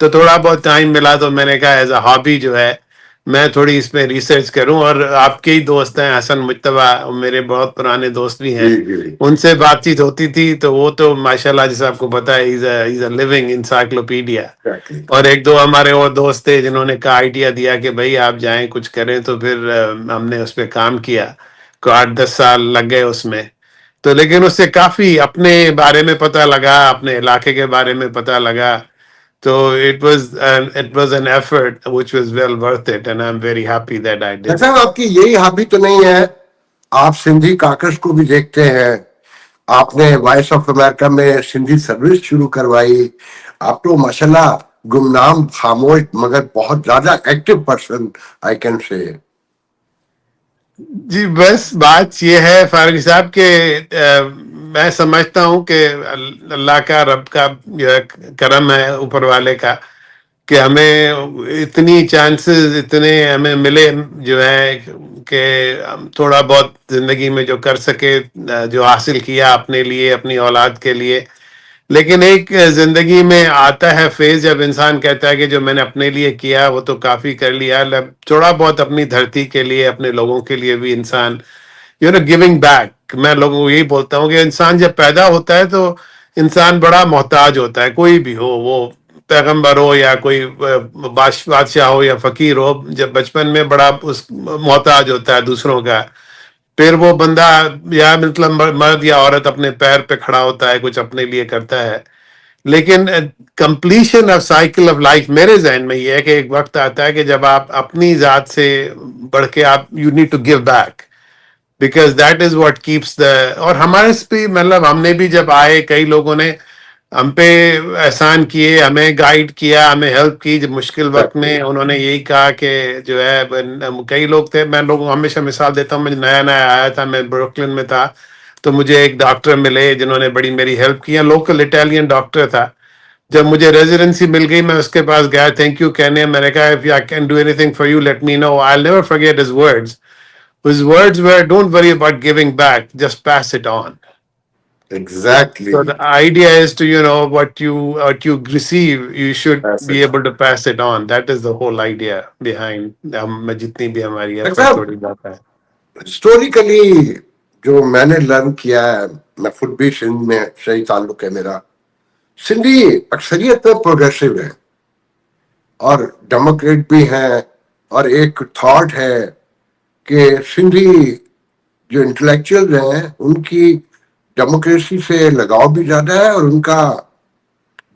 تو تھوڑا بہت ٹائم ملا تو میں نے کہا ایز اے ہابی جو ہے میں تھوڑی اس میں ریسرچ کروں. اور آپ کے ہی دوست ہیں حسن مجتبیٰ, میرے بہت پرانے دوست بھی ہیں, ان سے بات چیت ہوتی تھی تو وہ تو ماشاء اللہ جیسے آپ کو پتا ہے از اے لیونگ انسائکلوپیڈیا. اور ایک دو ہمارے اور دوست تھے جنہوں نے کا آئیڈیا دیا کہ بھائی آپ جائیں کچھ کریں, تو پھر ہم نے اس پہ کام کیا, کو 8-10 سال لگ گئے اس میں. تو لیکن اس سے کافی اپنے بارے میں پتہ لگا, اپنے علاقے کے بارے میں پتہ لگا. تو it was an effort which was well worth it and I'm very happy that I did. اچھا, آپ کی یہی ہابی تو نہیں ہے, آپ سندھی کاکس کو بھی دیکھتے ہیں, آپ نے وائس آف امریکہ میں سندھی سروس شروع کروائی, آپ تو ماشاءاللہ گمنام خاموش مگر بہت زیادہ active person I can say. جی بس بات یہ ہے فاروقی صاحب کہ میں سمجھتا ہوں کہ اللہ کا رب کا جو ہے کرم ہے اوپر والے کا کہ ہمیں اتنی چانسز اتنے ہمیں ملے جو ہے کہ ہم تھوڑا بہت زندگی میں جو کر سکے, جو حاصل کیا اپنے لیے اپنی اولاد کے لیے. لیکن ایک زندگی میں آتا ہے فیز جب انسان کہتا ہے کہ جو میں نے اپنے لیے کیا وہ تو کافی کر لیا, تھوڑا بہت اپنی دھرتی کے لیے اپنے لوگوں کے لیے بھی انسان گیونگ بیک. میں لوگوں کو یہی بولتا ہوں کہ انسان جب پیدا ہوتا ہے تو انسان بڑا محتاج ہوتا ہے, کوئی بھی ہو, وہ پیغمبر ہو یا کوئی بادشاہ ہو یا فقیر ہو, جب بچپن میں بڑا محتاج ہوتا ہے دوسروں کا. پھر وہ بندہ یا مطلب مرد یا عورت اپنے پیر پہ کھڑا ہوتا ہے, کچھ اپنے لیے کرتا ہے. لیکن completion of cycle of life میرے ذہن میں یہ ہے کہ ایک وقت آتا ہے کہ جب آپ اپنی ذات سے بڑھ کے آپ you need to give back, because that is what keeps the. اور ہمارے بھی مطلب ہم نے بھی جب آئے کئی لوگوں نے ہم پہ احسان کیے, ہمیں گائیڈ کیا, ہمیں ہیلپ کی جب مشکل وقت میں. انہوں نے یہی کہا کہ جو ہے کئی لوگ تھے, میں لوگوں ہمیشہ مثال دیتا ہوں, میں نیا نیا آیا تھا, میں بروکلن میں تھا, تو مجھے ایک ڈاکٹر ملے جنہوں نے بڑی میری ہیلپ کی, لوکل اٹالین ڈاکٹر تھا. جب مجھے ریزیڈنسی مل گئی میں اس کے پاس گیا تھینک یو کہنے, میں نے کہا if I can do anything for you let me know. I'll never forget his words. His words were don't worry about giving back, just pass it on. Exactly. So the idea is to what you receive you should be able to pass it on. That is the whole idea behind میں جتنی بھی ہماری effort تھوڑی جاتا ہے. Historically جو میں نے لرن کیا ہے, میں خود بھی سندھ میں صحیح تعلق ہے میرا, سندھی اکثریت میں پروگریسو ہے اور ڈیموکریٹ بھی ہیں, اور ایک تھاٹ ہے کہ سندھی جو انٹلیکچوئل ہیں ان کی ڈیموکریسی سے لگاؤ بھی زیادہ ہے اور ان کا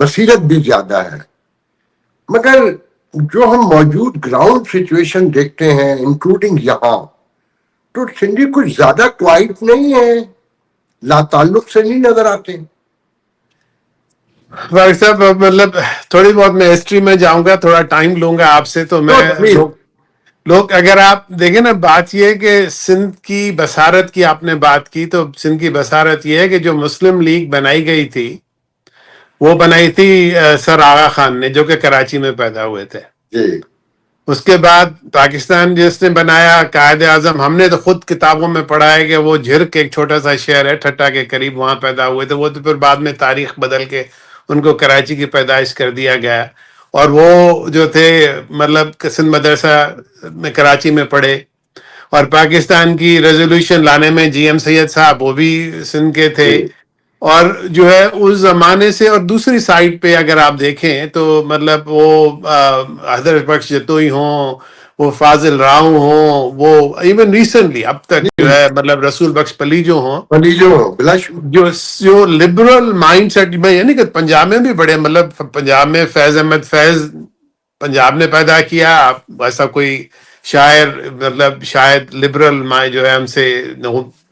بصیرت بھی زیادہ ہے. مگر جو ہم موجود گراؤنڈ سچویشن دیکھتے ہیں انکلوڈنگ یہاں, تو سندھی کچھ زیادہ کوائٹ نہیں ہے, لا تعلق سے نہیں نظر آتے. بھائی صاحب مطلب تھوڑی بہت میں ہسٹری میں جاؤں گا, تھوڑا ٹائم لوں گا آپ سے. تو میں لوگ اگر آپ دیکھیں نا, بات یہ ہے کہ سندھ کی بصارت کی آپ نے بات کی, تو سندھ کی بصارت یہ ہے کہ جو مسلم لیگ بنائی گئی تھی وہ بنائی تھی سر آغا خان نے, جو کہ کراچی میں پیدا ہوئے تھے. اس کے بعد پاکستان جس نے بنایا قائد اعظم, ہم نے تو خود کتابوں میں پڑھا ہے کہ وہ جھرک ایک چھوٹا سا شہر ہے ٹھٹا کے قریب, وہاں پیدا ہوئے تھے. وہ تو پھر بعد میں تاریخ بدل کے ان کو کراچی کی پیدائش کر دیا گیا. اور وہ جو تھے مطلب سندھ مدرسہ میں کراچی میں پڑھے, اور پاکستان کی ریزولوشن لانے میں جی ایم سید صاحب وہ بھی سندھ کے تھے. اور جو ہے اس زمانے سے, اور دوسری سائڈ پہ اگر آپ دیکھیں تو مطلب وہ حضرت بخش جتوئی ہوں, وہ فاضل راؤ ہوں, وہ ایون ریسنٹلی اب تک جو ہے مطلب رسول بخش پلیجو ہوں, جو لبرل مائنڈ سیٹ میں, یعنی کہ پنجاب میں بھی بڑے مطلب پنجاب میں فیض احمد فیض پنجاب نے پیدا کیا, ایسا کوئی شاعر مطلب شاید لبرل مائنڈ جو ہے ہم سے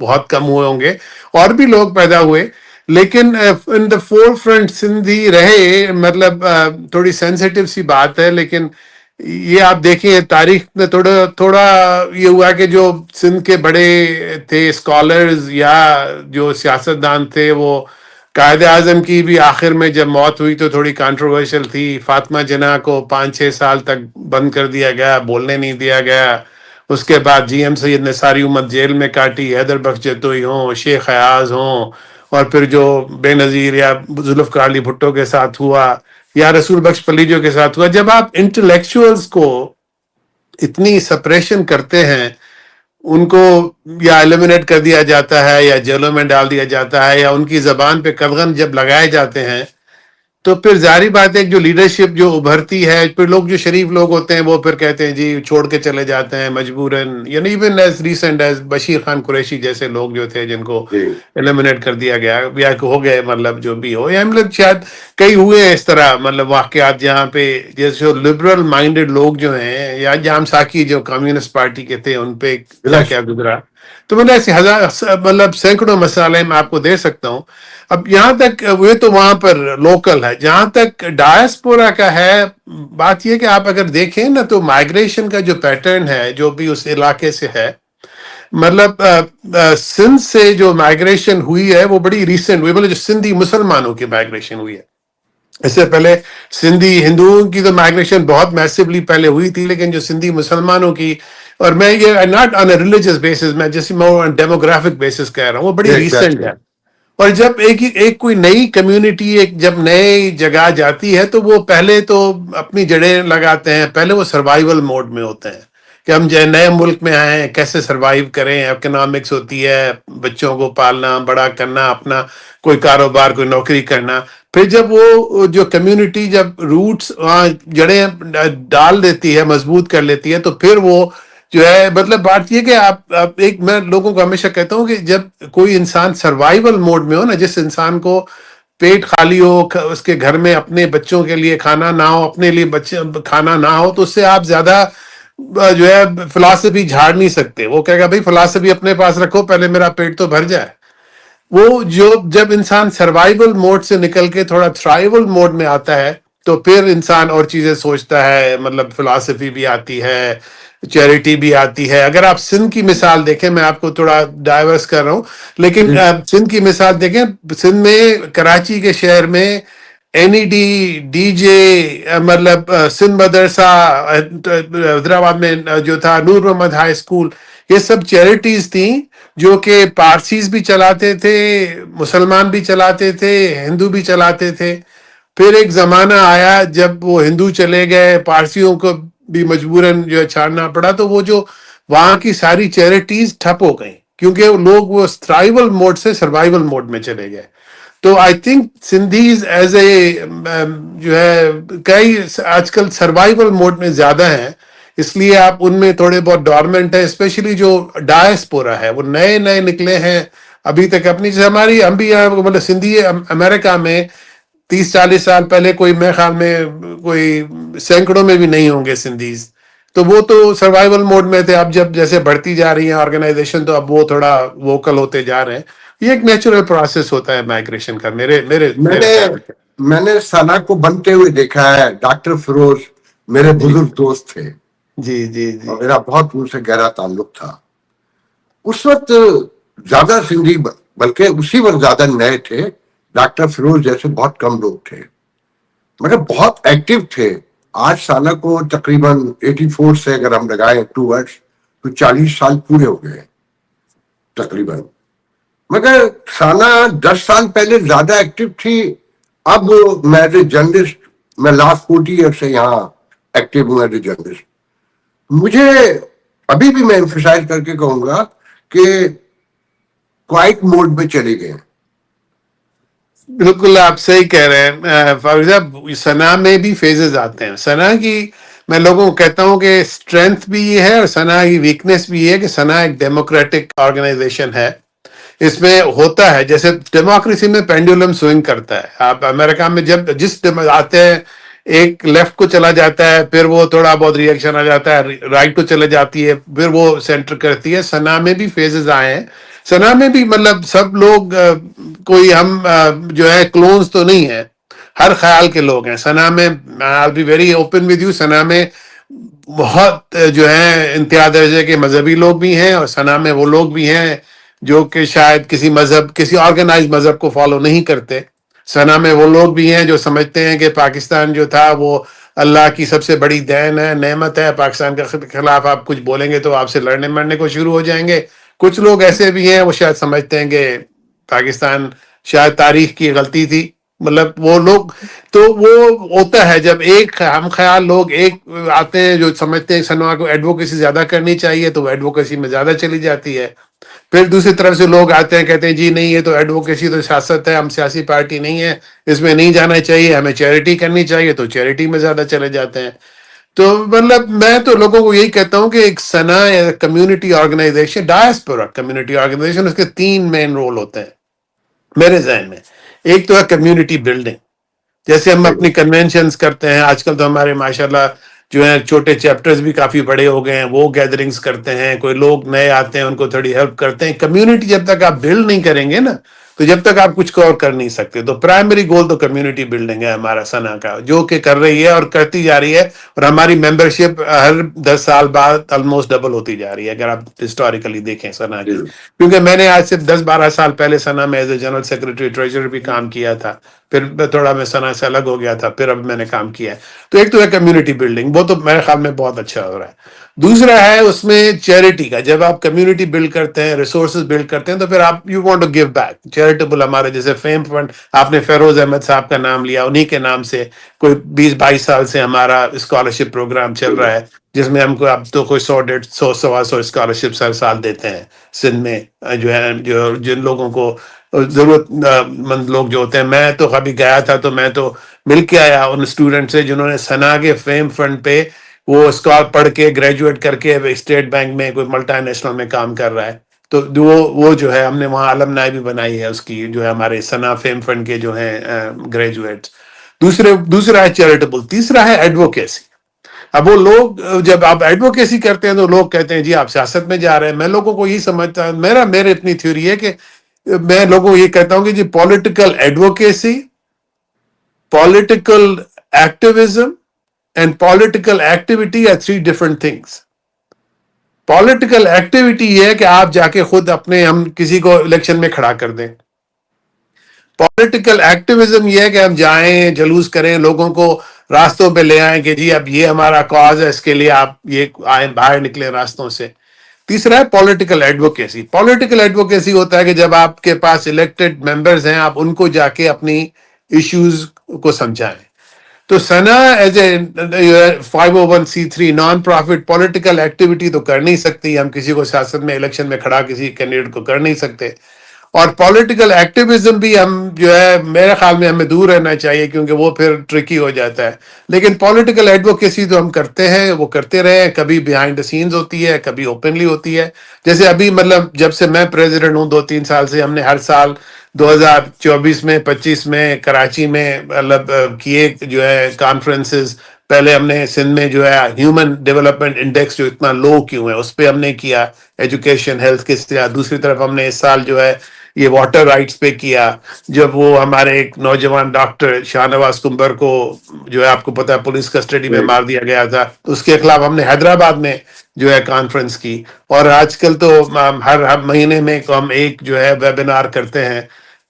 بہت کم ہوئے ہوں گے, اور بھی لوگ پیدا ہوئے. لیکن ان دا فور فرنٹ سندھی رہے. مطلب تھوڑی سینسیٹیو سی بات ہے, لیکن یہ آپ دیکھیں تاریخ میں تھوڑا یہ ہوا کہ جو سندھ کے بڑے تھے اسکالرز یا جو سیاستدان تھے, وہ قائد اعظم کی بھی آخر میں جب موت ہوئی تو تھوڑی کانٹروورشل تھی. فاطمہ جناح کو 5-6 سال تک بند کر دیا گیا, بولنے نہیں دیا گیا. اس کے بعد جی ایم سید نے ساری امت جیل میں کاٹی, حیدر بخش جتوئی ہوں, شیخ ایاز ہوں, اور پھر جو بے نظیر یا ذوالفقار علی بھٹو کے ساتھ ہوا یا رسول بخش پلیجو کے ساتھ ہوا، جب آپ انٹلیکچوئلس کو اتنی سپریشن کرتے ہیں، ان کو یا ایلیمنیٹ کر دیا جاتا ہے یا جیلوں میں ڈال دیا جاتا ہے یا ان کی زبان پہ قدغن جب لگائے جاتے ہیں، تو پھر ظاہری بات ہے کہ جو لیڈرشپ جو ابھرتی ہے، پھر لوگ جو شریف لوگ ہوتے ہیں وہ پھر کہتے ہیں جی چھوڑ کے چلے جاتے ہیں مجبوراً، یعنی even as recent as Bashir Khan Qureshi جیسے لوگ جو تھے جن کو جی ایلیمنیٹ کر دیا گیا یا ہو گئے، مطلب جو بھی ہو، یا مطلب شاید کئی ہوئے ہیں اس طرح مطلب واقعات جہاں پہ جیسے لبرل مائنڈیڈ لوگ جو ہیں، یا جام ساکی جو کمیونسٹ پارٹی کے تھے ان پہ کیا بلا کیا شک گزرا. تو میں نے ایسے ہزار مطلب سینکڑوں مسائل میں آپ کو دے سکتا ہوں. اب یہاں تک وہ تو وہاں پر لوکل ہے، جہاں تک ڈائسپورا کا ہے، بات یہ کہ آپ اگر دیکھیں نا تو مائگریشن کا جو پیٹرن ہے جو بھی اس علاقے سے ہے، مطلب سندھ سے جو مائگریشن ہوئی ہے وہ بڑی ریسنٹ ہوئی، مطلب جو سندھی مسلمانوں کی مائگریشن ہوئی ہے. اس سے پہلے سندھی ہندوؤں کی تو مائگریشن بہت میسیولی پہلے ہوئی تھی، لیکن جو سندھی مسلمانوں کی، اور میں یہ not on a religious basis, میں جیسے میں ڈیموگرافک بیسس کہہ رہا ہوں، وہ بڑی ریسنٹ ایگزیکٹلی ہے. اور جب ایک کوئی نئی کمیونٹی ایک جب نئی جگہ جاتی ہے تو وہ پہلے تو اپنی جڑیں لگاتے ہیں، پہلے وہ سروائیول موڈ میں ہوتے ہیں کہ ہم جو نئے ملک میں آئے ہیں کیسے سروائیو کریں، اکنامکس ہوتی ہے، بچوں کو پالنا بڑا کرنا، اپنا کوئی کاروبار کوئی نوکری کرنا. پھر جب وہ جو کمیونٹی جب روٹس وہاں جڑیں ڈال دیتی ہے، مضبوط کر لیتی ہے، تو پھر وہ جو ہے مطلب بات یہ کہ آپ ایک میں لوگوں کو ہمیشہ کہتا ہوں کہ جب کوئی انسان سروائیول موڈ میں ہو نا، جس انسان کو پیٹ خالی ہو، اس کے گھر میں اپنے بچوں کے لیے کھانا نہ ہو، اپنے لیے بچے کھانا نہ ہو، تو اس سے آپ زیادہ جو ہے فلاسفی جھاڑ نہیں سکتے. وہ کہے گا بھائی فلاسفی اپنے پاس رکھو، پہلے میرا پیٹ تو بھر جائے. وہ جو جب انسان سروائیول موڈ سے نکل کے تھوڑا تھرائیول موڈ میں آتا ہے تو پھر انسان اور چیزیں سوچتا ہے، مطلب فلاسفی بھی آتی ہے، چیریٹی بھی آتی ہے. اگر آپ سندھ کی مثال دیکھیں، میں آپ کو تھوڑا ڈائیورس کر رہا ہوں، لیکن جی سندھ کی مثال دیکھیں، سندھ میں کراچی کے شہر میں N E D D J, مطلب سندھ مدرسہ، حیدرآباد میں جو تھا نور محمد ہائی اسکول، یہ سب چیریٹیز تھیں جو کہ پارسیز بھی چلاتے تھے، مسلمان بھی چلاتے تھے، ہندو بھی چلاتے تھے. پھر ایک زمانہ آیا جب وہ ہندو چلے گئے، پارسیوں کو بھی مجبوراً جو ہے چھاڑنا پڑا، تو وہ جو وہاں کی ساری چیریٹیز ٹھپ ہو گئیں کیونکہ لوگ وہ تھرائیول موڈ سے سروائیول موڈ میں چلے گئے. تو I think Sindhis as a جو ہے کئی آج کل سروائیول موڈ میں زیادہ ہیں، اس لیے آپ ان میں تھوڑے بہت ڈورمنٹ ہیں، اسپیشلی جو ڈائسپورا ہے وہ نئے نئے نکلے ہیں ابھی تک اپنی، جیسے ہماری ہم بھی یہاں مطلب سندھی امریکہ میں 30-40 سال پہلے کوئی میرے خیال میں کوئی سینکڑوں میں بھی نہیں ہوں گے سندھیز. تو وہ تو سروائیول موڈ میں تھے. اب جب جیسے بڑھتی جا رہی ہیں آرگنائزیشن تو اب وہ تھوڑا ووکل ہوتے جا رہے ہیں. یہ ایک نیچرل پروسیس ہوتا ہے مائگریشن کا، میرے میرے میں میرے نے خیال میں. میں نے سنا کو بنتے ہوئے دیکھا ہے. ڈاکٹر فیروز میرے جی بزرگ دوست تھے جی جی جی اور میرا بہت ان سے گہرا تعلق تھا. اس وقت زیادہ سندھی بلکہ اسی وقت زیادہ نئے تھے. ڈاکٹر فیروز جیسے بہت کم لوگ تھے، مگر بہت ایکٹیو تھے. آج سالہ کو تقریباً 84 سے اگر ہم لگائیں 2 ورڈ تو 40 سال پورے ہو گئے تقریباً. مگر سالہ 10 سال پہلے زیادہ ایکٹیو تھی. اب میں ایز اے جرنلسٹ، میں لاسٹ 40 ایئر سے یہاں ایکٹیو ہوں ایز اے جرنلسٹ. مجھے ابھی بھی میں ایمفسائز کر کے کہوں گا کہ کوائٹ موڈ میں چلے گئے. بالکل آپ صحیح کہہ رہے ہیں فاروق صاحب. ثنا میں بھی فیزز آتے ہیں. ثنا کی میں لوگوں کو کہتا ہوں کہ اسٹرینتھ بھی یہ ہے اور ثنا کی ویکنیس بھی یہ ہے کہ ثنا ایک ڈیموکریٹک آرگنائزیشن ہے. اس میں ہوتا ہے جیسے ڈیموکریسی میں پینڈولم سوئنگ کرتا ہے. آپ امریکہ میں جب جس آتے ہیں ایک لیفٹ کو چلا جاتا ہے، پھر وہ تھوڑا بہت ریئیکشن آ جاتا ہے، رائٹ کو چلے جاتی ہے، پھر وہ سینٹر کرتی ہے. ثنا میں بھی فیزز آئے ہیں. ثنا میں بھی مطلب سب لوگ کوئی ہم جو ہے کلونز تو نہیں ہے، ہر خیال کے لوگ ہیں ثنا میں. I'll be very open with you. ثنا میں بہت جو ہے انتہا درجے کے مذہبی لوگ بھی ہیں، اور ثنا میں وہ لوگ بھی ہیں جو کہ شاید کسی مذہب، کسی آرگنائز مذہب کو فالو نہیں کرتے. ثنا میں وہ لوگ بھی ہیں جو سمجھتے ہیں کہ پاکستان جو تھا وہ اللہ کی سب سے بڑی دین ہے، نعمت ہے. پاکستان کے خلاف آپ کچھ بولیں گے تو آپ سے لڑنے مرنے کو شروع ہو جائیں گے. کچھ لوگ ایسے بھی ہیں وہ شاید سمجھتے ہیں کہ پاکستان شاید تاریخ کی غلطی تھی. مطلب وہ لوگ تو وہ ہوتا ہے جب ایک ہم خیال لوگ ایک آتے ہیں جو سمجھتے ہیں سنوا کو ایڈوکیسی زیادہ کرنی چاہیے تو وہ ایڈوکیسی میں زیادہ چلی جاتی ہے. پھر دوسری طرف سے لوگ آتے ہیں کہتے ہیں جی نہیں یہ تو ایڈوکیسی تو سیاست ہے, ہم سیاسی پارٹی نہیں ہے, اس میں نہیں جانا چاہیے, ہمیں چیریٹی کرنی چاہیے, تو چیریٹی میں زیادہ چلے جاتے ہیں. تو مطلب میں تو لوگوں کو یہی کہتا ہوں کہ ایک سنا community organization, diaspora community organization, اس کے 3 مین رول ہوتے ہیں میرے ذہن میں. ایک تو ہے کمیونٹی بلڈنگ, جیسے ہم صحیح اپنی کنونشنز کرتے ہیں آج کل, تو ہمارے ماشاءاللہ جو ہیں چھوٹے چیپٹرز بھی کافی بڑے ہو گئے ہیں, وہ گیدرنگز کرتے ہیں, کوئی لوگ نئے آتے ہیں ان کو تھوڑی ہیلپ کرتے ہیں. کمیونٹی جب تک آپ بلڈ نہیں کریں گے نا تو جب تک آپ کچھ اور کر نہیں سکتے. تو پرائمری گول تو کمیونٹی بلڈنگ ہے ہمارا سنا کا, جو کہ کر رہی ہے اور کرتی جا رہی ہے, اور ہماری ممبرشپ ہر 10 سال بعد آلموسٹ ڈبل ہوتی جا رہی ہے اگر آپ ہسٹوریکلی دیکھیں سنا کی. جی کیونکہ میں نے آج سے 10-12 سال پہلے سنا میں ایز اے جنرل سیکرٹری ٹریجرر بھی کام کیا تھا, پھر تھوڑا میں سنا سے الگ ہو گیا تھا, پھر اب میں نے کام کیا ہے. تو ایک تو ہے کمیونٹی بلڈنگ, وہ تو میرے خیال میں بہت اچھا ہو رہا ہے. دوسرا ہے اس میں چیریٹی کا, جب آپ کمیونٹی بلڈ کرتے ہیں, ریسورسز بلڈ کرتے ہیں, تو پھر آپ you want to give back charitable. ہمارے جیسے فیم فنڈ, آپ نے فیروز احمد صاحب کا نام لیا, انہی کے نام سے کوئی 20-22 سال سے ہمارا اسکالرشپ پروگرام چل رہا ہے, جس میں ہم کو اب تو کوئی 100-150 اسکالرشپ ہر سال دیتے ہیں سندھ میں, جو ہے جو جن لوگوں کو ضرورت مند لوگ جو ہوتے ہیں. میں تو کبھی گیا تھا تو میں تو مل کے آیا ان اسٹوڈنٹ سے جنہوں نے سنا کے فیم فنڈ پہ وہ اسکال پڑھ کے گریجویٹ کر کے اسٹیٹ بینک میں کوئی ملٹی نیشنل میں کام کر رہا ہے. تو وہ جو ہے ہم نے وہاں المنائی بھی بنائی ہے اس کی, جو ہے ہمارے سنا فیم فنڈ کے جو ہیں گریجویٹس. دوسرا ہے چیریٹیبل. تیسرا ہے ایڈوکیسی. اب وہ لوگ جب آپ ایڈوکیسی کرتے ہیں تو لوگ کہتے ہیں جی آپ سیاست میں جا رہے ہیں. میں لوگوں کو یہی سمجھتا ہوں, میرے اتنی تھیوری ہے کہ میں لوگوں کو یہ کہتا ہوں کہ جی political advocacy, political activism and political activity are 3 different things. Political activity یہ ہے کہ آپ جا کے خود اپنے ہم کسی کو الیکشن میں کھڑا کر دیں. پولیٹیکل ایکٹیویزم یہ ہے کہ ہم جائیں, جلوس کریں, لوگوں کو راستوں پہ لے آئیں کہ جی اب یہ ہمارا کاز ہے, اس کے لیے آپ یہ آئیں, باہر نکلیں راستوں سے. تیسرا ہے پولیٹیکل ایڈوکیسی. پولیٹیکل ایڈوکیسی ہوتا ہے کہ جب آپ کے پاس الیکٹڈ ممبرز ہیں, آپ ان کو جا کے اپنی ایشوز کو سمجھائیں. تو سنا as a 501c3 non profit political activity تو کر نہیں سکتی, ہم کسی کو سیاست میں الیکشن میں کھڑا کسی کینڈیڈیٹ کو کر نہیں سکتے. اور پولیٹیکل ایکٹیویزم بھی ہم جو ہے میرے خیال میں ہمیں دور رہنا چاہیے کیونکہ وہ پھر ٹرکی ہو جاتا ہے. لیکن پولیٹیکل ایڈوکیسی تو ہم کرتے ہیں, وہ کرتے رہے, کبھی بیہائنڈ دا سینز ہوتی ہے, کبھی اوپنلی ہوتی ہے. جیسے ابھی مطلب جب سے میں پریزیڈنٹ ہوں 2-3 سال سے, ہم نے ہر سال 2024 میں 25 میں کراچی میں مطلب کیے جو ہے کانفرنسز. پہلے ہم نے سندھ میں جو ہے ہیومن ڈیولپمنٹ انڈیکس جو اتنا لو کیوں ہے اس پہ ہم نے کیا, ایجوکیشن ہیلتھ کے ساتھ. دوسری طرف ہم نے اس سال جو ہے یہ واٹر رائٹس پہ کیا, جب وہ ہمارے ایک نوجوان ڈاکٹر شاہ نواز کنبر کو جو ہے آپ کو پتا ہے پولیس کسٹڈی میں مار دیا گیا تھا, تو اس کے خلاف ہم نے حیدرآباد میں جو ہے کانفرنس کی. اور آج کل تو ہر مہینے میں ہم ایک جو ہے ویبینار کرتے ہیں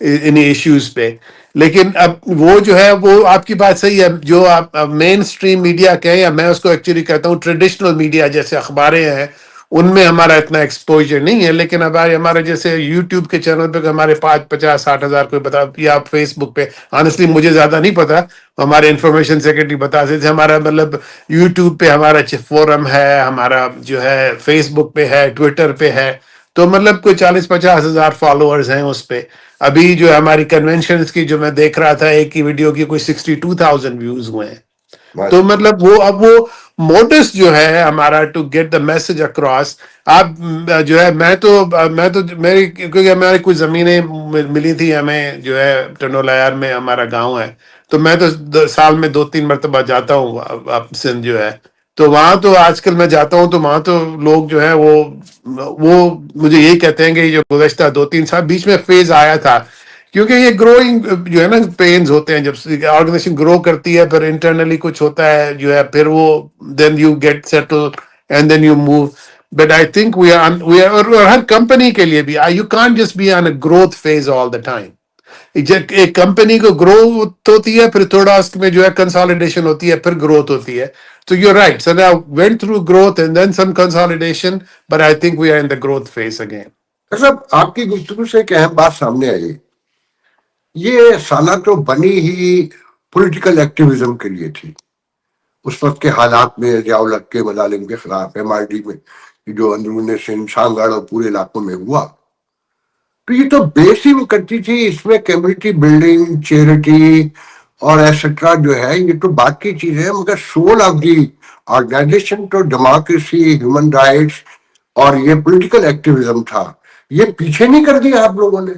انہیں ایشوز پہ. لیکن اب وہ جو ہے وہ آپ کی بات صحیح ہے, جو آپ مین اسٹریم میڈیا کہیں, یا میں اس کو ایکچولی کہتا ہوں ٹریڈیشنل میڈیا جیسے اخباریں ہیں, ان میں ہمارا اتنا ایکسپوجر نہیں ہے. لیکن اب ہمارے جیسے یوٹیوب کے چینل پہ ہمارے 50-60 ہزار کوئی بتا, یا فیس بک پہ آنیسٹلی مجھے زیادہ نہیں پتا, ہمارے انفارمیشن سیکرٹری بتا دیتے تھے. ہمارا مطلب یوٹیوب پہ ہمارا فورم ہے, ہمارا جو ہے فیس بک پہ ہے, ٹویٹر پہ ہے, تو مطلب کوئی 40-50 ہزار فالوورز ہیں اس پہ. ابھی جو ہماری کنونشنز کی جو میں دیکھ رہا تھا, ایک کی ویڈیو کی کوئی 62,000 ویوز ہوئے ہیں. تو مطلب وہ اب وہ موٹس جو ہے ہمارا to get the message across. آپ جو ہے میں تو میری کیونکہ ہماری کچھ زمینیں ملی تھی ہمیں جو ہے ٹنڈولایار میں ہمارا گاؤں ہے, تو میں تو سال میں 2-3 مرتبہ جاتا ہوں اب سندھ جو ہے. تو وہاں تو آج کل میں جاتا ہوں تو وہاں تو لوگ جو ہے وہ مجھے یہی کہتے ہیں کہ یہ جو گزشتہ 2-3 سال بیچ میں فیز آیا تھا, کیونکہ یہ گروئنگ جو ہے نا پینز ہوتے ہیں, جب آرگنائزیشن گرو کرتی ہے پھر انٹرنلی کچھ ہوتا ہے جو ہے, پھر وہ then you get settle and then you move. But I think we are ہر کمپنی کے لیے بھی you can't just be on a growth phase all the time. ایک کمپنی کو گروتھ ہوتی ہے, پھر تھوڑا اس میں جو ہے کنسالیڈیشن ہوتی ہے, پھر گروتھ ہوتی ہے. So you're right. So now went through growth and then some consolidation, but I think we are in the growth phase again. صاحب آپ کی گفتگو سے ایک اہم بات سامنے آئی یہ سالہ تو بنی ہی پولیٹیکل ایکٹیویزم کے لیے تھی. اس وقت کے حالات میں ضیاء الحق کے مظالم کے خلاف MRD میں جو اندرون سندھ شانگھاڑ اور پورے علاقوں میں ہوا، تو یہ تو بیس ہی وہ کرتی تھی. اس میں کمیونٹی بلڈنگ، چیریٹی اور ایٹسٹرا جو ہے یہ تو بات کی چیز ہے، مگر سول آف دی آرگنائزیشن تو ڈیموکریسی، ہیومن رائٹس اور یہ پولیٹیکل ایکٹیویزم تھا. یہ پیچھے نہیں کر دیا آپ لوگوں نے؟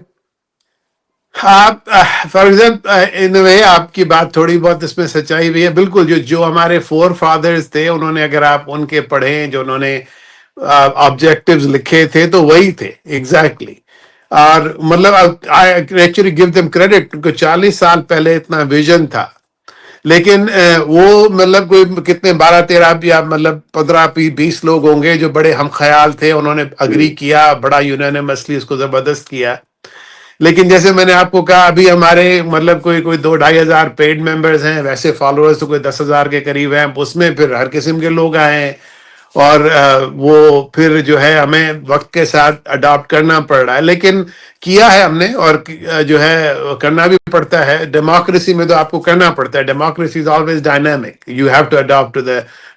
آپ فار ایگزامپل ان وے آپ کی بات تھوڑی بہت اس میں سچائی بھی ہے. بالکل جو ہمارے فور فادرز تھے، انہوں نے اگر آپ ان کے پڑھیں جو انہوں نے آبجیکٹیوز لکھے تھے تو وہی تھے ایگزیکٹلی. اور مطلب ایکچولی گیو دیم کریڈٹ، کیونکہ 40 سال پہلے اتنا ویژن تھا. لیکن وہ مطلب کوئی کتنے 12-13 یا مطلب 15-20 لوگ ہوں گے جو بڑے ہم خیال تھے، انہوں نے اگری کیا، بڑا یونینمسلی اس کو زبردست کیا. لیکن جیسے میں نے آپ کو کہا، ابھی ہمارے مطلب کوئی 2-2.5 ہزار پیڈ ممبرز ہیں، ویسے فالوورز تو کوئی 10,000 کے قریب ہیں. اس میں پھر ہر قسم کے لوگ آئے ہیں، اور وہ پھر جو ہے ہمیں وقت کے ساتھ اڈاپٹ کرنا پڑ رہا ہے. لیکن کیا ہے ہم نے، اور جو ہے کرنا بھی پڑتا ہے. ڈیموکریسی میں تو آپ کو کرنا پڑتا ہے. Democracy is always dynamic, you have to adapt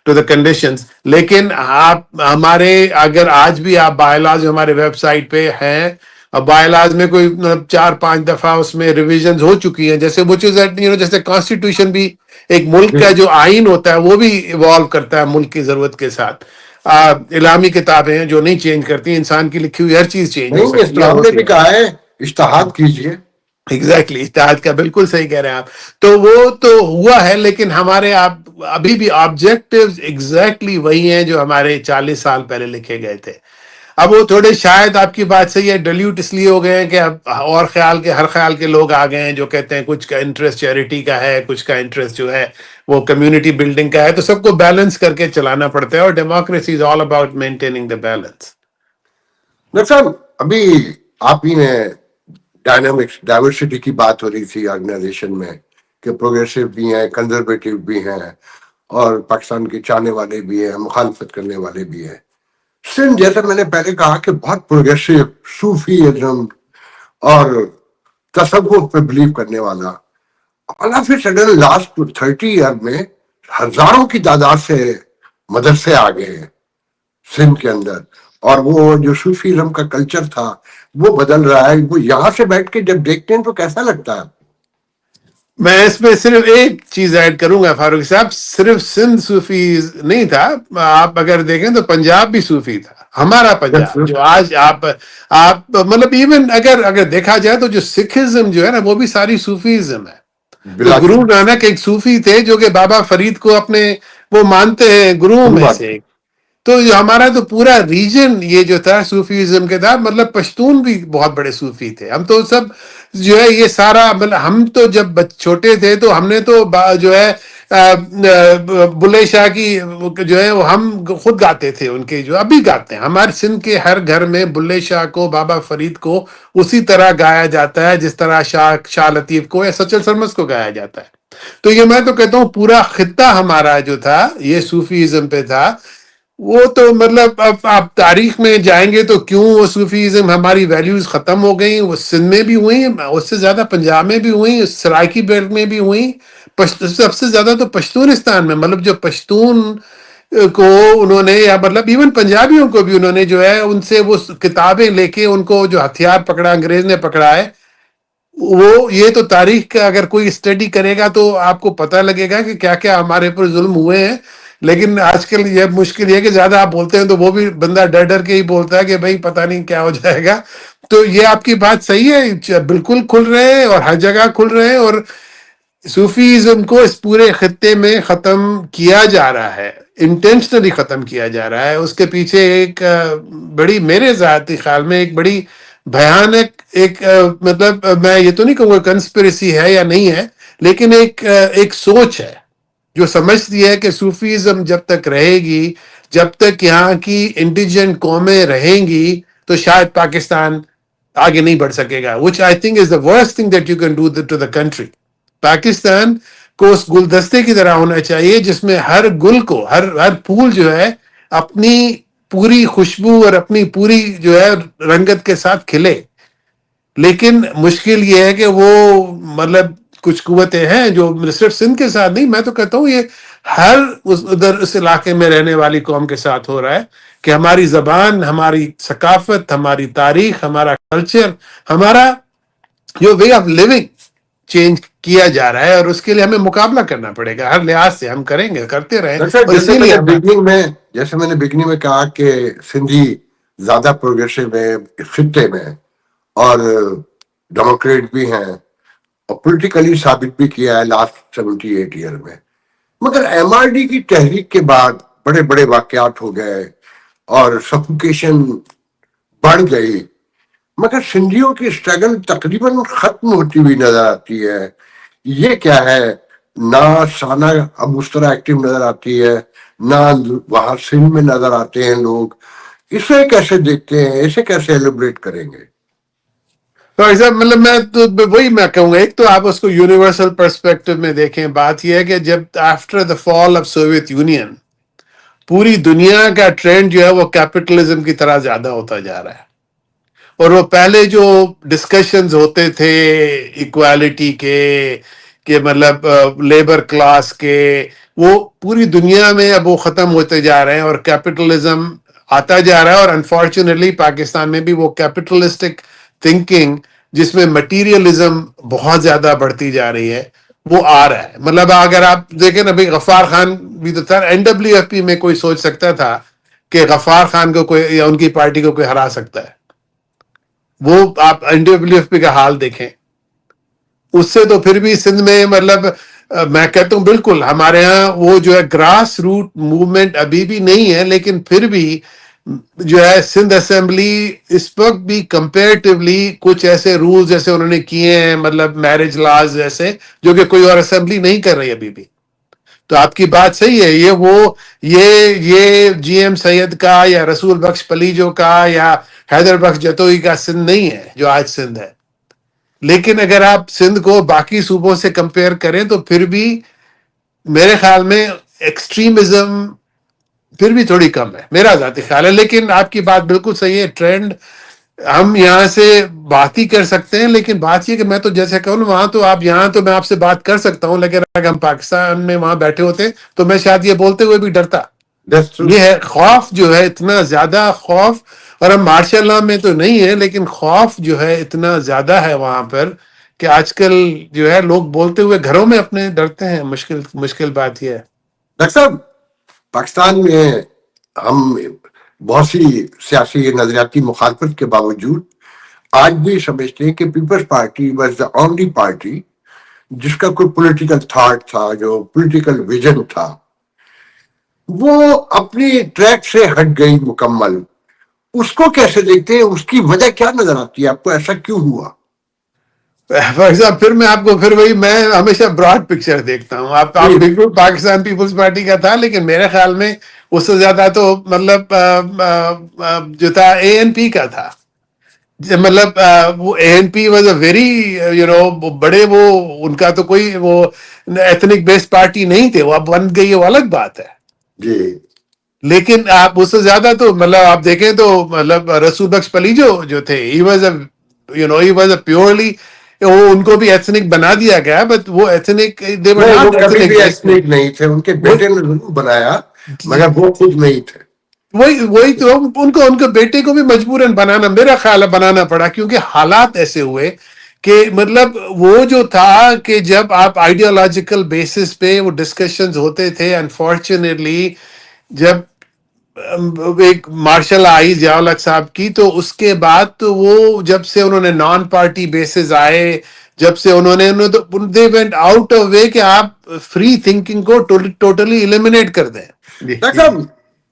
to the conditions. لیکن آپ ہمارے اگر آج بھی آپ بائی لاز ہمارے ویب سائٹ پہ ہیں، اب بائی لاز میں کوئی 4-5 دفعہ اس میں ریویژنز ہو چکی ہیں، جیسے جیسے کانسٹیٹیوشن بھی ایک ملک کا جو آئین ہوتا ہے وہ بھی ایوالو کرتا ہے ملک کی ضرورت کے ساتھ. اعلامی کتابیں ہیں جو نہیں چینج کرتی، انسان کی لکھی ہوئی ہر چیز چینج ہو نہیں، سکتی ہے، اسلام نے ہوتی بھی ہے. کہا ہے اجتہاد کیجیے. ایگزیکٹلی اتحاد کا بالکل صحیح کہہ رہے ہیں آپ. تو وہ تو ہوا ہے، لیکن ہمارے آپ ابھی بھی آبجیکٹیوز ایگزیکٹلی وہی ہیں جو ہمارے 40 سال پہلے لکھے گئے تھے. اب وہ تھوڑے شاید آپ کی بات صحیح ہے، ڈیلیوٹ اس لیے ہو گئے ہیں کہ اب اور ہر خیال کے لوگ آ گئے ہیں جو کہتے ہیں کچھ کا انٹرسٹ چیریٹی کا ہے، کچھ کا انٹرسٹ جو ہے وہ کمیونٹی بلڈنگ کا ہے. تو سب کو بیلنس کر کے چلانا پڑتا ہے، اور democracy is all about maintaining the balance. Doctor صاحب، ابھی آپ ہی نے ڈائیورسٹی کی بات ہو رہی تھی آرگنائزیشن میں کہ پروگریسو بھی ہیں، کنزرویٹو بھی ہیں، اور پاکستان کے چاہنے والے بھی ہیں، مخالفت کرنے والے بھی ہیں. سندھ جیسا میں نے پہلے کہا کہ بہت پروگریسو، صوفی ازم اور تصوف پہ بلیو کرنے والا. All of a sudden last 30 year میں ہزاروں کی تعداد سے مدرسے آ گئے ہیں سندھ کے اندر، اور وہ جو صوفیزم کا کلچر تھا وہ بدل رہا ہے. وہ یہاں سے بیٹھ کے جب دیکھتے ہیں تو کیسا لگتا ہے؟ میں اس میں صرف ایک چیز ایڈ کروں گا فاروق صاحب، صرف سندھ صوفی نہیں تھا. آپ اگر دیکھیں تو پنجاب بھی صوفی تھا. ہمارا پنجاب جو آج آپ مطلب ایون اگر دیکھا جائے تو جو سکھزم جو ہے نا وہ بھی ساری صوفیزم ہے. تو بلا گرو نانک ایک صوفی تھے جو کہ بابا فرید کو اپنے وہ مانتے ہیں گروؤں میں سے ایک. تو جو ہمارا تو پورا ریجن یہ جو تھا صوفیزم کے تھا، مطلب پشتون بھی بہت بڑے صوفی تھے. ہم تو سب جو ہے یہ سارا مطلب ہم تو جب چھوٹے تھے تو ہم نے تو جو ہے بلے شاہ کی جو ہے وہ ہم خود گاتے تھے، ان کے جو ابھی گاتے ہیں. ہمارے سندھ کے ہر گھر میں بلے شاہ کو، بابا فرید کو اسی طرح گایا جاتا ہے جس طرح شاہ لطیف کو یا سچل سرمس کو گایا جاتا ہے. تو یہ میں تو کہتا ہوں پورا خطہ ہمارا جو تھا یہ صوفیزم پہ تھا. وہ تو مطلب اب آپ تاریخ میں جائیں گے تو کیوں وہ صوفیزم ہماری ویلیوز ختم ہو گئی. وہ سندھ میں بھی ہوئی، اس سے زیادہ پنجاب میں بھی ہوئی، سرائکی بیلٹ میں بھی ہوئی، سب سے زیادہ تو پشتونستان میں. مطلب جو پشتون کو انہوں نے، یا مطلب ایون پنجابیوں کو بھی انہوں نے جو ہے ان سے وہ کتابیں لے کے ان کو جو ہتھیار پکڑا انگریز نے پکڑا ہے، وہ یہ تو تاریخ کا اگر کوئی اسٹڈی کرے گا تو آپ کو پتہ لگے گا کہ کیا کیا ہمارے پر ظلم ہوئے ہیں. لیکن آج کل یہ مشکل یہ کہ زیادہ آپ بولتے ہیں تو وہ بھی بندہ ڈر ڈر کے ہی بولتا ہے کہ بھائی پتہ نہیں کیا ہو جائے گا. تو یہ آپ کی بات صحیح ہے، بالکل کھل رہے ہیں اور ہر جگہ کھل رہے ہیں، اور صوفیزم کو اس پورے خطے میں ختم کیا جا رہا ہے، انٹینشنلی ختم کیا جا رہا ہے. اس کے پیچھے ایک بڑی، میرے ذاتی خیال میں ایک بڑی بھیانک ایک مطلب میں یہ تو نہیں کہوں گا کنسپریسی ہے یا نہیں ہے، لیکن ایک سوچ ہے جو سمجھتی ہے کہ صوفیزم جب تک رہے گی، جب تک یہاں کی انڈیجن قومیں رہیں گی تو شاید پاکستان آگے نہیں بڑھ سکے گا. which I think is the worst thing that you can do to the country. Pakistan کو اس گلدستے کی طرح ہونا چاہیے جس میں ہر گل کو، ہر پھول جو ہے اپنی پوری خوشبو اور اپنی پوری جو ہے رنگت کے ساتھ کھلے. لیکن مشکل یہ ہے کہ وہ مطلب کچھ قوتیں ہیں جو صرف سندھ کے ساتھ نہیں، میں تو کہتا ہوں یہ ہر ادھر اس علاقے میں رہنے والی قوم کے ساتھ ہو رہا ہے کہ ہماری زبان، ہماری ثقافت، ہماری تاریخ، ہمارا کلچر، ہمارا جو وے آف لیونگ چینج کیا جا رہا ہے، اور اس کے لیے ہمیں مقابلہ کرنا پڑے گا ہر لحاظ سے. ہم کریں گے، کرتے رہیں، ڈاکٹر صاحب اور اسی لیے جیسے میں نے بگننگ میں کہا کہ سندھی زیادہ پروگریسو ہے اس خطے میں، اور ڈیموکریٹ بھی ہیں، اور پولیٹیکلی ثابت بھی کیا ہے لاسٹ 78 ایئر میں. مگر ایم آر ڈی کی تحریک کے بعد بڑے بڑے واقعات ہو گئے اور سفوکیشن بڑھ گئی، مگر سندھیوں کی اسٹرگل تقریباً ختم ہوتی ہوئی نظر آتی ہے. یہ کیا ہے؟ نہ سانا اب اس طرح ایکٹیو نظر آتی ہے، نہ وہاں سندھ میں نظر آتے ہیں لوگ. اسے کیسے دیکھتے ہیں؟ اسے کیسے ایلیبریٹ کریں گے؟ تو ایسا مطلب میں تو وہی میں کہوں گا، ایک تو آپ اس کو یونیورسل پرسپیکٹو میں دیکھیں. بات یہ ہے کہ جب after the fall of Soviet union پوری دنیا کا ٹرینڈ جو ہے وہ کیپٹلزم کی طرح زیادہ ہوتا جا رہا ہے، اور وہ پہلے جو ڈسکشنز ہوتے تھے ایکوالٹی کے، کہ مطلب لیبر کلاس کے، وہ پوری دنیا میں اب وہ ختم ہوتے جا رہے ہیں اور کیپٹلزم آتا جا رہا ہے. اور انفارچونیٹلی پاکستان میں بھی وہ کیپٹلسٹک تھنکنگ جس میں مٹیریلزم بہت زیادہ بڑھتی جا رہی ہے وہ آ رہا ہے. مطلب اگر آپ دیکھیں نا بھائی، غفار خان بھی تو تھا این ڈبلیو ایف پی میں، کوئی سوچ سکتا تھا کہ غفار خان کو کوئی یا ان کی پارٹی کو کوئی ہرا سکتا ہے؟ وہ آپ این ڈبلیو ایف پی کا حال دیکھیں. اس سے تو پھر بھی سندھ میں مطلب میں کہتا ہوں بالکل ہمارے ہاں وہ جو ہے گراس روٹ موومنٹ ابھی بھی نہیں ہے، لیکن پھر بھی جو ہے سندھ اسمبلی اس وقت بھی کمپیریٹیولی کچھ ایسے رولز جیسے انہوں نے کیے ہیں، مطلب میرج لاز جیسے، جو کہ کوئی اور اسمبلی نہیں کر رہی ابھی بھی. تو آپ کی بات صحیح ہے، یہ جی ایم سید کا یا رسول بخش پلیجو کا یا حیدر بخش جتوئی کا سندھ نہیں ہے جو آج سندھ ہے. لیکن اگر آپ سندھ کو باقی صوبوں سے کمپیئر کریں تو پھر بھی میرے خیال میں ایکسٹریمزم پھر بھی تھوڑی کم ہے، میرا ذاتی خیال ہے. لیکن آپ کی بات بالکل صحیح ہے، ٹرینڈ ہم یہاں سے بات ہی کر سکتے ہیں. لیکن بات یہ کہ میں تو جیسے کہوں وہاں تو آپ، یہاں تو میں آپ سے بات کر سکتا ہوں، لیکن اگر ہم پاکستان میں وہاں بیٹھے ہوتے تو میں شاید یہ بولتے ہوئے بھی ڈرتا. That's true. یہ ہے خوف جو ہے، اتنا زیادہ خوف. اور ہم مارشاء اللہ میں تو نہیں ہے، لیکن خوف جو ہے اتنا زیادہ ہے وہاں پر کہ آج کل جو ہے لوگ بولتے ہوئے گھروں میں اپنے ڈرتے ہیں. مشکل بات یہ ہے. ڈاکٹر صاحب، پاکستان میں ہم بہت سی سیاسی نظریاتی مخالفت کے باوجود آج بھی سمجھتے ہیں کہ Peoples Party was the only party جس کا کوئی پولیٹیکل تھاٹ تھا، جو پولیٹیکل ویژن تھا، وہ اپنی ٹریک سے ہٹ گئی مکمل. اس کو کیسے دیکھتے ہیں؟ اس کی وجہ کیا نظر آتی ہے آپ کو؟ ایسا کیوں ہوا؟ پھر میں آپ کو میں ہمیشہ براڈ پکچر دیکھتا ہوں. آپ بالکل پاکستان پیپلز پارٹی کا تھا، لیکن میرے خیال میں اس سے زیادہ تو مطلب جو تھا اے این پی کا تھا. مطلب وہ A N P was a very بڑے، وہ ان کا تو کوئی وہ ایتھنک بیسڈ پارٹی نہیں تھے، وہ اب بن گئی، وہ الگ بات ہے. جی. لیکن آپ اس سے زیادہ تو مطلب آپ دیکھیں تو مطلب رسول بخش پلیجو جو تھے، ہی واز اے پیورلی، وہ ان کو بھی ایتھنک بنا دیا گیا، بٹ وہ ایتھنک دے ور وہ ناٹ کبھی بھی ایتھنک. ایتھنک نہیں تھے، ان کے بیٹے نے ضرور بنایا مگر وہ خود نہیں تھے. وہی تو ان کے بیٹے کو بھی مجبوراً بنانا، میرا خیال ہے بنانا پڑا، کیونکہ حالات ایسے ہوئے کہ مطلب وہ جو تھا کہ جب آپ آئیڈیالوجیکل بیسس پہ وہ ڈسکشنز ہوتے تھے، انفارچونیٹلی جب ایک مارشل آئی ضیاء الحق صاحب کی، تو اس کے بعد تو وہ جب سے انہوں نے نان پارٹی بیسز آئے، جب سے انہوں نے they went out of way کہ آپ فری تھنکنگ کو ٹوٹلی ایلیمینیٹ کر دیں. ڈاکٹر صاحب،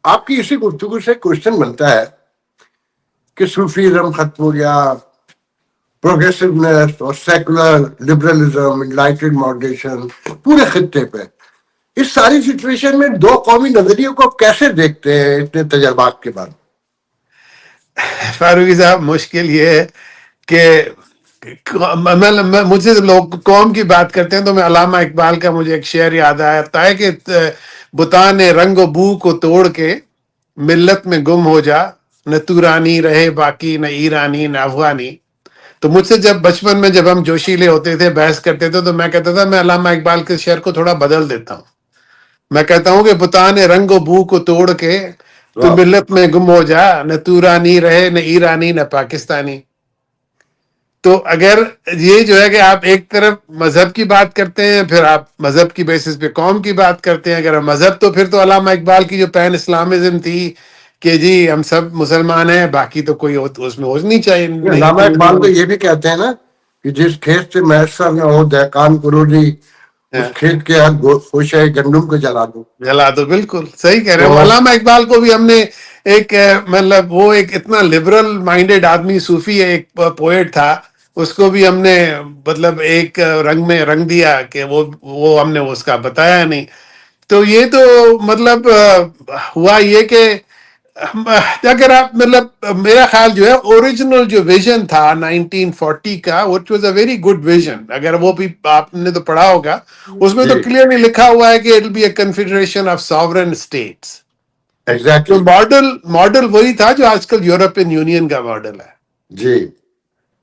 آپ کی اسی گفتگو سے کوشچن بنتا ہے کہ صوفیزم ختم ہو گیا، پروگریسونیس اور سیکولر لبرلزم، انلائٹنڈ ماڈریشن پورے خطے پہ، اس ساری سچویشن میں دو قومی نظریوں کو کیسے دیکھتے ہیں اتنے تجربات کے بعد؟ فاروقی صاحب، مشکل یہ ہے کہ مجھ سے لوگ قوم کی بات کرتے ہیں تو میں علامہ اقبال کا مجھے ایک شعر یاد آتا ہے کہ بتان رنگ و بو کو توڑ کے ملت میں گم ہو جا، نہ تورانی رہے باقی، نہ ایرانی نہ افغانی. تو مجھ سے جب بچپن میں جب ہم جوشیلے ہوتے تھے بحث کرتے تھے تو میں کہتا تھا میں علامہ اقبال کے شعر کو تھوڑا بدل دیتا ہوں. میں کہتا ہوں کہ بتان رنگ و بو کو توڑ کے تو واہ. ملت میں گم ہو جا، نہ تو رانی رہے نہ ایرانی نہ پاکستانی. تو اگر یہ جو ہے کہ آپ ایک طرف مذہب کی بات کرتے ہیں، پھر آپ مذہب کی بیسس پہ قوم کی بات کرتے ہیں، اگر ہم مذہب تو پھر تو علامہ اقبال کی جو پین اسلامزم تھی کہ جی ہم سب مسلمان ہیں، باقی تو کوئی اس میں نہیں چاہیے یہ نہیں. علامہ اقبال تو یہ بھی کہتے ہیں نا کہ جس کھیت سے میسر نہ ہو دہقان کو جی اس کھیت کے ہاتھ خوشے گندم کو جلا دو. جلا دو، بالکل صحیح کہہ رہے تو ہیں. علامہ اقبال کو بھی ہم نے ایک مطلب وہ ایک اتنا لبرل مائنڈیڈ آدمی، صوفی ایک پوئٹ تھا، اس کو بھی ہم نے مطلب ایک رنگ میں رنگ دیا کہ وہ ہم نے اس کا بتایا نہیں. تو یہ تو مطلب ہوا یہ کہ اگر آپ مطلب میرا خیال جو ہے اوریجنل جو ویژن تھا 1940 کا which was a very good vision, اگر وہ بھی آپ نے تو پڑھا ہوگا، اس میں تو جی کلیئرلی لکھا ہوا ہے کہ it will be a confederation of sovereign states. تو ایگزیکٹلی. ماڈل وہی تھا جو آج کل یورپین یونین کا ماڈل ہے. جی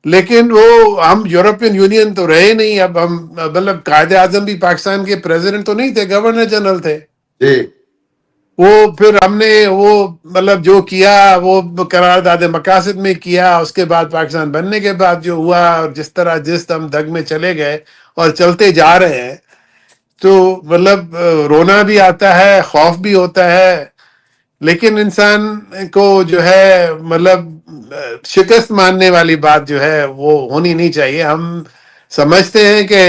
لیکن وہ ہم یورپین یونین تو رہے نہیں. اب ہم مطلب قائد اعظم بھی پاکستان کے پریزیڈنٹ تو نہیں تھے، گورنر جنرل تھے. جی وہ پھر ہم نے وہ مطلب جو کیا وہ قرارداد مقاصد میں کیا، اس کے بعد پاکستان بننے کے بعد جو ہوا اور جس طرح جس ہم دگ میں چلے گئے اور چلتے جا رہے ہیں، تو مطلب رونا بھی آتا ہے، خوف بھی ہوتا ہے. لیکن انسان کو جو ہے مطلب شکست ماننے والی بات جو ہے وہ ہونی نہیں چاہیے. ہم سمجھتے ہیں کہ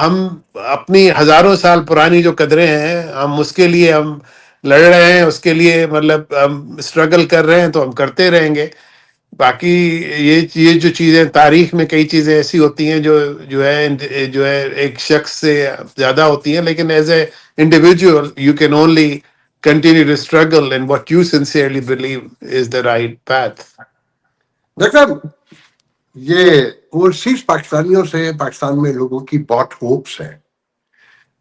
ہم اپنی ہزاروں سال پرانی جو قدریں ہیں ہم اس کے لیے ہم لڑ رہے ہیں، اس کے لیے مطلب ہم اسٹرگل کر رہے ہیں تو ہم کرتے رہیں گے. باقی یہ جو چیزیں تاریخ میں کئی چیزیں ایسی ہوتی ہیں جو ہے ایک شخص سے زیادہ ہوتی ہیں، لیکن as a individual you can only continue to struggle in what you sincerely believe is the right path. Doctor صاحب، یہ اوورسیز پاکستانیوں سے پاکستان میں لوگوں کی بہت ہوپس ہیں،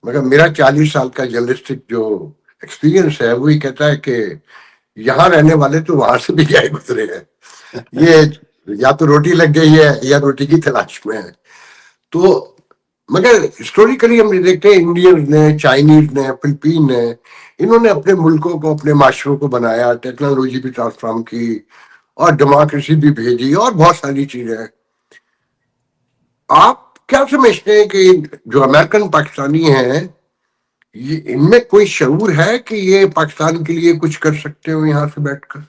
مگر میرا 40 سال کا جرنلسٹک جو ایکسپیرینس ہے وہی کہتا ہے کہ یہاں رہنے والے تو وہاں سے بھی گئے گزرے ہیں. یہ یا تو روٹی لگ گئی ہے یا روٹی کی تلاش میں ہے. تو مگر ہسٹوریکلی ہم دیکھتے ہیں انڈینز نے، چائنیز نے، فلپین نے، انہوں نے اپنے ملکوں کو، اپنے معاشروں کو بنایا، ٹیکنالوجی بھی ٹرانسفارم کی اور ڈیموکریسی بھی بھیجی اور بہت ساری چیزیں ہیں. آپ کیا سمجھتے ہیں کہ جو امریکن پاکستانی ہیں ان میں کوئی شعور ہے کہ یہ پاکستان کے لیے کچھ کر سکتے ہو یہاں سے بیٹھ کر؟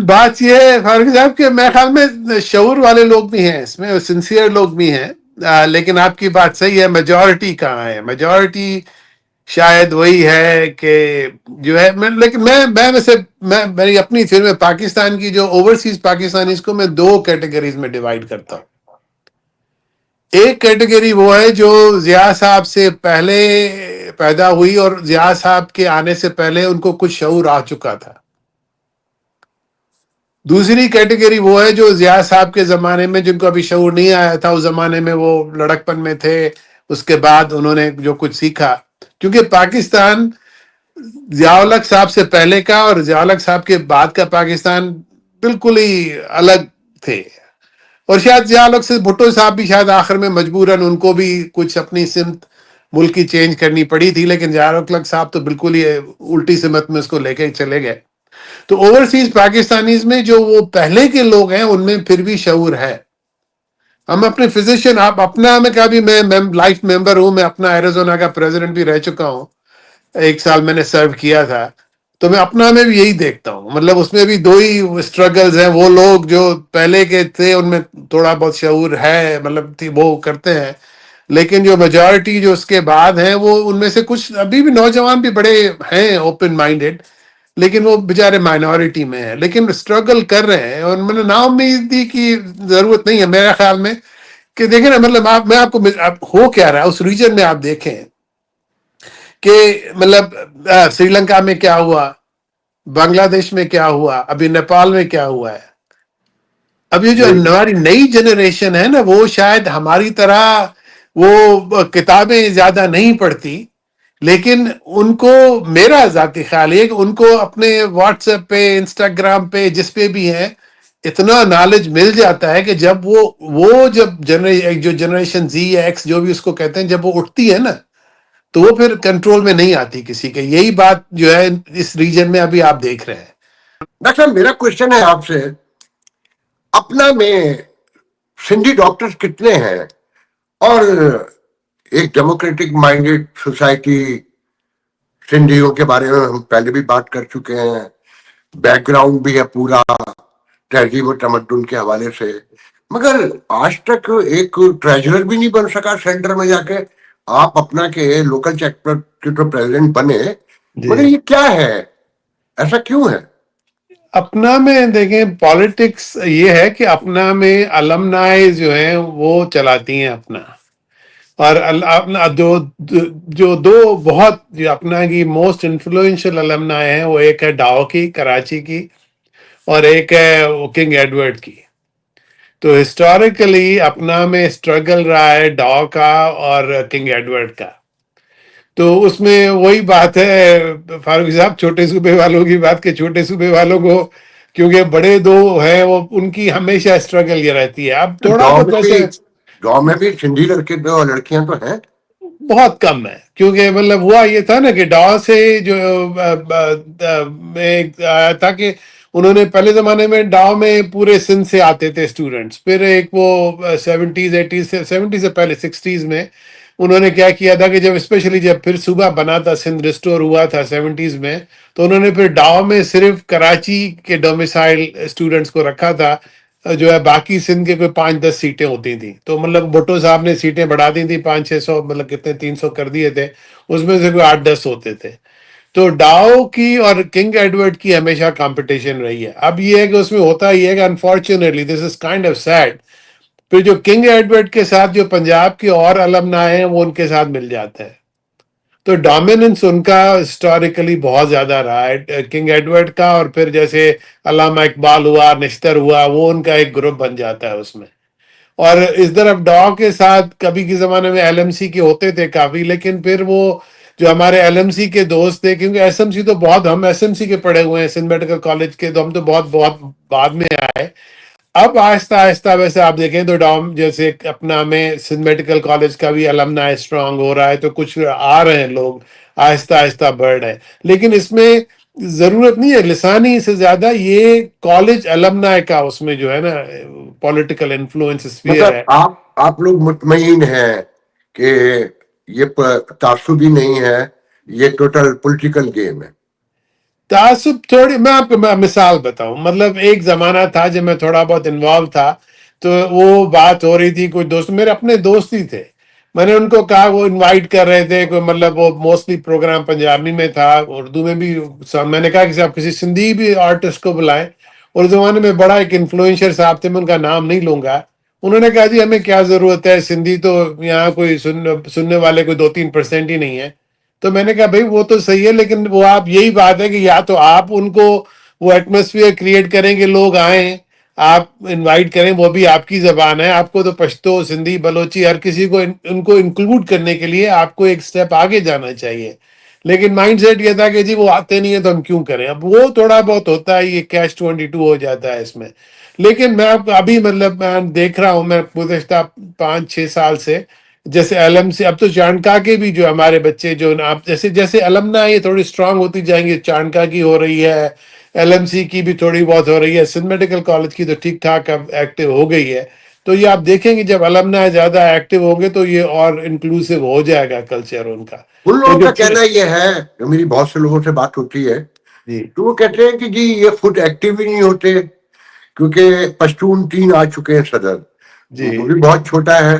بات یہ ہے فاروق صاحب کہ میرے خیال میں شعور والے لوگ بھی ہیں اس میں، سنسیئر لوگ بھی ہیں. لیکن آپ کی بات صحیح ہے، میجورٹی کہاں ہے؟ میجورٹی شاید وہی ہے کہ جو ہے لیکن میں ویسے میری اپنی تھیوری میں پاکستان کی جو اوورسیز پاکستانیز کو میں 2 کیٹیگریز میں ڈیوائڈ کرتا ہوں. ایک کیٹیگری وہ ہے جو ضیاء صاحب سے پہلے پیدا ہوئی اور ضیاء صاحب کے آنے سے پہلے ان کو کچھ شعور آ چکا تھا. دوسری کیٹیگری وہ ہے جو ضیاء صاحب کے زمانے میں جن کو ابھی شعور نہیں آیا تھا، اس زمانے میں وہ لڑکپن میں تھے، اس کے بعد انہوں نے جو کچھ سیکھا. کیونکہ پاکستان ضیاء الحق صاحب سے پہلے کا اور ضیاء الحق صاحب کے بعد کا پاکستان بالکل ہی الگ تھے. اور شاید ضیاء الحق سے بھٹو صاحب بھی شاید آخر میں مجبوراً ان کو بھی کچھ اپنی سمت ملک کی چینج کرنی پڑی تھی، لیکن ضیاء الحق صاحب تو بالکل ہی الٹی سمت میں اس کو لے کے چلے گئے. تو اوورسیز پاکستانیز میں جو وہ پہلے کے لوگ ہیں ان میں پھر بھی شعور ہے. ہم اپنے فزیشین، آپ اپنا میں کہا بھی میں لائف ممبر ہوں، میں اپنا ایریزونا کا پریزیڈنٹ بھی رہ چکا ہوں، 1 سال میں نے سرو کیا تھا. تو میں اپنا میں بھی یہی دیکھتا ہوں، مطلب اس میں بھی 2 ہی اسٹرگلز ہیں. وہ لوگ جو پہلے کے تھے ان میں تھوڑا بہت شعور ہے، مطلب وہ کرتے ہیں، لیکن جو میجورٹی جو اس کے بعد ہیں وہ ان میں سے کچھ ابھی بھی نوجوان بھی بڑے ہیں اوپن مائنڈیڈ، لیکن وہ بیچارے مائنورٹی میں ہیں، لیکن اسٹرگل کر رہے ہیں. اور مطلب نا امیدی کی ضرورت نہیں ہے میرے خیال میں کہ دیکھیں نا، مطلب میں آپ کو ہو کیا رہا ہے اس ریجن میں. آپ دیکھیں کہ مطلب سری لنکا میں کیا ہوا، بنگلہ دیش میں کیا ہوا، ابھی نیپال میں کیا ہوا ہے. اب یہ جو جی ہماری نئی جنریشن ہے نا، وہ شاید ہماری طرح وہ کتابیں زیادہ نہیں پڑھتی، لیکن ان کو میرا ذاتی خیال ہے کہ ان کو اپنے واٹس ایپ پہ، انسٹاگرام پہ، جس پہ بھی ہیں، اتنا نالج مل جاتا ہے کہ جب وہ جب جو جنریشن زی یا ایکس جو بھی اس کو کہتے ہیں، جب وہ اٹھتی ہے نا، تو وہ پھر کنٹرول میں نہیں آتی کسی کے. یہی بات جو ہے اس ریجن میں ابھی آپ دیکھ رہے ہیں. ڈاکٹر صاحب میرا کوشچن ہے آپ سے، اپنا میں سندھی ڈاکٹرز کتنے ہیں؟ اور ایک ڈیموکریٹک مائنڈیڈ سوسائٹی، سندھیوں کے بارے میں ہم پہلے بھی بات کر چکے ہیں، بیک گراؤنڈ بھی ہے پورا تہذیب و تمدن کے حوالے سے، مگر آج تک ایک ٹریجرر بھی نہیں بن سکا سینٹر میں جا کے. آپ اپنا کے لوکل چیپٹر کے تو پریزیڈنٹ بنے، مگر جی، یہ کیا ہے؟ ایسا کیوں ہے؟ اپنا میں دیکھیں پالیٹکس یہ ہے کہ اپنا میں المنائے جو ہیں وہ چلاتی ہیں اپنا. اور اپنا جو دو بہت جو اپنا کی موسٹ انفلوئنشل المنائے ہیں، وہ ایک ہے ڈاؤ کی، کراچی کی، اور ایک ہے وہ کنگ ایڈورڈ کی. تو ہسٹوریکلی اپنا میں اسٹرگل رہا ہے ڈاؤ کا اور کنگ ایڈورڈ کا. تو اس میں وہی بات ہے فاروق صاحب، چھوٹے صوبے والوں کی بات، کہ چھوٹے صوبے والوں کو کیونکہ بڑے دو ہیں وہ ان کی ہمیشہ اسٹرگل یہ رہتی ہے. اب تھوڑا گاؤں بہت میں بھی ویسے گاؤں میں بھی سندھی لڑکے اور لڑکیاں تو ہیں. بہت کم ہے، کیونکہ مطلب ہوا یہ تھا نا کہ ڈاؤ سے جو میں آیا تھا کہ انہوں نے پہلے زمانے میں ڈاؤ میں پورے سندھ سے آتے تھے اسٹوڈنٹس. پھر ایک وہ سیونٹیز ایٹیز سے، سیونٹیز سے پہلے سکسٹیز میں انہوں نے کیا کیا تھا کہ جب اسپیشلی جب پھر صوبہ بنا تھا، سندھ ریسٹور ہوا تھا سیونٹیز میں، تو انہوں نے پھر ڈاؤ میں صرف کراچی کے ڈومیسائل اسٹوڈنٹس کو رکھا تھا. جو ہے باقی سندھ کے کوئی 5-10 سیٹیں ہوتی تھیں. تو مطلب بھٹو صاحب نے سیٹیں بڑھا دی تھیں، 500-600، مطلب کتنے 300 کر دیے تھے، اس میں سے کوئی 8-10 ہوتے تھے. تو ڈاؤ کی اور کنگ ایڈورڈ کی ہمیشہ کمپٹیشن رہی ہے. اب یہ ہے کہ اس میں ہوتا یہ ہے کہ unfortunately this is kind of sad, پھر جو کنگ ایڈورڈ کے ساتھ جو پنجاب کے اور المنائے ہیں وہ ان کے ساتھ مل جاتے ہیں. تو ڈومیننس ان کا ہسٹوریکلی بہت زیادہ رہا ہے کنگ ایڈورڈ کا. اور پھر جیسے علامہ اقبال ہوا، نشتر ہوا، وہ ان کا ایک گروپ بن جاتا ہے اس میں. اور اس طرف ڈاؤ کے ساتھ کبھی کے زمانے میں ایل ایم سی کے ہوتے تھے کافی، لیکن پھر وہ جو ہمارے ایل ایم سی کے دوست تھے، کیونکہ ایس ایم سی تو بہت، ہم ایس ایم سی کے پڑھے ہوئے ہیں سندھ میڈیکل کالج کے، تو ہم تو بہت بہت بعد میں آئے. اب آہستہ آہستہ ویسے آپ دیکھیں تو ڈاؤم جیسے اپنا میں سندھ میڈیکل کالج کا بھی المنا اسٹرانگ ہو رہا ہے، تو کچھ آ رہے ہیں لوگ، آہستہ آہستہ بڑھ رہے ہیں. لیکن اس میں ضرورت نہیں ہے لسانی سے زیادہ، یہ کالج المنا کا اس میں جو ہے نا پولیٹیکل انفلوئنس اسفیئر مطلب ہے. آپ لوگ مطمئن ہیں کہ یہ تعصبی نہیں ہے، یہ ٹوٹل پولیٹیکل گیم ہے؟ تعصب تھوڑی، میں آپ کو مثال بتاؤں، مطلب ایک زمانہ تھا جب میں تھوڑا بہت انوالو تھا، تو وہ بات ہو رہی تھی، کوئی دوست میرے اپنے دوست ہی تھے، میں نے ان کو کہا، وہ انوائٹ کر رہے تھے کوئی، مطلب وہ موسٹلی پروگرام پنجابی میں تھا، اردو میں بھی. میں نے کہا کہ آپ کسی سندھی بھی آرٹسٹ کو بلائیں. اور اس زمانے میں بڑا ایک انفلوئنشر صاحب تھے، میں ان کا نام نہیں لوں گا. انہوں نے کہا جی ہمیں کیا ضرورت ہے، سندھی تو یہاں کوئی سننے والے کوئی 2-3% ہی نہیں ہے. تو میں نے کہا بھائی وہ تو صحیح ہے، لیکن وہ آپ یہی بات ہے کہ یا تو آپ ان کو وہ ایٹماسفیئر کریٹ کریں کہ لوگ آئیں، آپ انوائٹ کریں، وہ بھی آپ کی زبان ہے. آپ کو تو پشتو، سندھی، بلوچی، ہر کسی کو ان کو انکلوڈ کرنے کے لیے آپ کو ایک سٹیپ آگے جانا چاہیے. لیکن مائنڈ سیٹ یہ تھا کہ جی وہ آتے نہیں ہیں تو ہم کیوں کریں. اب وہ تھوڑا بہت ہوتا ہے، یہ کیش 22 ہو جاتا ہے اس میں. لیکن میں ابھی مطلب میں دیکھ رہا ہوں، میں گزشتہ 5-6 سال سے، جیسے ایل ایم سی، اب تو چانکا کے بھی جو ہمارے بچے جو آپ جیسے جیسے المنا یہ تھوڑی اسٹرانگ ہوتی جائیں گے، چانکا کی ہو رہی ہے، ایل ایم سی کی بھی تھوڑی بہت ہو رہی ہے، سندھ میڈیکل کالج کی تو ٹھیک ٹھاک اب ایکٹیو ہو گئی ہے. تو یہ آپ دیکھیں گے جب المنا زیادہ ایکٹیو ہوں گے تو یہ اور انکلوسیو ہو جائے گا کلچر ان کا. ان تو لوگوں جو کا کہنا یہ ہے، جو میری بہت سے لوگوں سے بات ہوتی ہے، جی تو وہ کہتے ہیں کہ جی یہ خود ایکٹیو ہی نہیں ہوتے، کیونکہ پشتون 3 آ چکے ہیں صدر، جی وہ بھی بہت چھوٹا ہے.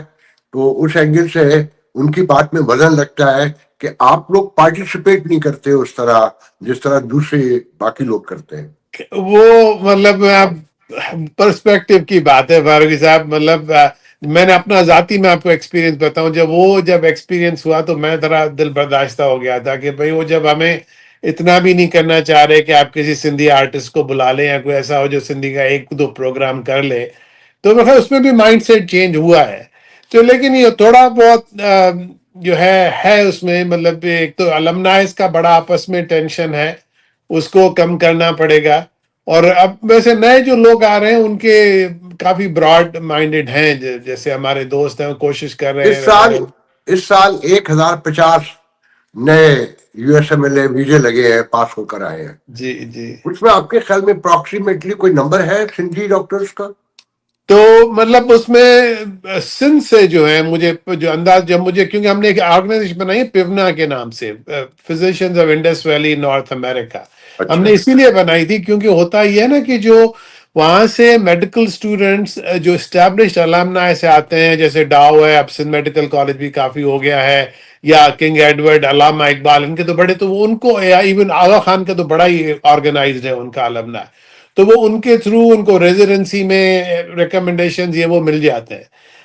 تو اس اینگل سے ان کی بات میں وزن لگتا ہے کہ آپ لوگ پارٹیسپیٹ نہیں کرتے اس طرح جس طرح دوسرے باقی لوگ کرتے ہیں. وہ مطلب آپ پرسپیکٹو کی بات ہے فاروقی صاحب. مطلب میں نے اپنا ذاتی میں آپ کو ایکسپیرینس بتاؤں، جب ایکسپیرینس ہوا تو میں ذرا دل برداشتہ ہو گیا تھا کہ بھئی وہ جب ہمیں اتنا بھی نہیں کرنا چاہ رہے کہ آپ کسی سندھی آرٹسٹ کو بلا لیں یا کوئی ایسا ہو جو سندھی کا 1-2 پروگرام کر لے، تو میں اس میں بھی مائنڈ سیٹ چینج ہوا ہے. تو لیکن یہ تھوڑا بہت جو ہے اس میں، مطلب ایک تو المنائز کا بڑا آپس میں ٹینشن ہے، اس کو کم کرنا پڑے گا. اور اب ویسے نئے جو لوگ آ رہے ہیں ان کے کافی براڈ مائنڈیڈ ہیں، جیسے ہمارے دوست ہیں وہ کوشش کر رہے اس ہیں سال نئے. اس سال 1050 نئے U S M L E ویزے لگے ہیں، پاس ہو کر آئے ہیں. جی جی. اس میں آپ کے خیال میں اپروکسیمیٹلی کوئی نمبر ہے سندھی ڈاکٹرز کا؟ تو مطلب اس میں سندھ سے جو ہے مجھے جو انداز، جب مجھے، کیونکہ ہم نے ایک آرگنائزیشن بنائی ہے پیونا کے نام سے، physicians of Indus valley North America. ہم اچھا. نے اسی لیے بنائی تھی کیونکہ ہوتا یہ ہے نا کہ جو وہاں سے میڈیکل اسٹوڈنٹس جو اسٹیبلشڈ الامنا سے آتے ہیں، جیسے ڈاؤ ہے، اب سندھ میڈیکل کالج بھی کافی ہو گیا ہے، یا کنگ ایڈورڈ، علامہ اقبال، ان کے تو بڑے، تو وہ ان کو، یا ایون آغا خان کا تو بڑا ہی آرگنائزڈ ہے ان کا الامنا، تو وہ ان کے تھرو ان کو ریزیڈنسی میں ریکمنڈیشن یہ وہ مل جاتے ہیں.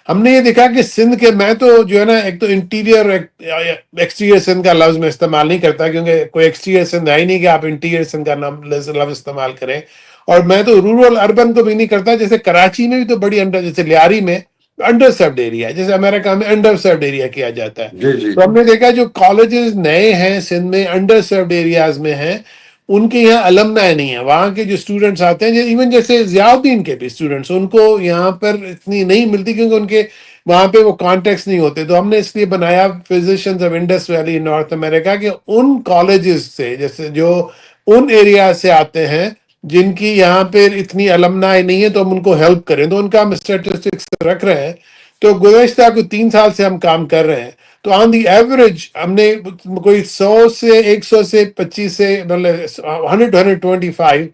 ہم نے یہ دیکھا کہ سندھ کے، میں تو جو ہے نا، ایک تو انٹیریئر ایکسٹیریئر سندھ کا لفظ میں استعمال نہیں کرتا، کیونکہ کوئی ایکسٹیریئر سندھ ہے ہی نہیں کہ آپ انٹیریئر سندھ کا لفظ استعمال کریں. اور میں تو رورل اربن کو بھی نہیں کرتا. جیسے کراچی میں بھی تو بڑی انڈر، جیسے لیاری میں انڈر سروڈ ایریا ہے، جیسے امریکہ میں انڈر سروڈ ایریا کیا جاتا ہے. جی جی تو جی. ہم نے دیکھا جو کالجز نئے ہیں سندھ میں انڈر سروڈ ایریاز میں ہیں، ان کے یہاں المنائی نہیں ہے. وہاں کے جو اسٹوڈنٹس آتے ہیں، ایون جیسے ضیاء الدین کے بھی اسٹوڈنٹس، ان کو یہاں پر اتنی نہیں ملتی کیونکہ ان کے وہاں پہ وہ کانٹیکٹس نہیں ہوتے. تو ہم نے اس لیے بنایا physicians of Indus valley North America کہ ان کالجز سے، جیسے جو ان ایریا سے آتے ہیں جن کی یہاں پہ اتنی المنائی نہیں ہے، تو ہم ان کو ہیلپ کریں. تو ان کا ہم اسٹیٹسٹکس رکھ رہے ہیں. تو گزشتہ کوئی 3 سال سے ہم کام کر رہے ہیں. تو آن دی ایوریج ہم نے کوئی 100 سے 25 سے مطلب 100 to 125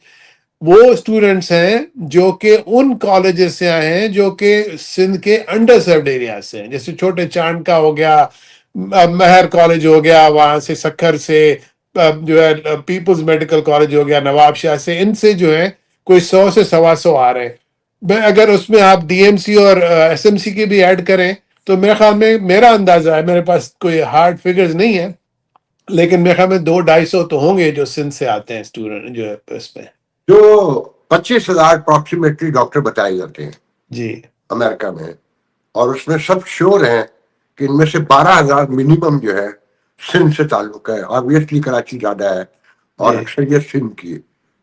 وہ اسٹوڈنٹس ہیں جو کہ ان کالجز سے آئے ہیں جو کہ سندھ کے انڈر سروڈ ایریا سے ہیں. جیسے چھوٹے چاند کا ہو گیا، مہر کالج ہو گیا، وہاں سے سکھر سے جو ہے پیپلز میڈیکل کالج ہو گیا نواب شاہ سے، ان سے جو ہے کوئی 100 سے 125 آ رہے ہیں. اگر اس میں آپ ڈی ایم سی اور ایس ایم سی کی بھی ایڈ کریں تو میرے خیال میں، میرا اندازہ ہے، میرے پاس کوئی ہارڈ فگرز نہیں ہے، لیکن میرے خیال میں 200-250 تو ہوں گے جو سندھ سے آتے ہیں اسٹوڈنٹ جو ہے اس میں. جو 25,000 اپروکسیمیٹلی ڈاکٹر بتائے جاتے ہیں جی امریکہ میں، اور اس میں سب شور ہیں کہ ان میں سے 12,000 منیمم جو ہے سندھ سے تعلق ہے. آبویسلی کراچی زیادہ ہے اور جی اکثریت جی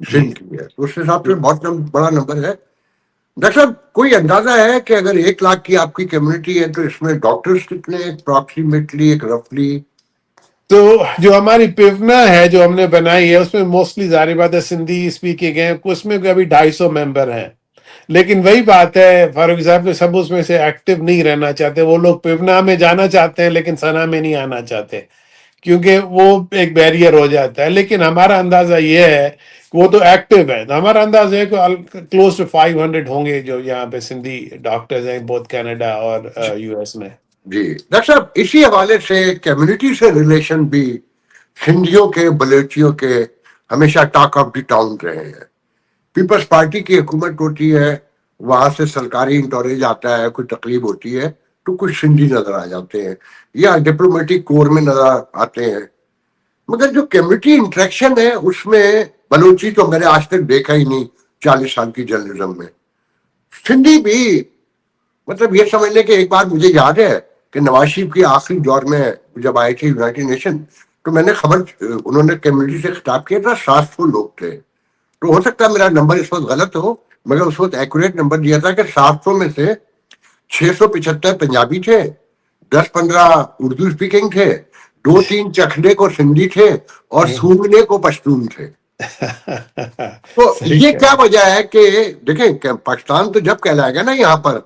سندھ کی ہے. اس حساب سے بہت بڑا نمبر ہے. ڈاکٹر صاحب، کوئی اندازہ ہے کہ اگر 1 لاکھ کی آپ کی کمیونٹی ہے تو اس میں ڈاکٹرز کتنے اپروکسیمیٹلی، ایک رفلی؟ تو جو ہماری پیونا ہے جو ہم نے بنائی ہے اس میں موسٹلی ظاہر بات ہے سندھی اسپیکنگ ہے، اس میں ابھی 250 ممبر ہیں. لیکن وہی بات ہے فاروق صاحب کے، سب اس میں سے ایکٹیو نہیں رہنا چاہتے. وہ لوگ پیونا میں جانا چاہتے ہیں لیکن سنا میں نہیں آنا چاہتے کیونکہ وہ ایک بیریئر ہو جاتا ہے. لیکن ہمارا اندازہ یہ ہے کہ وہ تو ایکٹیو ہے. تو ہمارا اندازہ ہے کہ کلوز ٹو 500 ہوں گے جو یہاں پہ سندھی ڈاکٹرز ہیں، بہت کینیڈا اور یو ایس میں. جی ڈاکٹر صاحب، اسی حوالے سے کمیونٹی سے ریلیشن بھی سندھیوں کے، بلوچیوں کے ہمیشہ ٹاک آف دی ٹاؤن رہے ہیں. پیپلز پارٹی کی حکومت ہوتی ہے، وہاں سے سرکاری انٹوریج آتا ہے، کوئی تقریب ہوتی ہے تو کچھ سندھی نظر آ جاتے ہیں یا ڈپلومیٹک کور میں نظر آتے ہیں. مگر جو کمیونٹی انٹریکشن ہے اس میں بلوچی تو میں نے آج تک دیکھا ہی نہیں 40 سال کی جرنلزم میں. سندھی بھی، مطلب یہ سمجھ لیں کہ ایک بار مجھے یاد ہے کہ نواز شریف کی آخری دور میں جب آئے تھے یونائٹڈ نیشن، تو میں نے خبر، انہوں نے کمیونٹی سے خطاب کیا تھا، 700 لوگ تھے. تو ہو سکتا ہے میرا نمبر اس وقت غلط ہو، مگر اس وقت ایکوریٹ نمبر دیا تھا کہ 700 میں سے 675 پنجابی تھے، 10-15 اردو اسپیکنگ تھے، 2-3 چکھنے کو سندھی تھے اور سونگنے کو پشتون تھے. تو صحیح یہ کہہ کیا رہے وجہ ہے کہ دیکھیں کہ پاکستان تو جب کہلائے گا نا یہاں پر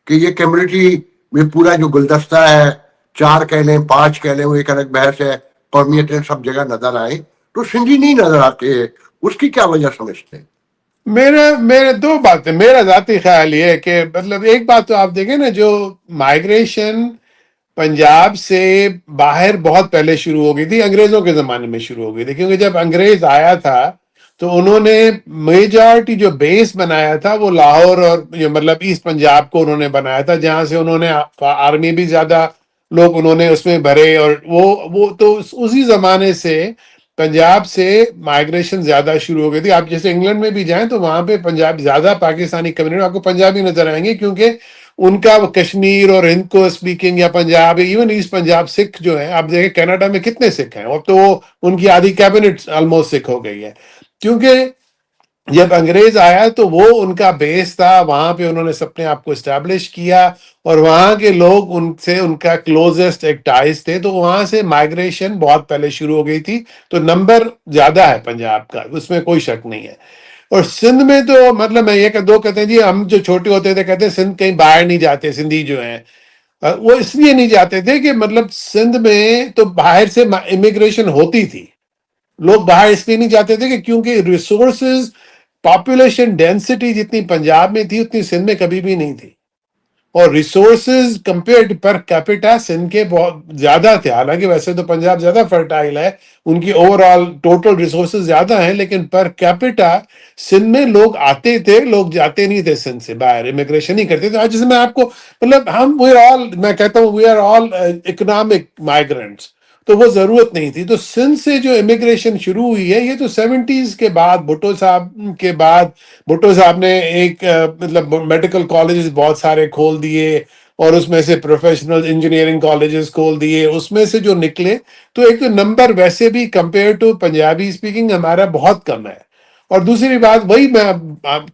کہ یہ کمیونٹی میں پورا جو گلدستہ ہے، 4 کہہ لیں 5 کہہ لیں، وہ ایک الگ بحث ہے، قومیتیں سب جگہ نظر آئیں، تو سندھی نہیں نظر آتے. اس کی کیا وجہ سمجھتے ہیں؟ میرے 2 باتیں. میرا ذاتی خیال یہ ہے کہ مطلب ایک بات تو آپ دیکھیں نا، جو مائگریشن پنجاب سے باہر بہت پہلے شروع ہو گئی تھی، انگریزوں کے زمانے میں شروع ہو گئی تھی. کیونکہ جب انگریز آیا تھا تو انہوں نے میجارٹی جو بیس بنایا تھا وہ لاہور اور مطلب ایسٹ پنجاب کو انہوں نے بنایا تھا، جہاں سے انہوں نے آرمی بھی زیادہ لوگ انہوں نے اس میں بھرے. اور وہ تو اسی زمانے سے پنجاب سے مائگریشن زیادہ شروع ہو گئی تھی. آپ جیسے انگلینڈ میں بھی جائیں تو وہاں پہ پنجاب زیادہ پاکستانی کمیونٹی، آپ کو پنجابی نظر آئیں گے کیونکہ ان کا کشمیر اور ہند کو اسپیکنگ یا پنجاب، ایون ایسٹ پنجاب سکھ جو ہیں، آپ دیکھیں کینیڈا میں کتنے سکھ ہیں. اب تو وہ ان کی آدھی کیبنٹ آلموسٹ سکھ ہو گئی ہے. کیونکہ جب انگریز آیا تو وہ ان کا بیس تھا، وہاں پہ انہوں نے اپنے آپ کو اسٹیبلش کیا، اور وہاں کے لوگ ان سے ان کا کلوزسٹ ایک ٹائز تھے، تو وہاں سے مائگریشن بہت پہلے شروع ہو گئی تھی، تو نمبر زیادہ ہے پنجاب کا، اس میں کوئی شک نہیں ہے۔ اور سندھ میں تو مطلب میں یہ کہ دو کہتے ہیں جی ہم جو چھوٹے ہوتے تھے کہتے ہیں سندھ کہیں باہر نہیں جاتے، سندھی جو ہیں وہ اس لیے نہیں جاتے تھے کہ مطلب سندھ میں تو باہر سے امیگریشن ہوتی تھی، لوگ باہر اس لیے نہیں جاتے تھے کہ کیونکہ ریسورسز، پاپولیشن ڈینسٹی جتنی پنجاب میں تھی اتنی سندھ میں کبھی بھی نہیں تھی، اور resources compared per capita Sindh کے بہت زیادہ تھے، حالانکہ ویسے تو پنجاب زیادہ فرٹائل ہے، ان کی اوور آل ٹوٹل ریسورسز زیادہ ہیں، لیکن پر کیپیٹا سندھ میں لوگ آتے تھے، لوگ جاتے نہیں تھے سندھ سے باہر، امیگریشن نہیں کرتے تھے۔ آج جیسے میں آپ کو مطلب ہم وی آر آل، میں کہتا ہوں we are all economic migrants, تو وہ ضرورت نہیں تھی۔ تو سندھ سے جو امیگریشن شروع ہوئی ہے یہ تو سیونٹیز کے بعد، بھٹو صاحب کے بعد، بھٹو صاحب نے ایک مطلب میڈیکل کالجز بہت سارے کھول دیے، اور اس میں سے پروفیشنل انجینئرنگ کالجز کھول دیے، اس میں سے جو نکلے تو ایک تو نمبر ویسے بھی کمپیئر ٹو پنجابی اسپیکنگ ہمارا بہت کم ہے، اور دوسری بات وہی میں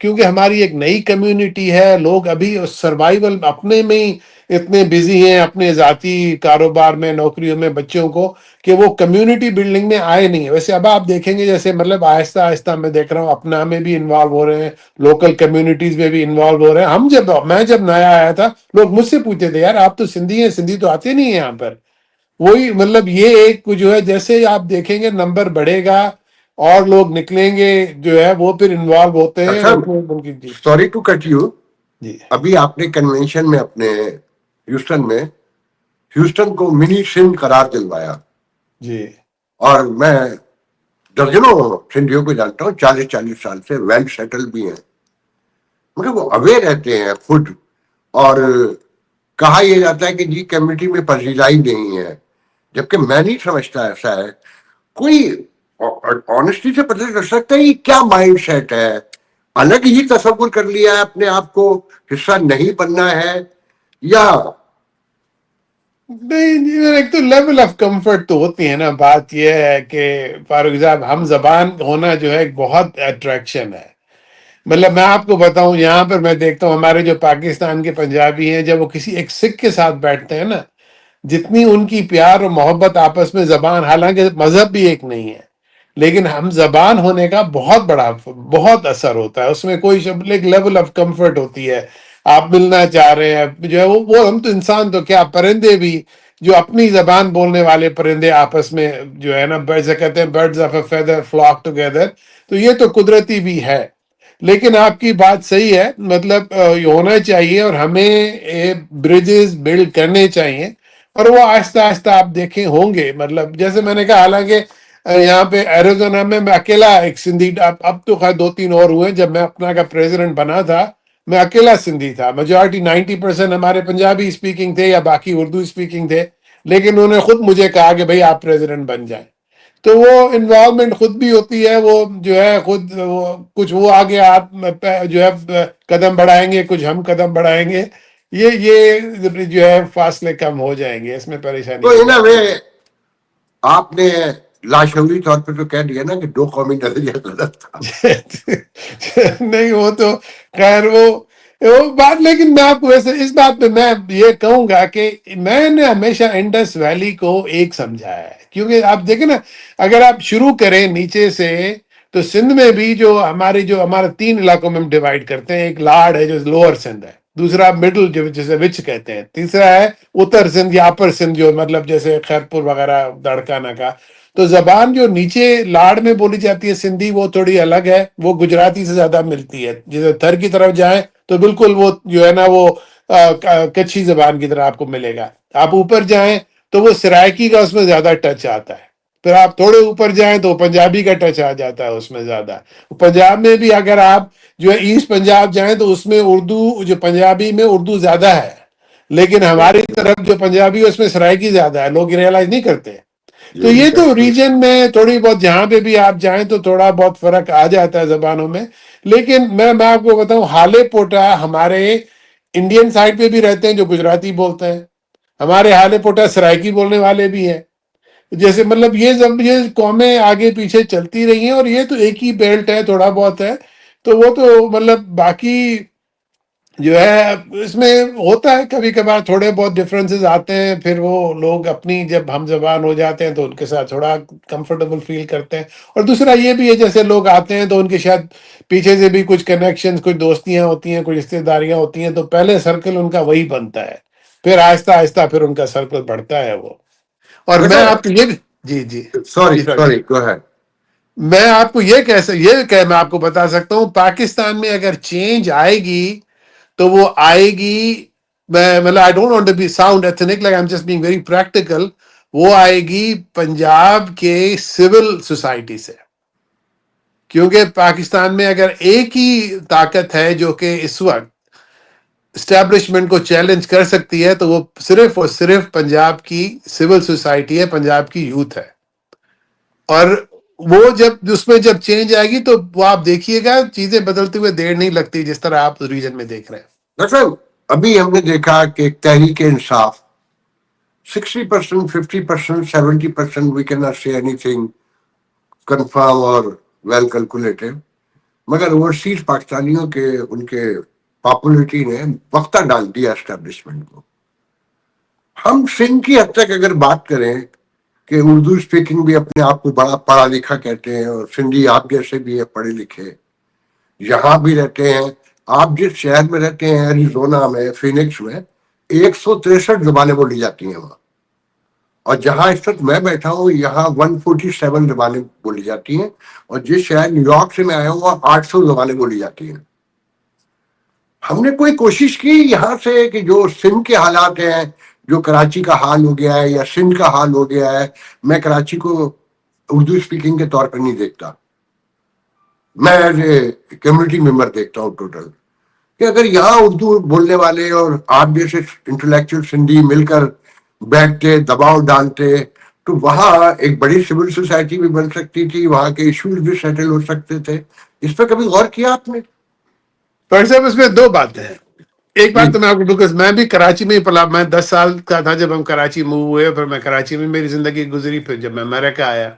کیونکہ ہماری ایک نئی کمیونٹی ہے، لوگ ابھی سروائیول اپنے میں ہی اتنے بزی ہیں، اپنے ذاتی کاروبار میں، نوکریوں میں، بچوں کو، کہ وہ کمیونٹی بلڈنگ میں آئے نہیں ہیں۔ ویسے اب آپ دیکھیں گے جیسے مطلب آہستہ آہستہ میں دیکھ رہا ہوں اپنا میں بھی انوالو ہو رہے ہیں، لوکل کمیونٹیز میں بھی انوالو ہو رہے ہیں۔ میں جب نیا آیا تھا لوگ مجھ سے پوچھتے تھے یار آپ تو سندھی ہیں، سندھی تو آتے نہیں ہیں یہاں پر، وہی مطلب یہ ایک جو ہے جیسے آپ دیکھیں گے نمبر بڑھے گا اور لوگ نکلیں گے جو ہے وہ پھر انوالو ہوتے ہیں ڈاکٹر اس میں صاحب، ان کی۔ جی سوری ٹو کٹ یو، جی ابھی آپ نے کنونشن میں اپنے ہیوسٹن میں ہیوسٹن کو منی سندھ قرار دلوایا، جی اور میں درجنوں سندھیوں کو جانتا ہوں 40 سال سے ویل سیٹل بھی ہیں، مگر وہ اویئر رہتے ہیں خود، اور کہا یہ جاتا ہے کہ جی کمیونٹی میں پذیرائی نہیں ہے، جبکہ میں نہیں سمجھتا ایسا ہے۔ کوئی آنےسٹی سے پتہ کر سکتا ہے یہ کیا مائنڈ سیٹ ہے؟ الگ ہی تصور کر لیا ہے اپنے آپ کو، حصہ نہیں بننا ہے، یا نہیں، ایک تو لیول آف کمفرٹ تو ہوتی ہے نا، بات یہ ہے کہ فاروق صاحب ہم زبان ہونا جو ہے ایک بہت اٹریکشن ہے۔ مطلب میں آپ کو بتاؤں یہاں پر میں دیکھتا ہوں ہمارے جو پاکستان کے پنجابی ہیں جب وہ کسی ایک سکھ کے ساتھ بیٹھتے ہیں نا، جتنی ان کی پیار اور محبت آپس میں، زبان حالانکہ مذہب بھی ایک نہیں ہے لیکن ہم زبان ہونے کا بہت بڑا بہت اثر ہوتا ہے اس میں، کوئی ایک لیول آف کمفرٹ ہوتی ہے۔ آپ ملنا چاہ رہے ہیں جو ہے وہ ہم تو انسان تو کیا پرندے بھی جو اپنی زبان بولنے والے پرندے آپس میں جو ہے نا، جیسے کہتے ہیں birds of a feather flock together, تو یہ تو قدرتی بھی ہے۔ لیکن آپ کی بات صحیح ہے، مطلب یہ ہونا چاہیے اور ہمیں برجز بلڈ کرنے چاہیے، اور وہ آہستہ آہستہ آپ دیکھیں ہوں گے۔ مطلب جیسے میں نے کہا حالانکہ یہاں پہ ایریزونا میں اکیلا ایک سندھی، اب تو خیر 2-3 اور ہوئے، جب میں اپنا کا پریزیڈنٹ بنا تھا میں اکیلا سندھی تھا، میجورٹی 90% ہمارے پنجابی اسپیکنگ تھے یا باقی اردو اسپیکنگ تھے، لیکن انہوں نے خود مجھے کہا کہ بھئی آپ پریزیڈنٹ بن جائیں۔ تو وہ انوالومنٹ خود بھی ہوتی ہے، وہ جو ہے خود کچھ وہ آگے آپ جو ہے قدم بڑھائیں گے، کچھ ہم قدم بڑھائیں گے، یہ جو ہے فاصلے کم ہو جائیں گے، اس میں تو پریشانی کی ان بات میں نہیں۔ آپ نے لاشعوری طور پہ تو کہہ دیا نا کہ دو قومی نظریہ غلط تھا۔ نہیں وہ تو خیر وہ بات، لیکن میں آپ کو ویسے اس بات پہ میں یہ کہوں گا کہ میں نے ہمیشہ انڈس ویلی کو ایک سمجھا ہے، کیونکہ آپ دیکھیں نا اگر آپ شروع کریں نیچے سے تو سندھ میں بھی جو ہمارے 3 علاقوں میں ہم ڈیوائیڈ کرتے ہیں، ایک لاڑ ہے جو لوور سندھ ہے، دوسرا مڈل جو جسے وچ کہتے ہیں، تیسرا ہے اتر سندھ یا اپر سندھ جو مطلب جیسے خیرپور وغیرہ دڑکانہ کا۔ تو زبان جو نیچے لاڑ میں بولی جاتی ہے سندھی وہ تھوڑی الگ ہے، وہ گجراتی سے زیادہ ملتی ہے، جیسے تھر کی طرف جائیں تو بالکل وہ جو ہے نا وہ کچھی زبان کی طرح آپ کو ملے گا، آپ اوپر جائیں تو وہ سرائکی کا اس میں زیادہ ٹچ آتا ہے، پھر آپ تھوڑے اوپر جائیں تو پنجابی کا ٹچ آ جاتا ہے اس میں زیادہ۔ پنجاب میں بھی اگر آپ جو ہے ایسٹ پنجاب جائیں تو اس میں اردو جو پنجابی میں اردو زیادہ ہے، لیکن ہماری طرف جو پنجابی ہے اس میں سرائکی زیادہ ہے، لوگ ریئلائز نہیں کرتے۔ تو یہ تو ریجن میں تھوڑی بہت جہاں پہ بھی آپ جائیں تو تھوڑا بہت فرق آ جاتا ہے زبانوں میں، لیکن میں آپ کو بتاؤں ہالے پوٹا ہمارے انڈین سائڈ پہ بھی رہتے ہیں جو گجراتی بولتے ہیں، ہمارے ہالے پوٹا سرائکی بولنے والے بھی ہیں، جیسے مطلب یہ قومیں آگے پیچھے چلتی رہی ہیں، اور یہ تو ایک ہی بیلٹ ہے تھوڑا بہت ہے، تو وہ تو مطلب باقی جو ہے اس میں ہوتا ہے کبھی کبھار تھوڑے بہت ڈفرینسز آتے ہیں، پھر وہ لوگ اپنی جب ہم زبان ہو جاتے ہیں تو ان کے ساتھ تھوڑا کمفرٹیبل فیل کرتے ہیں. اور دوسرا یہ بھی ہے جیسے لوگ آتے ہیں تو ان کے شاید پیچھے سے بھی کچھ کنیکشنز، کچھ دوستیاں ہوتی ہیں، کچھ رشتے داریاں ہوتی ہیں، تو پہلے سرکل ان کا وہی بنتا ہے، پھر آہستہ آہستہ پھر ان کا سرکل بڑھتا ہے وہ. اور میں آپ کو یہ جی جی سوری جی سر جی، سوری گو ہیڈ. میں آپ کو میں آپ کو بتا سکتا ہوں پاکستان میں اگر چینج آئے گی تو وہ آئے گی، مطلب I don't want to be sound ethnic, like I'm just being very practical. وہ آئے گی پنجاب کے سول سوسائٹی سے، کیونکہ پاکستان میں اگر ایک ہی طاقت ہے جو کہ اس وقت اسٹیبلشمنٹ کو چیلنج کر سکتی ہے تو وہ صرف اور صرف پنجاب کی سول سوسائٹی ہے، پنجاب کی یوتھ ہے. اور وہ جب چینج آئے گی تو وہ آپ دیکھیے گا چیزیں بدلتے ہوئے دیر نہیں لگتی، جس طرح آپ ریجن میں دیکھ رہے ہیں. ڈاکٹر صاحب ابھی ہم نے دیکھا کہ Tehreek Insaf 60%, 50%, 70%, we can not see anything confirm اور ویل کیلکولیٹڈ، مگر اوورسیز پاکستانیوں کے ان کے پاپولرٹی نے وقتہ ڈال دیا اسٹیبلشمنٹ کو. ہم سندھ کی حد تک اگر بات کریں کہ اردو اسپیکنگ بھی اپنے آپ کو بڑا پڑھا لکھا کہتے ہیں، اور سندھی آپ جیسے بھی ہے پڑھے لکھے، یہاں بھی رہتے ہیں. آپ جس شہر میں رہتے ہیں ایریزونا میں، فینکس میں 163 زبانیں بولی جاتی ہیں وہاں، اور جہاں اس وقت میں بیٹھا ہوں یہاں 147 زبانیں بولی جاتی ہیں، اور جس شہر نیو یارک سے میں آیا ہوں وہاں 800 زبانیں بولی جاتی ہیں. ہم نے کوئی کوشش کی یہاں سے کہ جو سندھ کے حالات ہیں، جو کراچی کا حال ہو گیا ہے یا سندھ کا حال ہو گیا ہے، میں کراچی کو اردو اسپیکنگ کے طور پر نہیں دیکھتا، میں ایز اے کمیونٹی ممبر دیکھتا ہوں ٹوٹل، کہ اگر یہاں اردو بولنے والے اور آپ جیسے انٹلیکچوئل سندھی مل کر بیٹھتے، دباؤ ڈالتے، تو وہاں ایک بڑی سول سوسائٹی بھی بن سکتی تھی، وہاں کے ایشوز بھی سیٹل ہو سکتے تھے. اس پہ کبھی غور کیا آپ نے؟ ڈاکٹر صاحب اس میں دو باتیں ہیں. ایک جی بات تو میں آپ کو بالکل، میں بھی کراچی میں ہی پلا، میں 10 سال کا تھا جب ہم کراچی موو ہوئے، پھر میں کراچی میں میری زندگی گزری، پھر جب میں امریکہ آیا.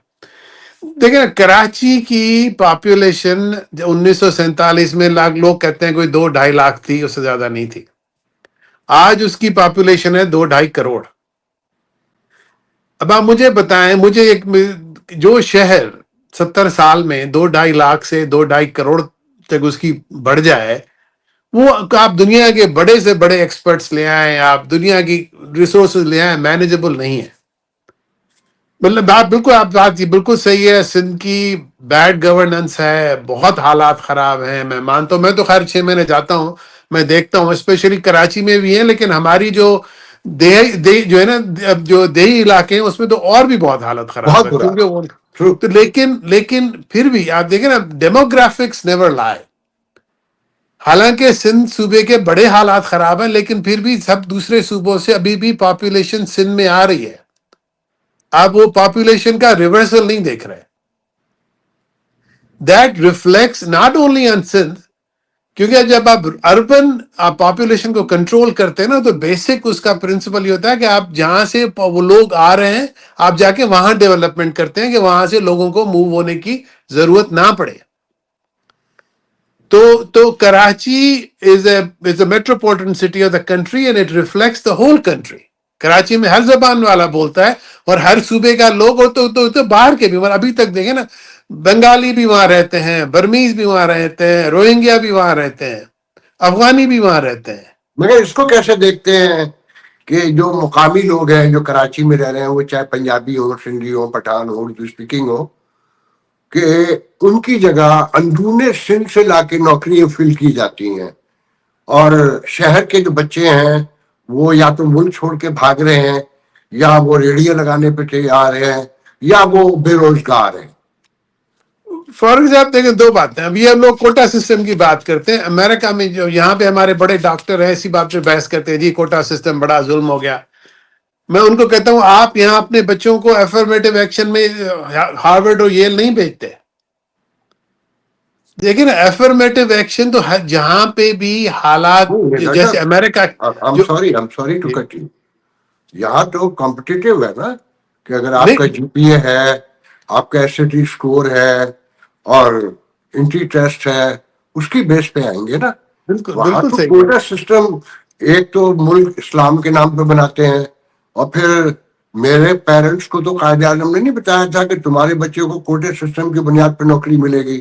دیکھیں نا، کراچی کی پاپولیشن 1947 میں لوگ کہتے ہیں کوئی 2-2.5 لاکھ تھی، اس سے زیادہ نہیں تھی. آج اس کی پاپولیشن ہے 2-2.5 کروڑ. اب آپ مجھے بتائیں، مجھے ایک جو شہر 70 سال میں 2-2.5 لاکھ سے 2-2.5 کروڑ تک اس کی بڑھ جائے، وہ آپ دنیا کے بڑے سے بڑے ایکسپرٹس لے آئیں، آپ دنیا کی ریسورسز لے آئیں، مینیجبل نہیں ہے. مطلب آپ کی بالکل صحیح ہے. سندھ کی بیڈ گورننس ہے، بہت حالات خراب ہیں، میں مانتا ہوں. میں تو خیر 6 مہینے جاتا ہوں، میں دیکھتا ہوں، اسپیشلی کراچی میں بھی ہیں، لیکن ہماری جو جو ہے نا، جو دیہی علاقے ہیں اس میں تو اور بھی بہت حالت خراب بہت ہے، برا. کیونکہ وہ ٹرو. تو لیکن پھر بھی آپ دیکھیں نا، ڈیموگرافکس نیور لائے. حالانکہ سندھ صوبے کے بڑے حالات خراب ہیں، لیکن پھر بھی سب دوسرے صوبوں سے ابھی بھی پاپولیشن سندھ میں آ رہی ہے. آپ وہ پاپولیشن کا ریورسل نہیں دیکھ رہے. That reflects not only on Sindh, کیونکہ جب آپ اربن پاپولیشن کو کنٹرول کرتے ہیں نا، تو بیسک اس کا پرنسپل یہ ہوتا ہے کہ آپ جہاں سے وہ لوگ آ رہے ہیں، آپ جا کے وہاں ڈیولپمنٹ کرتے ہیں کہ وہاں سے لوگوں کو موو ہونے کی ضرورت نہ پڑے. تو Karachi is a metropolitan city of the country and it reflects the whole country. Karachi میں ہر زبان والا بولتا ہے، اور ہر صوبے کا لوگ، اور تو باہر کے بھی، ابھی تک دیکھیں نا، بنگالی بھی وہاں رہتے ہیں، برمیز بھی وہاں رہتے ہیں، روہنگیا بھی وہاں رہتے ہیں، افغانی بھی وہاں رہتے ہیں. مگر اس کو کیسے دیکھتے ہیں کہ جو مقامی لوگ ہیں جو کراچی میں رہ رہے ہیں، وہ چاہے پنجابی ہو، سندھی ہو، پٹھان ہو، اردو اسپیکنگ ہو، کہ ان کی جگہ اندرون سندھ سے لا کے نوکریاں فل کی جاتی ہیں، اور شہر کے جو بچے ہیں وہ یا تو ملک چھوڑ کے بھاگ رہے ہیں، یا وہ ریڑیاں لگانے پہ تیار ہیں، یا وہ بے روزگار ہیں. فار ایگزامپل دیکھیں، دو باتیں. اب یہ لوگ کوٹا سسٹم کی بات کرتے ہیں. امریکہ میں جو یہاں پہ ہمارے بڑے ڈاکٹر ہیں، ایسی بات پہ بحث کرتے ہیں، جی کوٹا سسٹم بڑا ظلم ہو گیا. میں ان کو کہتا ہوں، آپ یہاں اپنے بچوں کو افرمیٹو ایکشن میں ہارورڈ اور ییل نہیں بھیجتے. لیکن افرمیٹو ایکشن تو جہاں پہ بھی حالات جیسے امریکہ جو I'm sorry to cut you. یہاں تو کمپٹیٹیو ہے نا، کہ اگر آپ کا نہیں، جی پی اے ہے، آپ کا ایس ٹی اسکور ہے، اور انٹری ٹیسٹ ہے، اس کی بیس پہ آئیں گے نا. بالکل وہاں بالکل تو صحیح کوٹا سسٹم ایک تو ملک اسلام کے نام پہ بناتے ہیں, اور پھر میرے پیرنٹس کو تو قائد اعظم نے نہیں بتایا تھا کہ تمہارے بچے کو کوٹے سسٹم کی بنیاد پہ نوکری ملے گی,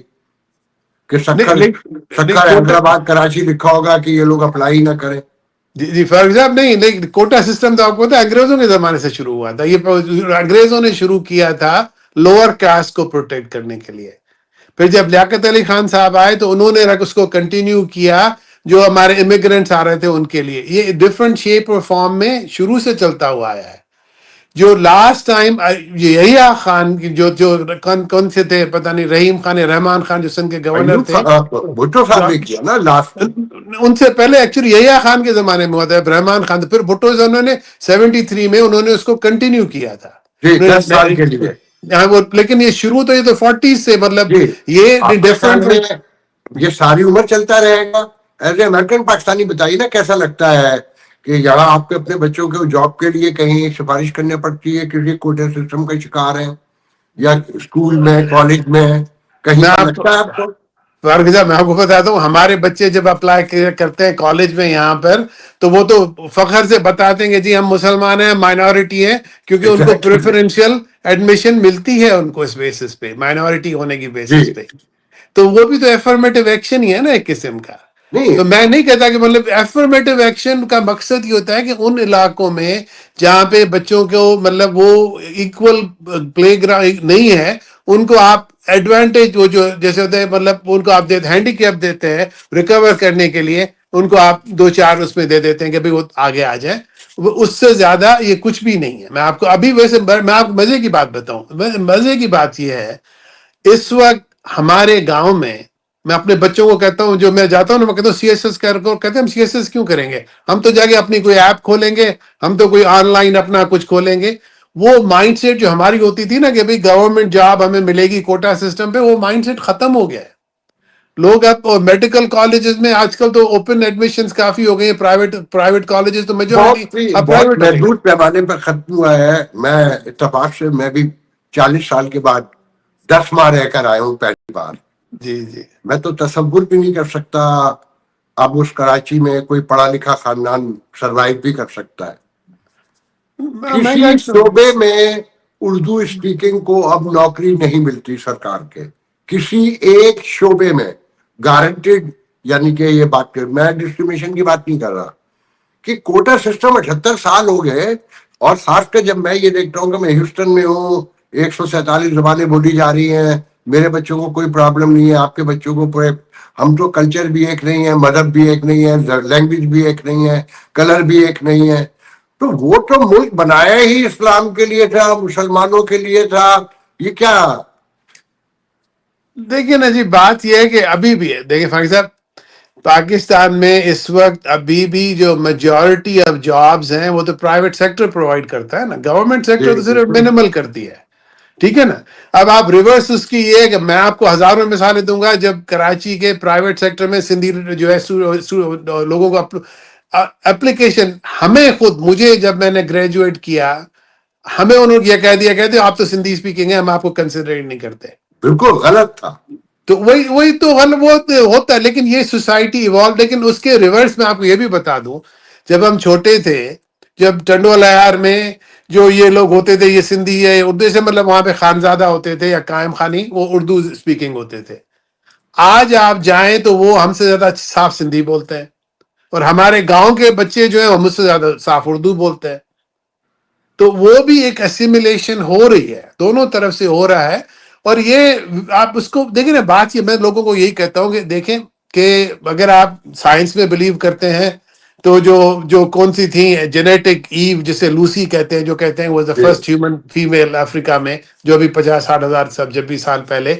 کہ نہیں نہیں سکر کوٹا, حیدرآباد کراچی لکھا ہوگا کہ یہ لوگ اپلائی نہ کریں. جی فار ایگزامپل نہیں نہیں, کوٹا سسٹم تو آپ کو پتا ہے انگریزوں کے زمانے سے شروع ہوا تھا. یہ انگریزوں نے شروع کیا تھا لوور کاسٹ کو پروٹیکٹ کرنے کے لیے. پھر جب لیاقت علی خان صاحب آئے تو انہوں نے اس کو کنٹینیو کیا, جو ہمارے امیگرینٹس آ رہے تھے ان کے لیے. یہ ڈفرنٹ شیپ اور فارم میں شروع سے چلتا ہوا آیا ہے. جو لاسٹ ٹائم یحییٰ خان کی جو کون سے تھے پتہ نہیں, رحیم خان یا رحمان خان جو سندھ کے گورنر تھے, بھٹو صاحب نے کیا نا لاسٹ. ان سے پہلے ایکچولی یحییٰ خان کے زمانے میں ہوا تھا, رحمان خان. پھر بھٹو سے انہوں نے 73 میں انہوں نے اس کو کنٹینیو کیا تھا. جی 10 سال کے لیے. لیکن یہ شروع تو یہ تو 40 سے, مطلب جی یہ پاکستان میں ڈفرنٹ. یہ ساری عمر چلتا رہے گا. ایز اے امریکن پاکستانی بتائیے نا کیسا لگتا ہے کہ یہاں آپ کے اپنے بچوں کو جاب کے لیے کہیں سفارش کرنے پڑتی ہے کسی کوٹے سسٹم کا شکار ہیں, یا اسکول میں کالج میں کہیں میں پر آپ لگتا ہے آپ کو؟ فاروق صاحب میں آپ کو بتاتا ہوں, ہمارے بچے جب اپلائی کرتے ہیں کالج میں یہاں پر, تو وہ تو فخر سے بتاتے ہیں کہ جی ہم مسلمان ہیں, مائنورٹی ہیں, کیونکہ ان کو Exactly. پریفرنشیل ایڈمیشن ملتی ہے ان کو اس بیسس پہ, مائنورٹی ہونے کی جی بیسس پہ. تو وہ بھی تو ایفرمیٹو ایکشن ہی ہے نا ایک قسم کا. نہیں تو میں نہیں کہتا کہ مطلب ایفرمیٹو ایکشن کا مقصد یہ ہوتا ہے کہ ان علاقوں میں جہاں پہ بچوں کو مطلب وہ ایکول پلے گراؤنڈ نہیں ہے, ان کو آپ ایڈوانٹیج وہ جو جیسے ہوتے ہیں مطلب ان کو آپ دیتے ہینڈی کیپ دیتے ہیں ریکور کرنے کے لیے, ان کو آپ 2-4 اس میں دے دیتے ہیں کہ بھئی وہ آگے آ جائیں. اس سے زیادہ یہ کچھ بھی نہیں ہے. میں آپ کو ابھی ویسے میں آپ کو مزے کی بات بتاؤں, مزے کی بات یہ ہے اس وقت ہمارے گاؤں میں اپنے بچوں کو کہتا ہوں, جو میں جاتا ہوں نا, میں کہتا ہوں سی ایس ایس کر کو, کہتے ہیں ہم سی ایس ایس کیوں کریں گے, ہم تو جا کے اپنی کوئی ایپ کھولیں گے, ہم تو کوئی آن لائن اپنا کچھ کھولیں گے. وہ مائنڈ سیٹ جو ہماری ہوتی تھی نا کہ بھئی گورنمنٹ جاب ہمیں ملے گی کوٹا سسٹم پہ, وہ مائنڈ سیٹ ختم ہو گیا ہے. لوگ اب میڈیکل کالجز میں آج کل تو اوپن ایڈمیشنز کافی ہو گئی ہیں, پرائیویٹ کالجز تو میجورٹی اب بہت پرائیویٹ ہو گئی. محدود پیمانے پر ختم ہوا ہے. میں اتفاق سے میں بھی 40 سال کے بعد 10 ماہ رہ کر آیا ہوں پہلی بار. جی جی میں تو تصور بھی نہیں کر سکتا اب اس کراچی میں کوئی پڑھا لکھا خاندان سروائیو بھی کر سکتا ہے. کسی شعبے میں اردو اسپیکنگ کو اب نوکری نہیں ملتی سرکار کے, کسی ایک شعبے میں گارنٹیڈ. یعنی کہ یہ بات میں ڈسکریمنیشن کی بات نہیں کر رہا کہ کوٹا سسٹم 78 سال ہو گئے, اور خاص کر جب میں یہ دیکھتا ہوں کہ میں ہیوسٹن میں ہوں, 147 زبانیں بولی جا رہی ہیں, میرے بچوں کو کوئی پرابلم نہیں ہے, آپ کے بچوں کو ہم تو کلچر بھی ایک نہیں ہے, مذہب بھی ایک نہیں ہے, لینگویج بھی ایک نہیں ہے, کلر بھی ایک نہیں ہے. تو وہ تو ملک بنایا ہی اسلام کے لیے تھا, مسلمانوں کے لیے تھا. یہ کیا دیکھیے نا جی, بات یہ ہے کہ ابھی بھی ہے. دیکھیں فاروق صاحب, پاکستان میں اس وقت ابھی بھی جو میجورٹی آف جابز ہیں وہ تو پرائیویٹ سیکٹر پرووائڈ کرتا ہے نا, گورنمنٹ سیکٹر تو صرف منیمل کرتی ہے. ٹھیک ہے نا. اب آپ ریورس اس کی یہ کہ میں آپ کو ہزاروں مثالیں دوں گا, جب کراچی کے پرائیویٹ سیکٹر میں سندھی جو ہے لوگوں کو اپلیکیشن, ہمیں خود مجھے جب میں نے گریجویٹ کیا, ہمیں انہوں نے یہ کہہ دیا, کہتے آپ تو سندھی اسپیکنگ ہے, ہم آپ کو کنسیڈر نہیں کرتے. بالکل غلط تھا. تو وہی تو وہ ہوتا ہے. لیکن یہ سوسائٹی ایوالو. لیکن اس کے ریورس میں آپ کو یہ بھی بتا دوں, جب ہم چھوٹے تھے, جب ٹنڈو لیار میں جو یہ لوگ ہوتے تھے, یہ سندھی ہے اردو سے مطلب وہاں پہ خانزادہ ہوتے تھے یا قائم خانی, وہ اردو اسپیکنگ ہوتے تھے. آج آپ جائیں تو وہ ہم سے زیادہ صاف سندھی بولتے ہیں, اور ہمارے گاؤں کے بچے جو ہیں وہ مجھ سے زیادہ صاف اردو بولتے ہیں. تو وہ بھی ایک اسیمیلیشن ہو رہی ہے, دونوں طرف سے ہو رہا ہے. اور یہ آپ اس کو دیکھیں نا, بات یہ میں لوگوں کو یہی کہتا ہوں کہ دیکھیں کہ اگر آپ سائنس میں بلیو کرتے ہیں تو جو کون سی تھی جینیٹک ایو جسے لوسی کہتے ہیں, جو کہتے ہیں وہ فرسٹ ہیومن فیمیل افریقہ میں, جو ابھی 50-60 ہزار سب جب بھی سال پہلے,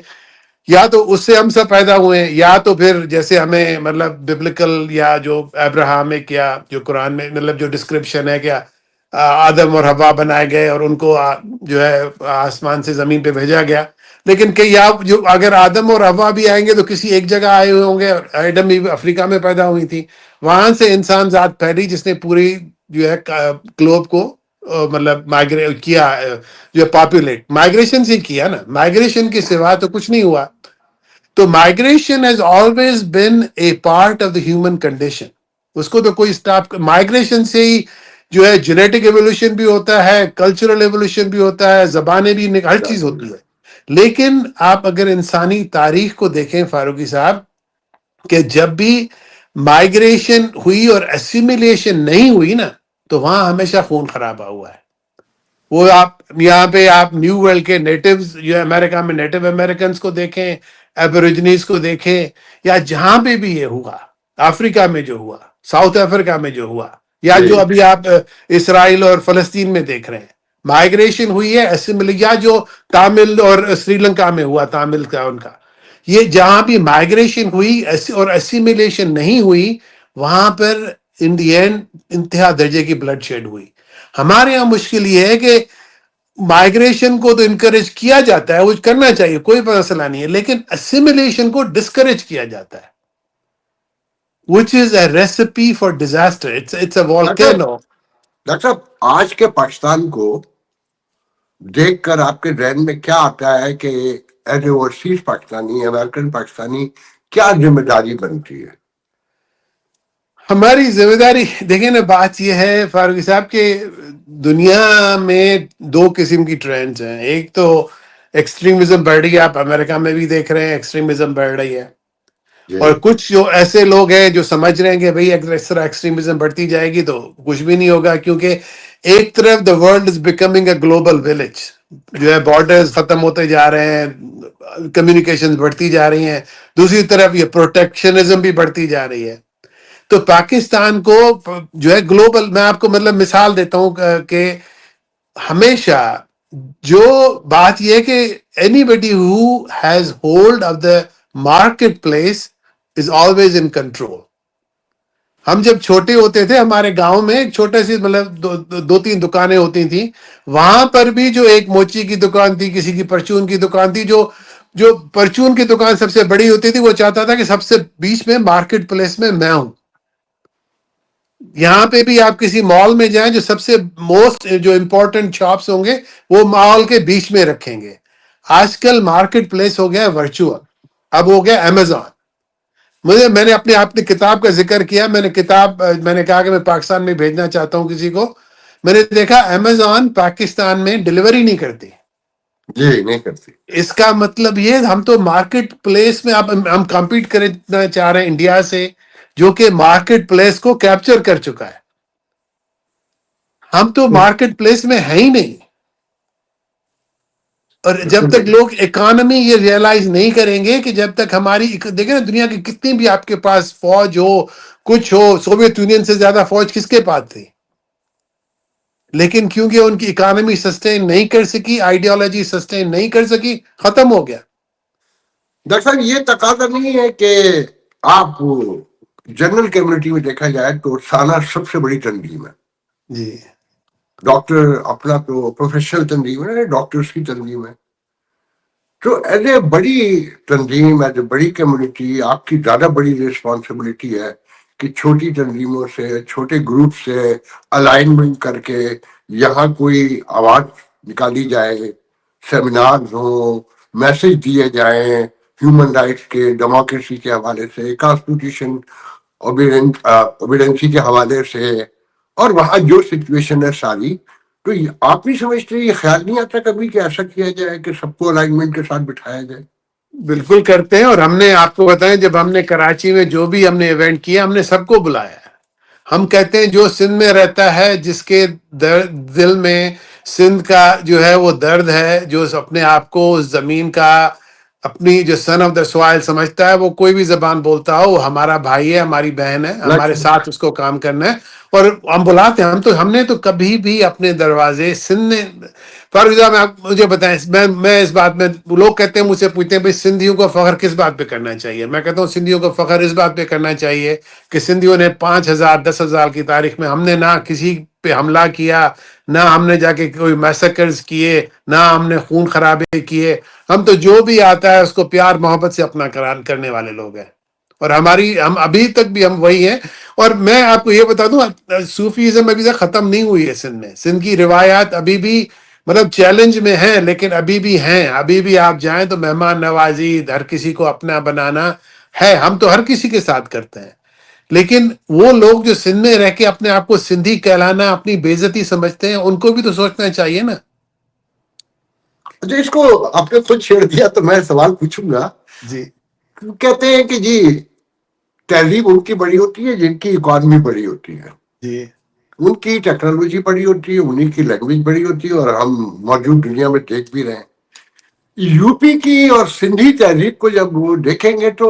یا تو اس سے ہم سب پیدا ہوئے ہیں, یا تو پھر جیسے ہمیں مطلب ببلیکل یا جو ابراہمک یا جو قرآن میں مطلب جو ڈسکرپشن ہے کہ آدم اور حوا بنائے گئے اور ان کو جو ہے آسمان سے زمین پہ بھیجا گیا. لیکن کہ جو اگر آدم اور حوا بھی آئیں گے تو کسی ایک جگہ آئے ہوئے ہوں گے, ایڈم بھی افریقہ میں پیدا ہوئی تھی, وہاں سے انسان ذات پھیلی جس نے پوری جو ہے گلوب کو مطلب مائگریٹ کیا, جو پاپولیٹ مائگریشن سے کیا نا, مائگریشن کے سوا تو کچھ نہیں ہوا. تو migration has always been a part of the human condition. اس کو تو کوئی اسٹاپ, مائگریشن سے ہی جو ہے جینیٹک ایوولوشن بھی ہوتا ہے, کلچرل ایوولوشن بھی ہوتا ہے, زبانیں بھی, ہر چیز ہوتی ہے. لیکن آپ اگر انسانی تاریخ کو دیکھیں فاروقی صاحب, کہ جب بھی مائگریشن ہوئی اور اسیمیلیشن نہیں ہوئی نا, تو وہاں ہمیشہ خون خرابہ ہوا ہے. وہ آپ یہاں پہ آپ نیو ورلڈ کے نیٹیوز جو امریکہ میں نیٹو امریکنز کو دیکھیں, ایبوریجنیز کو دیکھیں, یا جہاں پہ بھی یہ ہوا, افریقہ میں جو ہوا, ساؤتھ افریقہ میں جو ہوا, یا جو ابھی آپ اسرائیل اور فلسطین میں دیکھ رہے ہیں, مائگریشن ہوئی ہے. یا جو تامل اور سری لنکا میں ہوا, تامل کا ان کا, یہ جہاں بھی مائگریشن ہوئی اور اسیمیلیشن نہیں ہوئی, وہاں پر ان دی اینڈ انتہا درجے کی بلڈ شیڈ ہوئی. ہمارے یہاں مشکل یہ ہے کہ مائگریشن کو تو انکریج کیا جاتا ہے, وہ کرنا چاہیے, کوئی مسئلہ نہیں ہے, لیکن اسیمیلیشن کو ڈسکریج کیا جاتا ہے, which is a recipe for disaster. It's a doctor volcano. Doctor صاحب آج کے پاکستان کو دیکھ کر آپ کے ذہن میں کیا آتا ہے کہ as a overseas Pakistani, American Pakistani, کیا ذمہ داری بنتی ہے؟ ہماری ذمہ داری دیکھیں نا, بات یہ ہے فاروقی صاحب کہ دنیا میں دو قسم کی ٹرینڈز ہیں. ایک تو ایکسٹریمزم بڑھ رہی ہے, آپ امریکہ میں بھی دیکھ رہے ہیں ایکسٹریمزم بڑھ رہی ہے, اور کچھ جو ایسے لوگ ہیں جو سمجھ رہے ہیں کہ بھئی اگر اس طرح ایکسٹریمزم بڑھتی جائے گی تو کچھ بھی نہیں ہوگا, کیونکہ ایک طرف the world is becoming a global village, جو ہے بارڈرز ختم ہوتے جا رہے ہیں, کمیونیکیشن بڑھتی جا رہی ہیں, دوسری طرف یہ پروٹیکشنزم بھی بڑھتی جا رہی ہے. تو پاکستان کو جو ہے گلوبل, میں آپ کو مطلب مثال دیتا ہوں کہ ہمیشہ جو بات یہ ہے کہ anybody who has hold of the marketplace is always in control. ہم جب چھوٹے ہوتے تھے, ہمارے گاؤں میں ایک چھوٹے سی مطلب دو تین دکانیں ہوتی تھیں, وہاں پر بھی جو ایک موچی کی دکان تھی, کسی کی پرچون کی دکان تھی, جو پرچون کی دکان سب سے بڑی ہوتی تھی, وہ چاہتا تھا کہ سب سے بیچ میں مارکیٹ پلیس میں ہوں. یہاں پہ بھی آپ کسی مال میں جائیں, جو سب سے موسٹ جو امپورٹنٹ شاپس ہوں گے وہ مال کے بیچ میں رکھیں گے. آج کل مارکیٹ پلیس ہو گیا ورچوئل, اب ہو گیا امیزون. میں نے اپنی کتاب کا ذکر کیا, میں نے کہا کہ میں پاکستان میں بھیجنا چاہتا ہوں کسی کو. میں نے دیکھا امیزون پاکستان میں ڈلیوری نہیں کرتی. جی نہیں کرتی. اس کا مطلب یہ ہم تو مارکیٹ پلیس میں ہم کمپیٹ کرنا چاہ رہے ہیں انڈیا سے, جو کہ مارکیٹ پلیس کو کیپچر کر چکا ہے. ہم تو مارکیٹ پلیس میں ہے ہی نہیں. اور جب تک لوگ اکانومی یہ ریئلائز نہیں کریں گے کہ جب تک ہماری دیکھیں نا, دنیا کی کتنی بھی آپ کے پاس فوج ہو, کچھ ہو, سوویت یونین سے زیادہ فوج کس کے پاس تھی, لیکن کیونکہ ان کی اکانومی سسٹین نہیں کر سکی, آئیڈیالوجی سسٹین نہیں کر سکی, ختم ہو گیا. ڈاکٹر صاحب یہ تقاضا نہیں ہے کہ آپ جنرل کمیونٹی میں دیکھا جائے تو سالہ سب سے بڑی تنظیم ہے جی, ڈاکٹر, اپنا تو پروفیشنل تنظیم ہے, ڈاکٹرز کی تنظیم ہے. تو ایز اے بڑی تنظیم, ایز اے بڑی کمیونٹی, آپ کی زیادہ بڑی رسپانسبلٹی ہے کہ چھوٹی تنظیموں سے, چھوٹے گروپ سے الائنمنٹ کر کے یہاں کوئی آواز نکالی جائے, سیمینارز ہوں, میسج دیے جائیں ہیومن رائٹس کے, ڈیموکریسی کے حوالے سے, کانسٹیٹیوشن اوبیڈنسی کے حوالے سے, اور وہاں جو سچویشن ہے ساری. تو آپ نہیں سمجھتے, یہ خیال نہیں آتا کبھی کہ ایسا کیا جائے کہ سب کو الائنمنٹ کے ساتھ بٹھایا جائے؟ بالکل کرتے ہیں. اور ہم نے آپ کو بتائیں, جب ہم نے کراچی میں جو بھی ہم نے ایونٹ کیا, ہم نے سب کو بلایا ہے. ہم کہتے ہیں جو سندھ میں رہتا ہے, جس کے دل میں سندھ کا جو ہے وہ درد ہے, جو اپنے آپ کو اس زمین کا اپنی جو سن آف دا سوائل سمجھتا ہے, وہ کوئی بھی زبان بولتا ہو, وہ ہمارا بھائی ہے, ہماری بہن ہے, ہمارے ساتھ اس کو کام کرنا ہے. اور ہم بلاتے ہیں. ہم نے تو کبھی بھی اپنے دروازے سندھ نے, فاروق صاحب آپ مجھے بتائیں, میں اس بات میں, لوگ کہتے ہیں, مجھ سے پوچھتے ہیں بھائی سندھیوں کو فخر کس بات پہ کرنا چاہیے. میں کہتا ہوں سندھیوں کو فخر اس بات پہ کرنا چاہیے کہ سندھیوں نے 5000 10,000 کی تاریخ میں ہم نے نہ کسی پہ حملہ کیا, نہ ہم نے جا کے کوئی میسیکرز کیے, نہ ہم نے خون خرابے کیے. ہم تو جو بھی آتا ہے اس کو پیار محبت سے اپنا کرنے والے لوگ ہیں, اور ہم ابھی تک بھی ہم وہی ہیں. اور میں آپ کو یہ بتا دوں, صوفیزم ابھی تک ختم نہیں ہوئی ہے سندھ میں. سندھ کی روایات ابھی بھی مطلب چیلنج میں ہیں لیکن ابھی بھی ہیں. ابھی بھی آپ جائیں تو مہمان نوازی ہر کسی کو اپنا بنانا ہے. ہم تو ہر کسی کے ساتھ کرتے ہیں. لیکن وہ لوگ جو سندھ میں رہ کے اپنے آپ کو سندھی کہلانا اپنی بے عزتی سمجھتے ہیں, ان کو بھی تو سوچنا چاہیے نا. اچھا اس کو آپ نے خود چھیڑ دیا تو میں سوال پوچھوں گا. جی کہتے ہیں کہ جی تہذیب ان کی بڑی ہوتی ہے جن کی اکانومی بڑی ہوتی ہے, جی ان کی ٹیکنالوجی بڑی ہوتی ہے, انہیں کی لینگویج بڑی ہوتی ہے, اور ہم موجود دنیا میں دیکھ بھی رہے ہیں. یو پی کی اور سندھی تہذیب کو جب وہ دیکھیں گے تو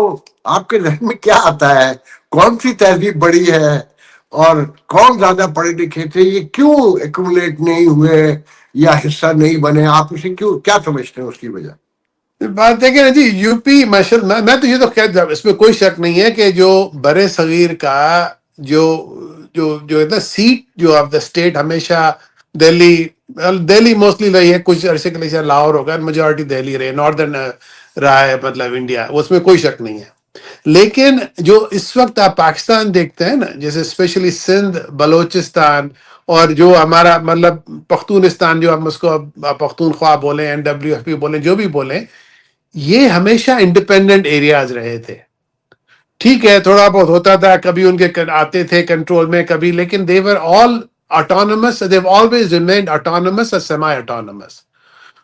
آپ کے ذہن میں کیا آتا ہے؟ کون سی تہذیب بڑی ہے اور کون زیادہ پڑھے لکھے تھے؟ یہ کیوں ایکومولیٹ نہیں ہوئے یا حصہ نہیں بنے؟ آپ اسے کیوں کیا سمجھتے ہیں اس کی وجہ؟ بات ہے کہ جی یو پی ماشاء میں تو یہ تو خیر اس میں کوئی شک نہیں ہے کہ جو برے صغیر کا جو جو جو ہے نا سیٹ جو آف دا اسٹیٹ ہمیشہ دہلی موسٹلی رہی ہے. کچھ عرصے کے لیے لاہور ہوگا, میجورٹی دہلی رہی ہے, ناردرن رہا ہے مطلب انڈیا, اس میں کوئی شک نہیں ہے. لیکن جو اس وقت آپ پاکستان دیکھتے ہیں نا, جیسے اسپیشلی سندھ, بلوچستان, اور جو ہمارا مطلب پختونستان, جو ہم اس کو پختونخوا بولیں, NWFP بولیں, جو بھی بولیں, یہ ہمیشہ انڈیپینڈنٹ ایریاز رہے تھے. ٹھیک ہے تھوڑا بہت ہوتا تھا, کبھی ان کے آتے تھے کنٹرول میں کبھی, لیکن they were all autonomous, they've always remained autonomous or semi autonomous.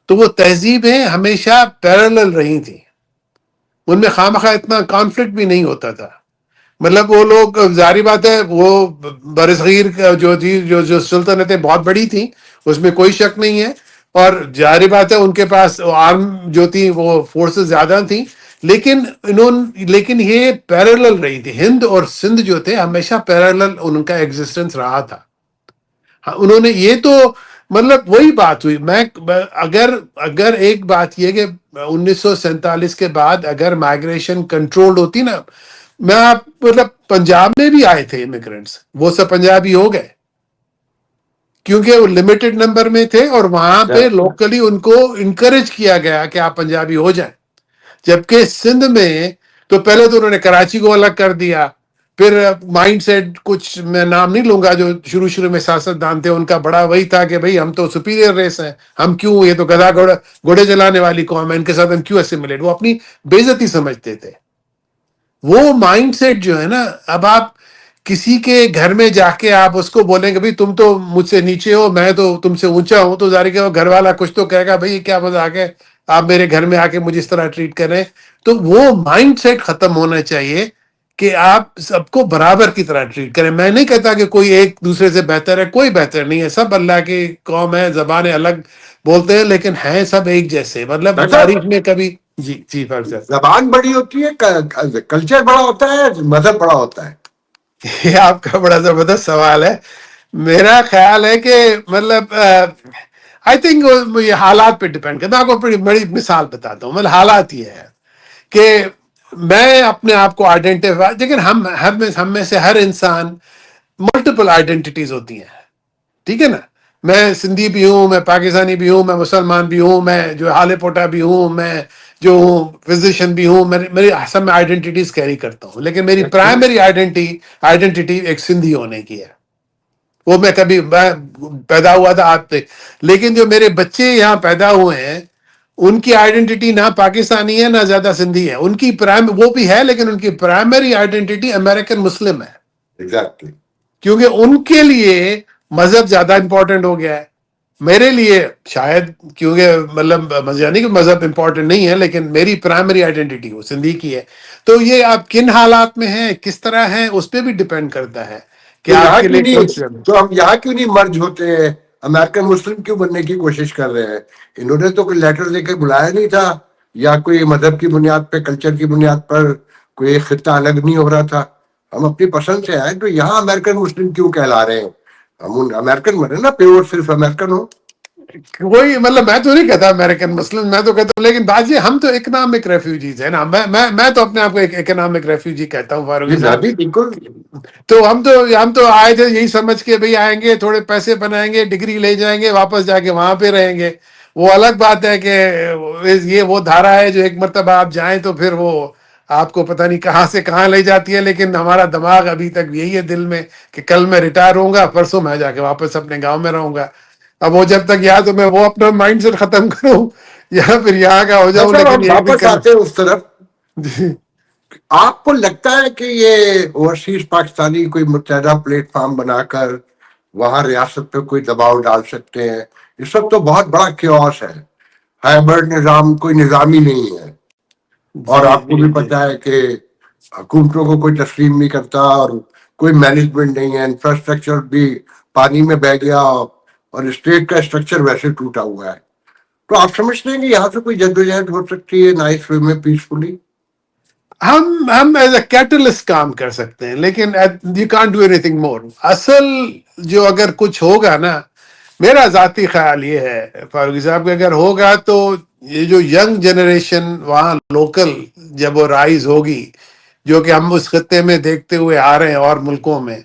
تو وہ تہذیبیں ہمیشہ پیرالل رہی تھیں, ان میں خواہ اتنا کانفلکٹ بھی نہیں ہوتا تھا. مطلب وہ لوگ ظاہری بات ہے وہ برصغیر جو تھی جو سلطنتیں بہت بڑی تھیں, اس میں کوئی شک نہیں ہے, اور ظاہری بات ہے ان کے پاس آرم جو تھی وہ فورسز زیادہ تھیں, لیکن یہ پیرالل رہی تھی. ہند اور سندھ جو تھے ہمیشہ پیرالل ان کا ایگزسٹنس رہا تھا. انہوں نے یہ تو مطلب وہی بات ہوئی. میں اگر ایک بات یہ کہ 1947 کے بعد اگر مائگریشن کنٹرولڈ ہوتی نا, میں آپ مطلب پنجاب میں بھی آئے تھے امیگرینٹس, وہ سب پنجابی ہو گئے کیونکہ وہ لمیٹڈ نمبر میں تھے, اور وہاں پہ لوکلی ان کو انکریج کیا گیا کہ آپ پنجابی ہو جائیں. جبکہ سندھ میں تو پہلے تو انہوں نے کراچی کو الگ کر دیا, پھر مائنڈ سیٹ کچھ میں نام نہیں لوں گا جو شروع میں سیاست دان تھے, ان کا بڑا وہی تھا کہ بھئی ہم تو سپیریئر ریس ہیں, ہم کیوں, یہ تو گدھا گھوڑے چلانے والی قوم ہے, ان کے ساتھ ہم کیوں اسیمیلیٹ. وہ اپنی بے عزتی سمجھتے تھے. وہ مائنڈ سیٹ جو ہے نا, اب آپ کسی کے گھر میں جا کے آپ اس کو بولیں کہ بھئی تم تو مجھ سے نیچے ہو, میں تو تم سے اونچا ہوں, تو ظاہر کہ وہ گھر والا کچھ تو کہے گا بھئی کیا مزاق ہے, آپ میرے گھر میں آ کے مجھے اس طرح ٹریٹ کریں. تو وہ مائنڈ سیٹ ختم ہونا چاہیے کہ آپ سب کو برابر کی طرح ٹریٹ کریں. میں نہیں کہتا کہ کوئی ایک دوسرے سے بہتر ہے, کوئی بہتر نہیں ہے, سب اللہ کی قوم ہے, زبانیں الگ بولتے ہیں لیکن ہیں سب ایک جیسے. مطلب تاریخ میں کبھی جی فاروق صاحب, زبان بڑی ہوتی ہے, کلچر بڑا ہوتا ہے, مذہب بڑا ہوتا ہے. یہ آپ کا بڑا زبردست سوال ہے. میرا خیال ہے کہ مطلب آئی تھنک یہ حالات پہ ڈپینڈ کرتا ہے. آپ کو بڑی بڑی مثال بتاتا ہوں. مطلب حالات یہ ہے کہ میں اپنے آپ کو آئیڈینٹیفائی, لیکن ہم میں سے ہر انسان ملٹیپل آئیڈینٹیٹیز ہوتی ہیں, ٹھیک ہے نا. میں سندھی بھی ہوں, میں پاکستانی بھی ہوں, میں مسلمان بھی ہوں, میں جو حال پوٹا بھی ہوں, میں جو ہوں فزیشین بھی ہوں, میری سب میں آئیڈینٹیٹیز کیری کرتا ہوں, لیکن میری پرائمری آئیڈینٹی ایک سندھی ہونے کی ہے. وہ میں پیدا ہوا تھا آپ پہ, لیکن جو میرے بچے یہاں پیدا ہوئے ہیں ان کی آئیڈینٹی نہ پاکستانی ہے نہ زیادہ سندھی ہے. ان کی وہ بھی ہے لیکن ان کی پرائمری آئیڈینٹی امریکن مسلم ہے. ایگزیکٹلی. کیونکہ ان کے لیے مذہب زیادہ امپورٹنٹ ہو گیا ہے. میرے لیے شاید کیونکہ مطلب یعنی کہ مذہب امپورٹنٹ نہیں ہے, لیکن میری پرائمری آئیڈینٹی وہ سندھی کی ہے. تو یہ آپ کن حالات میں ہیں, کس طرح ہیں, اس پہ بھی ڈپینڈ کرتا ہے کہ تو آپ یہاں کے کیوں لیے نہیں, کون سی. تو ہم یہاں کیوں نہیں مرج ہوتے ہیں, امریکن مسلم کیوں بننے کی کوشش کر رہے ہیں؟ انہوں نے تو کوئی لیٹر دے کے بلایا نہیں تھا, یا کوئی مذہب کی بنیاد پہ, کلچر کی بنیاد پر کوئی ایک خطہ الگ نہیں ہو رہا تھا. ہم اپنی پسند سے آئے, تو یہاں امریکن مسلم کیوں کہلا رہے ہیں؟ ہم امریکن بنے نا, پیور صرف امریکن ہو. وہی مطلب میں تو نہیں کہتا امریکن مسلم, میں تو کہتا ہوں, لیکن بات یہ ہم تو اکنامک ریفیوجیز ہیں نا. میں تو اپنے آپ کو ایک اکنامک ریفیوجی کہتا ہوں فاروقی میں صاحب. بھی بالکل. تو ہم تو آئے تھے یہی سمجھ کے بھئی آئیں گے, تھوڑے پیسے بنائیں گے, ڈگری لے جائیں گے, واپس جا کے وہاں پہ رہیں گے. وہ الگ بات ہے کہ یہ وہ دھارا ہے جو ایک مرتبہ آپ جائیں تو پھر وہ آپ کو پتہ نہیں کہاں سے کہاں لے جاتی ہے. لیکن ہمارا دماغ ابھی تک یہی ہے دل میں کہ کل میں ریٹائر ہوں گا, پرسوں میں جا کے واپس اپنے گاؤں میں رہوں گا. اب وہ جب تک یا تو میں وہ اپنا مائنڈ سیٹ ختم کروں یا پھر یہاں کا ہو جاؤں، صاحب لیکن ہم یہ بھی واپس کرنا. آتے ہیں اس طرف. جی آپ کو لگتا ہے کہ یہ اوورسیز پاکستانی کوئی متحدہ پلیٹ فارم بنا کر وہاں ریاست پہ کوئی دباؤ ڈال سکتے ہیں؟ اس وقت تو بہت بڑا کیوس ہے، ہائبرڈ نظام کوئی نظامی نہیں ہے، اور جی آپ کو جی بھی جی. پتا ہے کہ حکومتوں کو کوئی تسلیم نہیں کرتا، اور کوئی مینجمنٹ نہیں ہے، انفراسٹرکچر بھی پانی میں بہ گیا، اور اسٹیٹ کا اسٹرکچر ویسے ٹوٹا ہوا ہے. تو آپ سمجھتے ہیں کہ یہاں سے کوئی جدوجہد ہو سکتی ہے نائس وے میں، پیسفلی؟ ہم ایز اے کیٹلسٹ کام کر سکتے ہیں، لیکن you can't do any thing more. اصل جو اگر کچھ ہوگا نا، میرا ذاتی خیال یہ ہے فاروقی صاحب کہ اگر ہوگا تو یہ جو ینگ جنریشن وہاں لوکل جب وہ رائز ہوگی، جو کہ ہم اس خطے میں دیکھتے ہوئے آ رہے ہیں اور ملکوں میں،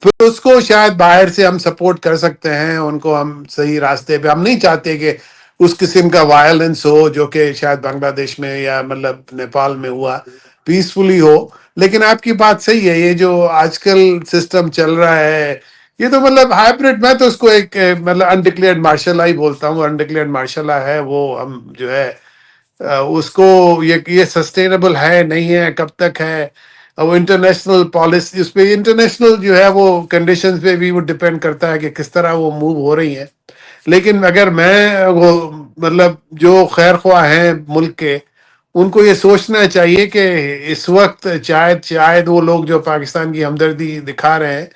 پھر اس کو شاید باہر سے ہم سپورٹ کر سکتے ہیں، ان کو ہم صحیح راستے پہ. ہم نہیں چاہتے کہ اس قسم کا وائلنس ہو جو کہ شاید بنگلہ دیش میں یا مطلب نیپال میں ہوا، پیسفلی ہو. لیکن آپ کی بات صحیح ہے، یہ جو آج کل سسٹم چل رہا ہے یہ تو مطلب ہائبرڈ، میں تو اس کو ایک مطلب انڈکلیئرڈ مارشل لا ہی بولتا ہوں. انڈکلیئرڈ مارشل لا ہے وہ، ہم جو ہے اس کو یہ سسٹینیبل ہے نہیں ہے، کب تک ہے وہ انٹرنیشنل پالیسی، اس پہ انٹرنیشنل جو ہے وہ کنڈیشنز پہ بھی وہ ڈپینڈ کرتا ہے کہ کس طرح وہ موو ہو رہی ہیں. لیکن اگر میں وہ مطلب جو خیر خواہ ہیں ملک کے، ان کو یہ سوچنا چاہیے کہ اس وقت شاید وہ لوگ جو پاکستان کی ہمدردی دکھا رہے ہیں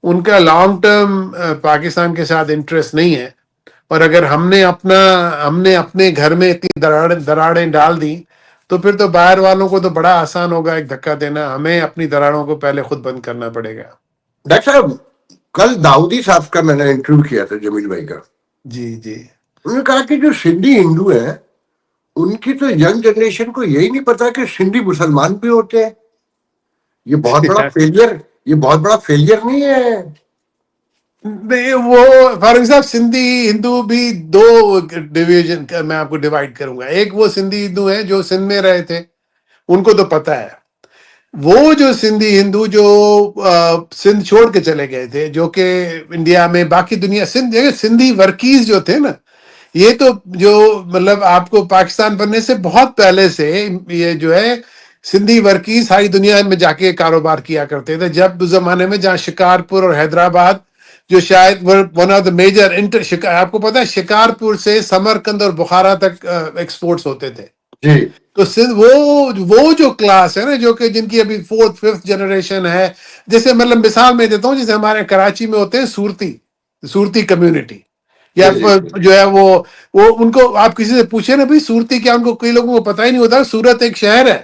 ان کا لانگ ٹرم پاکستان کے ساتھ انٹرسٹ نہیں ہے. اور اگر ہم نے اپنے گھر میں اتنی دراڑیں ڈال دی تو پھر تو باہر والوں کو تو بڑا آسان ہوگا ایک دھکا دینا. ہمیں اپنی دراڑوں کو پہلے خود بند کرنا پڑے گا. ڈاکٹر صاحب، کل داؤدی صاحب کا میں نے انٹرویو کیا تھا، جمیل بھائی کا. جی جی. انہوں نے کہا کہ جو سندھی ہندو ہیں ان کی تو ینگ جنریشن کو یہی نہیں پتا کہ سندھی مسلمان بھی ہوتے ہیں. یہ بہت بڑا فیلئر، یہ بہت بڑا فیلئر نہیں ہے؟ نہیں، وہ فاروق صاحب سندھی ہندو بھی دو ڈویژن میں آپ کو ڈیوائڈ کروں گا. ایک وہ سندھی ہندو ہیں جو سندھ میں رہے تھے، ان کو تو پتہ ہے. وہ جو سندھی ہندو جو سندھ چھوڑ کے چلے گئے تھے، جو کہ انڈیا میں باقی دنیا سندھی ورکیز جو تھے نا، یہ تو جو مطلب آپ کو پاکستان بننے سے بہت پہلے سے یہ جو ہے سندھی ورکیز ساری دنیا میں جا کے کاروبار کیا کرتے تھے. جب اس زمانے میں جہاں شکارپور اور حیدرآباد جو شاید ون آف دا میجر آپ کو پتا ہے شکارپور سے سمرکند اور بخارا تک ایکسپورٹس ہوتے تھے. جی تو وہ جو کلاس ہے نا، جو کہ جن کی ابھی 4th 5th جنریشن ہے، جیسے مطلب مثال میں دیتا ہوں، جیسے ہمارے کراچی میں ہوتے ہیں صورتی کمیونٹی، یا جی جی جو ہے وہ ان کو آپ کسی سے پوچھے نا بھائی صورتی کیا، ان کو کئی لوگوں کو پتہ ہی نہیں ہوتا. سورت ایک شہر ہے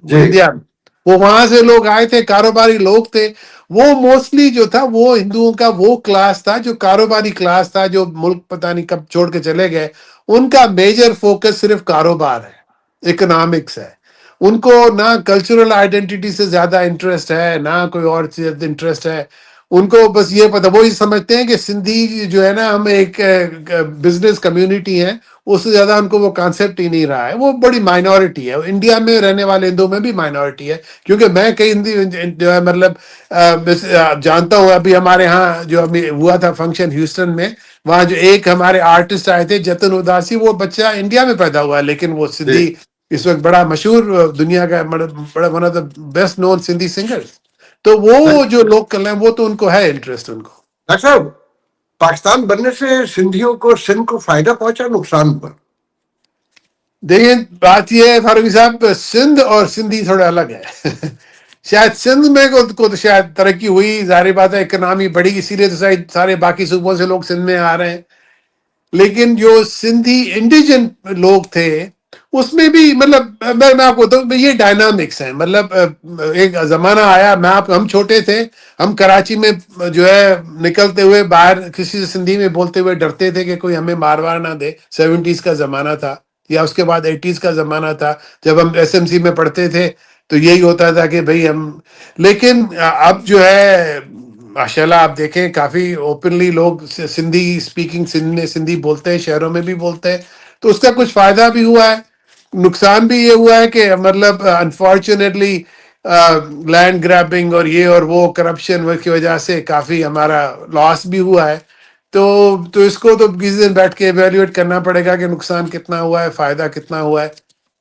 جی انڈیا میں، وہ وہاں سے لوگ آئے تھے، کاروباری لوگ تھے. وہ موسٹلی جو تھا وہ ہندوؤں کا وہ کلاس تھا جو کاروباری کلاس تھا، جو ملک پتہ نہیں کب چھوڑ کے چلے گئے. ان کا میجر فوکس صرف کاروبار ہے، اکنامکس ہے. ان کو نہ کلچرل آئیڈینٹی سے زیادہ انٹرسٹ ہے، نہ کوئی اور چیز انٹرسٹ ہے. ان کو بس یہ پتہ، وہی سمجھتے ہیں کہ سندھی جو ہے نا ہم ایک بزنس کمیونٹی ہیں، اس سے زیادہ ان کو وہ کانسیپٹ ہی نہیں رہا ہے. وہ بڑی مائنورٹی ہے، انڈیا میں رہنے والے ہندوؤں میں بھی مائنورٹی ہے. کیونکہ میں کئی ہندی جو ہے مطلب جانتا ہوں. ابھی ہمارے ہاں جو ابھی ہوا تھا فنکشن ہیوسٹن میں، وہاں جو ایک ہمارے آرٹسٹ آئے تھے جتن اداسی، وہ بچہ انڈیا میں پیدا ہوا ہے لیکن وہ جی. سندھی اس وقت بڑا مشہور دنیا کا بڑا one of the best known Sindhi singer. تو وہ جو لوگ کر رہے ہیں وہ تو ان کو ہے انٹرسٹ ان کو. ڈاکٹر صاحب، پاکستان بننے سے سندھیوں کو، سندھ کو فائدہ پہنچا، نقصان پر؟ دیکھیں بات یہ ہے فاروقی صاحب، سندھ اور سندھی تھوڑا الگ ہے. شاید سندھ میں کو تو شاید ترقی ہوئی، ظاہر بات ہے اکنامی بڑی، اسی لیے تو شاید سارے باقی صوبوں سے لوگ سندھ میں آ رہے ہیں. لیکن جو سندھی انڈیجن لوگ تھے اس میں بھی مطلب میں آپ کو بتاؤں یہ ڈائنامکس ہیں. مطلب ایک زمانہ آیا، ہم چھوٹے تھے، ہم کراچی میں جو ہے نکلتے ہوئے باہر کسی سے سندھی میں بولتے ہوئے ڈرتے تھے کہ کوئی ہمیں مار نہ دے. 70s کا زمانہ تھا، یا اس کے بعد 80s کا زمانہ تھا. جب ہم SMC میں پڑھتے تھے تو یہی ہوتا تھا کہ بھئی ہم. لیکن اب جو ہے ماشاء اللہ آپ دیکھیں کافی اوپنلی لوگ سندھی اسپیکنگ سندھ میں سندھی بولتے ہیں، شہروں میں بھی بولتے ہیں. تو اس کا کچھ فائدہ بھی ہوا ہے، نقصان بھی یہ ہوا ہے کہ مطلب انفارچونیٹلی لینڈ گریبنگ اور یہ اور وہ کرپشن کی وجہ سے کافی ہمارا لاس بھی ہوا ہے. تو اس کو تو کسی دن بیٹھ کے ایویلیویٹ کرنا پڑے گا کہ نقصان کتنا ہوا ہے، فائدہ کتنا ہوا ہے.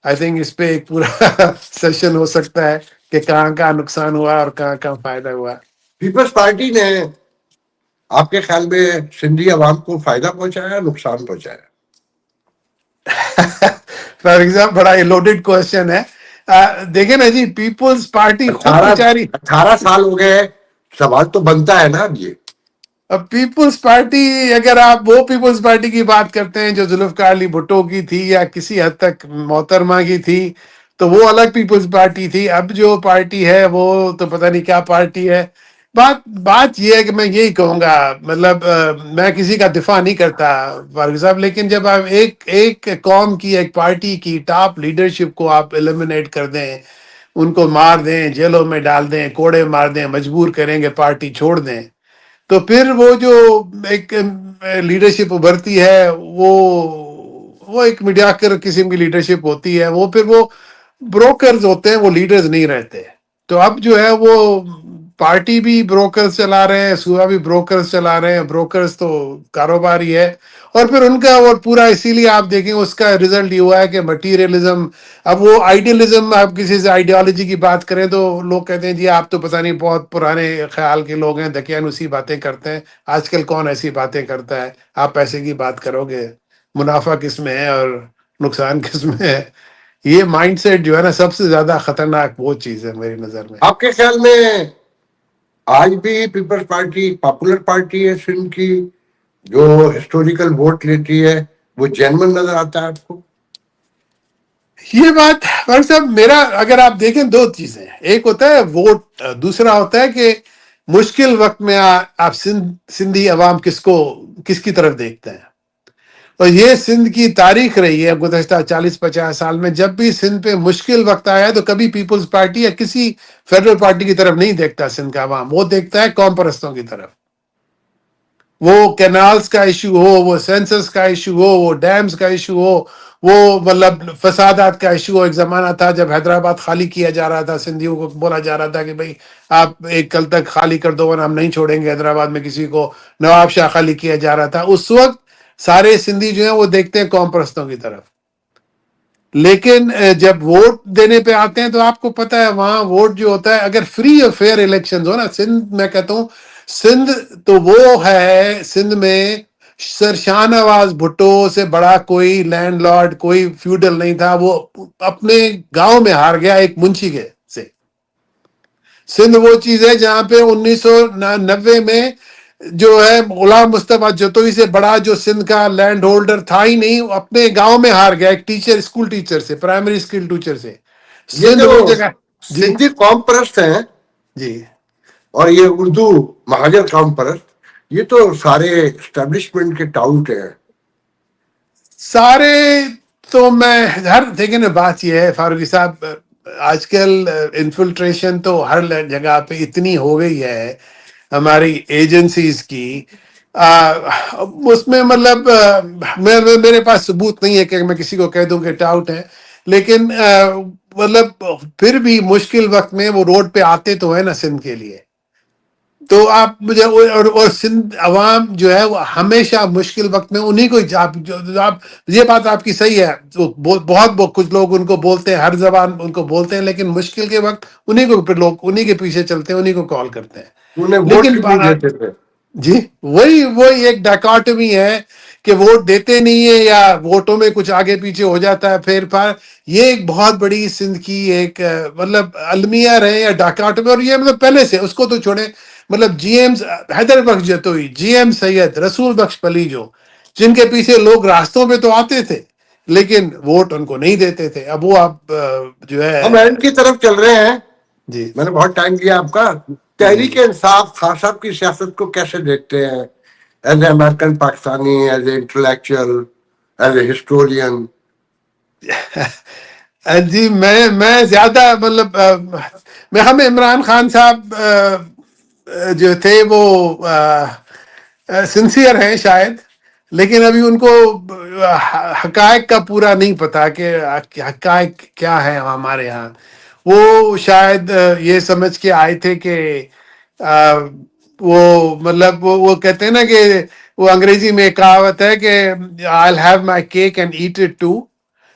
آئی تھنک اس پہ ایک پورا سیشن ہو سکتا ہے کہ کہاں کہاں نقصان ہوا اور کہاں کہاں فائدہ ہوا. پیپلز پارٹی نے آپ کے خیال میں سندھی عوام کو فائدہ پہنچایا، نقصان پہنچایا؟ فار ایگزامپل بڑا لوڈیڈ کوشچن ہے. دیکھیں نا جی، پیپلز پارٹی خود بیچاری، 18 سال ہو گئے، سوال تو بنتا ہے نا اب یہ. اب پیپلز پارٹی، اگر آپ وہ پیپلز پارٹی کی بات کرتے ہیں جو ذوالفقار علی بھٹو کی تھی یا کسی حد تک محترمہ کی تھی، تو وہ الگ پیپلز پارٹی تھی. اب جو پارٹی ہے وہ تو پتہ نہیں کیا پارٹی ہے. بات یہ ہے کہ میں یہی کہوں گا، مطلب میں کسی کا دفاع نہیں کرتا فاروق صاحب، لیکن جب آپ ایک قوم کی، ایک پارٹی کی ٹاپ لیڈرشپ کو آپ ایلیمنیٹ کر دیں، ان کو مار دیں، جیلوں میں ڈال دیں، کوڑے مار دیں، مجبور کریں کہ پارٹی چھوڑ دیں، تو پھر وہ جو ایک لیڈرشپ ابھرتی ہے وہ ایک میڈیاکر قسم کی لیڈرشپ ہوتی ہے. وہ پھر وہ بروکرز ہوتے ہیں، وہ لیڈرز نہیں رہتے. تو اب جو ہے وہ پارٹی بھی بروکرز چلا رہے ہیں، صوبہ بھی بروکرز چلا رہے ہیں. بروکرز تو کاروبار ہی ہے. اور پھر ان کا اور پورا، اسی لیے آپ دیکھیں اس کا رزلٹ یہ ہوا ہے کہ مٹیریلزم. اب وہ آئیڈیلزم، آپ کسی سے آئیڈیالوجی کی بات کریں تو لوگ کہتے ہیں جی آپ تو پتہ نہیں بہت پرانے خیال کے لوگ ہیں، دقیانوسی باتیں کرتے ہیں. آج کل کون ایسی باتیں کرتا ہے؟ آپ پیسے کی بات کرو گے، منافع کس میں ہے اور نقصان کس میں ہے. یہ مائنڈ سیٹ جو ہے نا، سب سے زیادہ خطرناک وہ چیز ہے میری نظر میں. آپ کے خیال میں آج بھی پیپلز پارٹی پاپولر پارٹی ہے سندھ کی، جو ہسٹوریکل ووٹ لیتی ہے، وہ جینون نظر آتا ہے آپ کو؟ یہ بات فاروق صاحب، میرا اگر آپ دیکھیں دو چیزیں، ایک ہوتا ہے ووٹ، دوسرا ہوتا ہے کہ مشکل وقت میں آپ سندھی عوام کس کی طرف دیکھتے ہیں. اور یہ سندھ کی تاریخ رہی ہے گزشتہ 40-50 سال میں، جب بھی سندھ پہ مشکل وقت آیا ہے تو کبھی پیپلز پارٹی یا کسی فیڈرل پارٹی کی طرف نہیں دیکھتا سندھ کا عوام، وہ دیکھتا ہے قوم پرستوں کی طرف. وہ کینالز کا ایشو ہو، وہ سینسس کا ایشو ہو، وہ ڈیمز کا ایشو ہو، وہ مطلب فسادات کا ایشو ہو. ایک زمانہ تھا جب حیدرآباد خالی کیا جا رہا تھا، سندھیوں کو بولا جا رہا تھا کہ بھئی آپ ایک کل تک خالی کر دو ورنہ ہم نہیں چھوڑیں گے حیدرآباد میں کسی کو. نواب شاہ خالی کیا جا رہا تھا. اس وقت سارے سندھی جو ہیں وہ دیکھتے ہیں قوم پرستوں کی طرف. لیکن جب ووٹ دینے پہ آتے ہیں تو آپ کو پتہ ہے وہاں ووٹ جو ہوتا ہے، اگر فری اور فیئر الیکشنز ہو نا، سندھ میں کہتا ہوں، سندھ تو وہ ہے، سندھ میں سر شاہ نواز بھٹو سے بڑا کوئی لینڈ لارڈ، کوئی فیوڈل نہیں تھا. وہ اپنے گاؤں میں ہار گیا ایک منشی کے سے. سندھ وہ چیز ہے جہاں پہ 1990 میں جو ہے غلام مصطفیٰ جتوئی سے بڑا جو سندھ کا لینڈ ہولڈر تھا ہی نہیں، اپنے گاؤں میں ہار گیا ایک ٹیچر، اسکول ٹیچر سے، پرائمری اسکول ٹیچر سے. یہ سندھ جو وہ جگہ. جی سندھی قوم پرست ہیں جی. اور یہ اردو مہاجر قوم پرست، یہ تو سارے اسٹیبلشمنٹ کے ٹاؤٹ ہیں. سارے تو میں دیکھیں نا، بات یہ ہے فاروقی صاحب، آج کل انفلٹریشن تو ہر جگہ پہ اتنی ہو گئی ہے ہماری ایجنسیز کی. اس میں مطلب میرے پاس ثبوت نہیں ہے کہ میں کسی کو کہہ دوں کہ ٹاؤٹ ہے، لیکن مطلب پھر بھی مشکل وقت میں وہ روڈ پہ آتے تو ہے نا سندھ کے لیے. تو آپ مجھے اور سندھ عوام جو ہے وہ ہمیشہ مشکل وقت میں انہی کو آپ یہ بات آپ کی صحیح ہے. بہت کچھ لوگ ان کو بولتے ہیں، ہر زبان ان کو بولتے ہیں، لیکن مشکل کے وقت انہی کو پھر لوگ انہی کے پیچھے چلتے ہیں، انہی کو کال کرتے ہیں. انہیں ووٹ لیکن کیوں نہیں دیتے تھے؟ جی، وہی ایک ڈائکاٹمی ہے کہ ووٹ دیتے نہیں ہیں یا ووٹوں میں کچھ آگے پیچھے ہو جاتا ہے پھر یہ ایک بہت بڑی سندھ کی ایک مطلب المیہ رہے یا ڈائکاٹمی. اور یہ مطلب پہلے سے، اس کو تو چھوڑیں، مطلب جی ایم حیدر بخش جتوئی، جی ایم سید، رسول بخش پلیجو، جن کے پیچھے لوگ راستوں پہ تو آتے تھے لیکن ووٹ ان کو نہیں دیتے تھے. اب وہ آپ جو ہے. ہم اینڈ کی طرف چل رہے ہیں. جی میں نے بہت ٹائم دیا آپ کا. جی تحریک انصاف خان صاحب کی سیاست کو کیسے دیکھتے ہیں، as a American Pakistani, as a intellectual, as a historian? جی میں زیادہ مطلب ہمیں عمران خان صاحب جو تھے وہ سنسیئر ہیں شاید، لیکن ابھی ان کو حقائق کا پورا نہیں پتا کہ حقائق کیا ہے ہمارے ہاں. وہ شاید یہ سمجھ کے آئے تھے کہ وہ مطلب وہ کہتے ہیں نا کہ وہ انگریزی میں ایک کہاوت ہے کہ I'll have my cake and eat it too.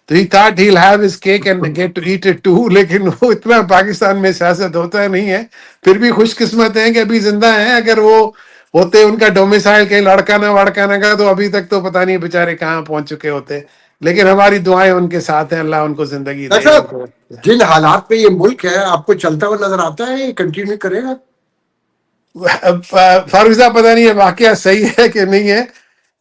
تو he thought he'll have his cake and get to eat it too. لیکن وہ اتنا پاکستان میں سیاست ہوتا نہیں ہے. پھر بھی خوش قسمت ہیں کہ ابھی زندہ ہیں. اگر وہ ہوتے ان کا ڈومیسائل کہیں لڑکانا وڑکانا کا تو ابھی تک تو پتہ نہیں بیچارے کہاں پہنچ چکے ہوتے. لیکن ہماری دعائیں ان کے ساتھ ہیں. اللہ ان کو زندگی دے. اچھا، جن حالات میں یہ ملک ہے آپ کو چلتا ہوا نظر آتا ہے یہ کنٹینیو کرے گا؟ فاروق صاحب پتہ نہیں ہے واقعہ صحیح ہے کہ نہیں ہے.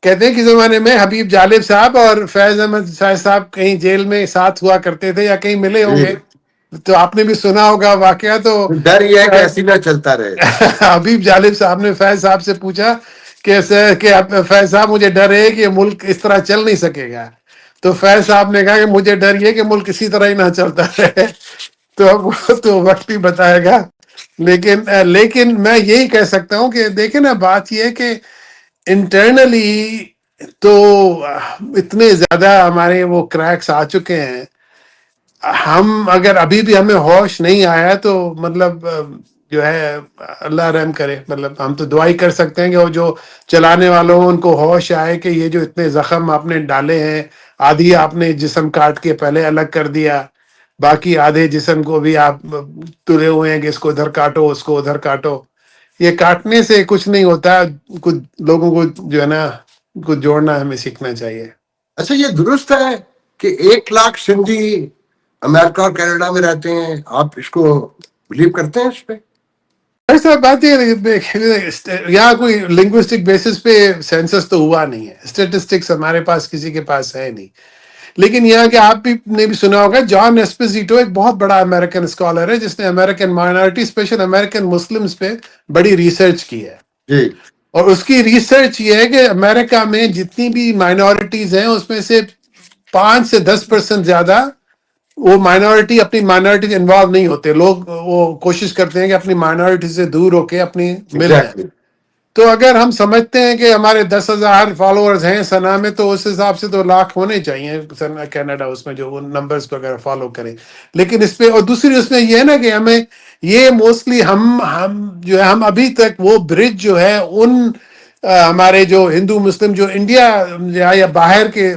کہتے ہیں کہ زمانے میں حبیب جالب صاحب اور فیض احمد فیض صاحب کہیں جیل میں ساتھ ہوا کرتے تھے یا کہیں ملے ہوں گے. تو آپ نے بھی سنا ہوگا واقعہ. تو ڈر یہ ہے کہ ایسی نہ چلتا رہے. حبیب جالب صاحب نے فیض صاحب سے پوچھا کہ فیض صاحب مجھے ڈر ہے کہ یہ ملک اس طرح چل نہیں سکے گا. تو فیض صاحب نے کہا کہ مجھے ڈر یہ کہ ملک اسی طرح ہی نہ چلتا رہے. تو اب تو وقت ہی بتائے گا. لیکن میں یہی کہہ سکتا ہوں کہ دیکھیں نا بات یہ ہے کہ انٹرنلی تو اتنے زیادہ ہمارے وہ کریکس آ چکے ہیں. ہم اگر ابھی بھی ہمیں ہوش نہیں آیا تو مطلب جو ہے اللہ رحم کرے. مطلب ہم تو دعائی کر سکتے ہیں کہ وہ جو چلانے والوں ان کو ہوش آئے کہ یہ جو اتنے زخم آپ نے ڈالے ہیں، آدھی آپ نے جسم کاٹ کے پہلے الگ کر دیا، باقی آدھے جسم کو بھی آپ تلے ہوئے ہیں کہ اس کو ادھر کاٹو اس کو ادھر کاٹو. یہ کاٹنے سے کچھ نہیں ہوتا. کچھ لوگوں کو جو ہے نا کچھ جوڑنا ہمیں سیکھنا چاہیے. اچھا، یہ درست ہے کہ 1 لاکھ سندھی امریکہ اور کینیڈا میں رہتے ہیں، آپ اس کو بلیو کرتے ہیں اس پہ؟ ایسا بات ہے یہاں کوئی لنگوسٹک بیسس پہ سینسس تو ہوا نہیں ہے. اسٹیٹسٹکس ہمارے پاس کسی کے پاس ہے نہیں. لیکن یہاں کہ آپ بھی نے بھی سنا ہوگا جان ایسپوزیٹو ایک بہت بڑا امریکن اسکالر ہے جس نے American minority special American Muslims پہ بڑی ریسرچ کی ہے. جی. اور اس کی ریسرچ یہ ہے کہ امریکہ میں جتنی بھی مائنورٹیز ہیں اس میں سے 5 سے 10% زیادہ وہ مائنورٹی اپنی مائنورٹی انوالو نہیں ہوتے. لوگ وہ کوشش کرتے ہیں کہ اپنی مائنورٹی سے دور ہو کے اپنی مل جائیں. Exactly. تو اگر ہم سمجھتے ہیں کہ ہمارے 10,000 فالوورز ہیں سنا میں تو اس حساب سے تو لاکھ ہونے چاہیے کینیڈا اس میں جو وہ نمبرز کو اگر فالو کریں. لیکن اس پہ اور دوسری اس میں یہ ہے نا کہ ہمیں یہ موسٹلی ہم جو ہے ہم ابھی تک وہ برج جو ہے ان ہمارے جو ہندو مسلم جو انڈیا یا باہر کے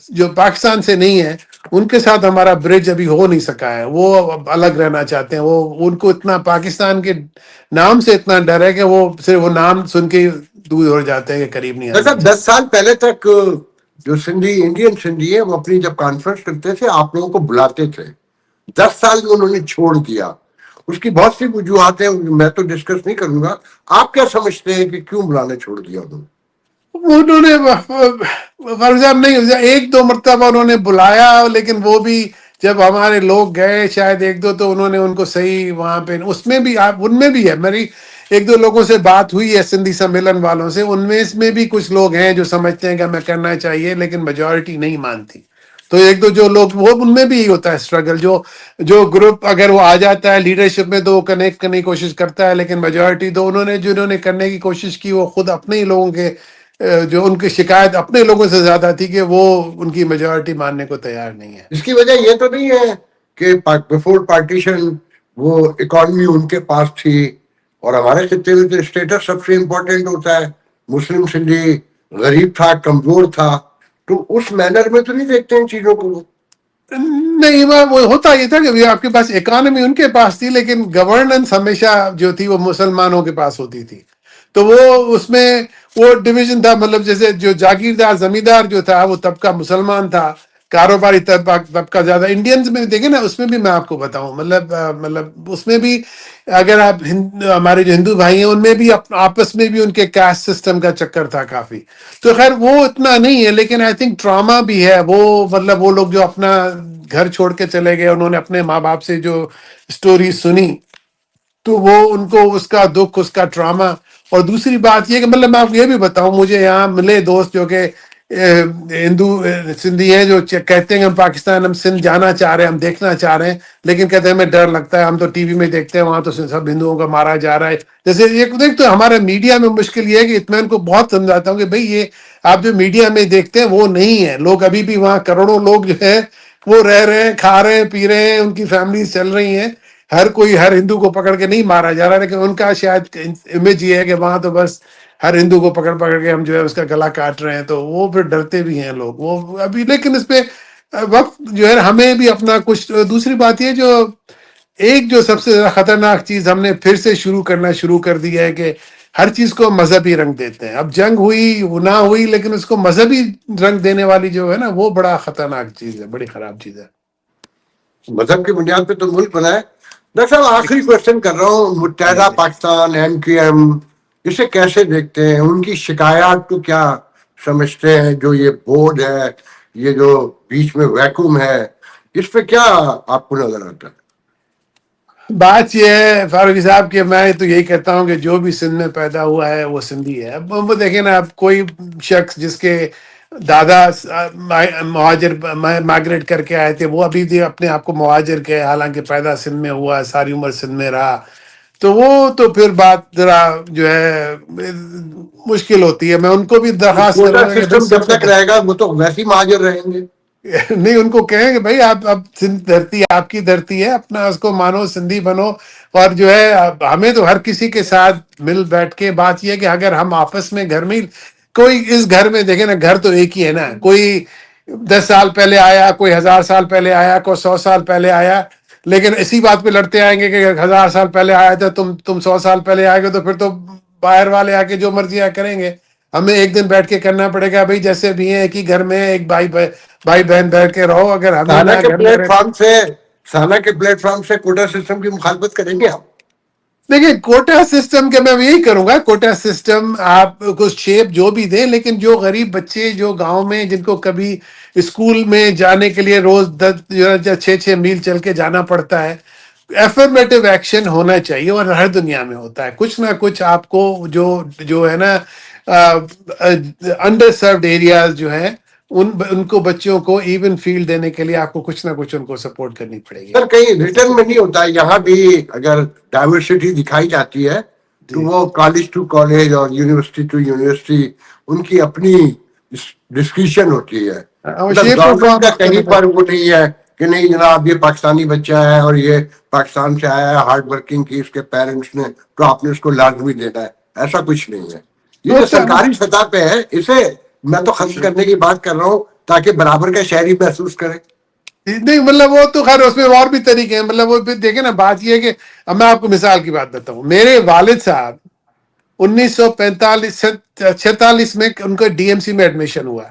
جو پاکستان سے نہیں ہے ان کے ساتھ ہمارا برج ابھی ہو نہیں سکا ہے. وہ الگ رہنا چاہتے ہیں. وہ ان کو اتنا پاکستان کے نام سے اتنا ڈر ہے کہ وہ صرف وہ نام سن کے دور ہو جاتے ہیں کہ قریب نہیں آنا. 10 سال پہلے تک جو سندھی انڈین سندھی ہے وہ اپنی جب کانفرنس کرتے تھے آپ لوگوں کو بلاتے تھے. 10 سال میں انہوں نے چھوڑ دیا. اس کی بہت سی وجوہات ہیں، میں تو ڈسکس نہیں کروں گا. آپ کیا سمجھتے ہیں کہ کیوں بلانا چھوڑ دیا انہوں نے فاروق صاحب نہیں 1-2 مرتبہ انہوں نے بلایا لیکن وہ بھی جب ہمارے لوگ گئے شاید 1-2 تو انہوں نے ان کو صحیح وہاں پہ اس میں بھی ان میں بھی ہے. میری 1-2 لوگوں سے بات ہوئی ہے سندھی سمیلن والوں سے. ان میں اس میں بھی کچھ لوگ ہیں جو سمجھتے ہیں کہ ہمیں کرنا چاہیے لیکن میجورٹی نہیں مانتی. تو 1-2 جو لوگ وہ ان میں بھی یہی ہوتا ہے اسٹرگل. جو گروپ اگر وہ آ جاتا ہے لیڈرشپ میں تو وہ کنیکٹ کرنے کی کوشش کرتا ہے لیکن میجورٹی تو جنہوں نے کرنے کی کوشش کی وہ خود اپنے ہی لوگوں کے جو ان کی شکایت اپنے لوگوں سے زیادہ تھی کہ وہ ان کی میجورٹی ماننے کو تیار نہیں ہے. اس کی وجہ یہ تو نہیں ہے کہ بفور پارٹیشن وہ اکانومی ان کے پاس تھی اور ہمارے خطے میں تو اسٹیٹس سب سے امپورٹنٹ ہوتا ہے. مسلم سندھی غریب تھا، کمزور تھا، تو اس مینر میں تو نہیں دیکھتے ان چیزوں کو. نہیں وہ ہوتا یہ تھا کہ آپ کے پاس اکانومی ان کے پاس تھی لیکن گورننس ہمیشہ جو تھی وہ مسلمانوں کے پاس ہوتی تھی. تو وہ اس میں وہ ڈویژن تھا. مطلب جیسے جو جاگیردار زمیندار جو تھا وہ طبقہ مسلمان تھا، کاروباری طبقہ زیادہ. انڈینز میں دیکھیں نا اس میں بھی میں آپ کو بتاؤں مطلب اس میں بھی اگر آپ ہمارے جو ہندو بھائی ہیں ان میں بھی آپس میں بھی ان کے کاسٹ سسٹم کا چکر تھا کافی. تو خیر وہ اتنا نہیں ہے لیکن آئی تھنک ٹراما بھی ہے. وہ مطلب وہ لوگ جو اپنا گھر چھوڑ کے چلے گئے انہوں نے اپنے ماں باپ سے جو سٹوری سنی تو وہ ان کو اس کا دکھ اس کا ٹراما. اور دوسری بات یہ کہ مطلب میں آپ کو یہ بھی بتاؤں مجھے یہاں ملے دوست جو کہ ہندو سندھی ہیں جو کہتے ہیں کہ ہم پاکستان ہم سندھ جانا چاہ رہے ہیں ہم دیکھنا چاہ رہے ہیں لیکن کہتے ہیں ہمیں ڈر لگتا ہے. ہم تو ٹی وی میں دیکھتے ہیں وہاں تو سب ہندوؤں کا مارا جا رہا ہے. جیسے ایک دیکھ تو ہمارے میڈیا میں مشکل یہ ہے کہ میں ان کو بہت سمجھاتا ہوں کہ بھئی یہ آپ جو میڈیا میں دیکھتے ہیں وہ نہیں ہے. لوگ ابھی بھی وہاں کروڑوں لوگ جو ہیں وہ رہ رہے ہیں، کھا رہے ہیں، پی رہے ہیں، ان کی فیملیز چل رہی ہیں. ہر کوئی ہر ہندو کو پکڑ کے نہیں مارا جا رہا، لیکن ان کا شاید امیج یہ ہے کہ وہاں تو بس ہر ہندو کو پکڑ پکڑ کے ہم جو ہے اس کا گلا کاٹ رہے ہیں، تو وہ پھر ڈرتے بھی ہیں لوگ وہ ابھی. لیکن اس پہ وقت جو ہے ہمیں بھی اپنا کچھ. دوسری بات یہ جو ایک جو سب سے زیادہ خطرناک چیز ہم نے پھر سے شروع کر دی ہے کہ ہر چیز کو مذہبی رنگ دیتے ہیں. اب جنگ ہوئی نہ ہوئی، لیکن اس کو مذہبی رنگ دینے والی جو ہے نا وہ بڑا خطرناک چیز ہے، بڑی خراب چیز ہے. مذہب کی بنیاد پہ تو ملک بنا ہے. ڈاکٹر صاحب آخری کوشچن کر رہا ہوں، متحدہ پاکستان MQM اسے کیسے دیکھتے ہیں؟ ان کی شکایات کو کیا سمجھتے ہیں؟ جو یہ بورڈ ہے، یہ جو بیچ میں ویکوم ہے، اس پہ کیا آپ کو نظر آتا ہے؟ بات یہ ہے فاروقی صاحب کہ میں تو یہی کہتا ہوں کہ جو بھی سندھ میں پیدا ہوا ہے وہ سندھی ہے. اب وہ دیکھیں نا، اب کوئی شخص جس کے دادا مہاجر مائگریٹ کر کے آئے تھے، وہ ابھی بھی اپنے آپ کو مہاجر کے، حالانکہ پیدا سندھ میں ہوا، ساری عمر سندھ میں رہا، تو وہ تو پھر بات ذرا جو ہے مشکل ہوتی ہے. میں ان کو بھی درخواست کروں کوٹا گا کہ سسٹم جب تک رہے گا وہ تو ویسے ہی مہاجر رہیں گے. نہیں، ان کو کہیں کہ بھائی آپ اب سندھ دھرتی آپ کی دھرتی ہے، اپنا اس کو مانو، سندھی بنو. اور جو ہے ہمیں تو ہر کسی کے ساتھ مل بیٹھ کے بات یہ ہے کہ اگر ہم آپس میں گھر میں کوئی اس گھر میں دیکھیں نا، گھر تو ایک ہی ہے نا. کوئی 10 سال پہلے آیا، کوئی 1000 سال پہلے آیا، کوئی 100 سال پہلے آیا، لیکن اسی بات پہ لڑتے آئیں گے کہ 1000 سال پہلے آیا تھا، تم 100 سال پہلے آئے گے، تو پھر تو باہر والے آ کے جو مرضی کریں گے. ہمیں ایک دن بیٹھ کے کرنا پڑے گا، بھائی جیسے بھی ہیں ایک ہی گھر میں ایک بھائی بہن بیٹھ کے رہو. اگر ہمیں سانا نہ کے گھر میں پلیٹ فارم سے کوٹا سسٹم کی مخالفت کریں گے آپ؟ دیکھیں، کوٹا سسٹم کے میں یہی کروں گا، کوٹا سسٹم آپ کو شیپ جو بھی دیں، لیکن جو غریب بچے جو گاؤں میں جن کو کبھی اسکول میں جانے کے لیے روز 6 میل چل کے جانا پڑتا ہے، افرمیٹو ایکشن ہونا چاہیے. اور ہر دنیا میں ہوتا ہے کچھ نہ کچھ. آپ کو جو ہے نا انڈر سروڈ ایریاز جو ہیں ان کو بچوں کو ایون فیلڈ دینے کے لیے آپ کو کچھ نہ کچھ ان کو سپورٹ کرنی پڑے گی. سر کہیں ریٹرن میں نہیں ہوتا ہے یہاں بھی اگر ڈائیورسٹی دکھائی جاتی ہے تو وہ کالج ٹو کالج اور یونیورسٹی ٹو یونیورسٹی ان کی اپنی ڈسکشن ہوتی ہے. مطلب شیپ و گورنمنٹ فارم کا کہیں مختلف ہے. پر وہ نہیں ہے کہ نہیں جناب یہ پاکستانی بچہ ہے اور یہ پاکستان سے آیا ہے، ہارڈ ورکنگ کی اس کے پیرنٹس نے، تو آپ نے اس کو لازمی دینا ہے. ایسا کچھ نہیں ہے. یہ جو سرکاری سطح پہ ہے اسے میں تو ختم کرنے کی بات کر رہا ہوں تاکہ برابر کا شہری محسوس کرے. نہیں، مطلب وہ تو خیر اس میں اور بھی طریقے ہیں. مطلب وہ پھر دیکھیں نا، بات یہ ہے کہ اب میں آپ کو مثال کی بات دیتا ہوں. میرے والد صاحب 1946 میں ان کو DMC میں ایڈمیشن ہوا.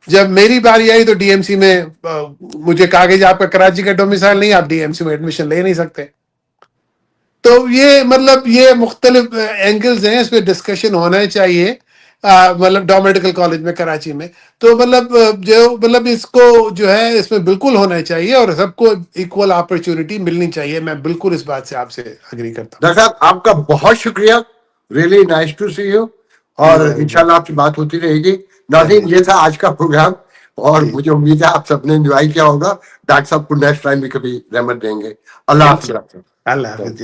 جب میری باری آئی تو DMC میں مجھے کہا کہ آپ کا کراچی کا ڈومیسائل نہیں، آپ DMC میں ایڈمیشن لے نہیں سکتے. تو یہ مطلب یہ مختلف اینگلز ہیں، اس پہ ڈسکشن ہونا چاہیے. مطلب ڈا میڈیکل کالج میں کراچی میں تو مطلب اس کو جو ہے اس میں بالکل ہونا چاہیے اور سب کو ایکول اپرچونٹی ملنی چاہیے. میں بالکل اس بات سے آپ سے اگری کرتا ڈاکٹر صاحب آپ کا بہت شکریہ، really nice to see you, اور انشاءاللہ آپ سے بات ہوتی رہے گی. ناظرین یہ تھا آج کا پروگرام اور مجھے امید ہے آپ سب نے انجوائے کیا ہوگا. ڈاکٹر صاحب کو نیکسٹ ٹائم بھی کبھی رحمت دیں گے. اللہ حافظ. اللہ حافظ.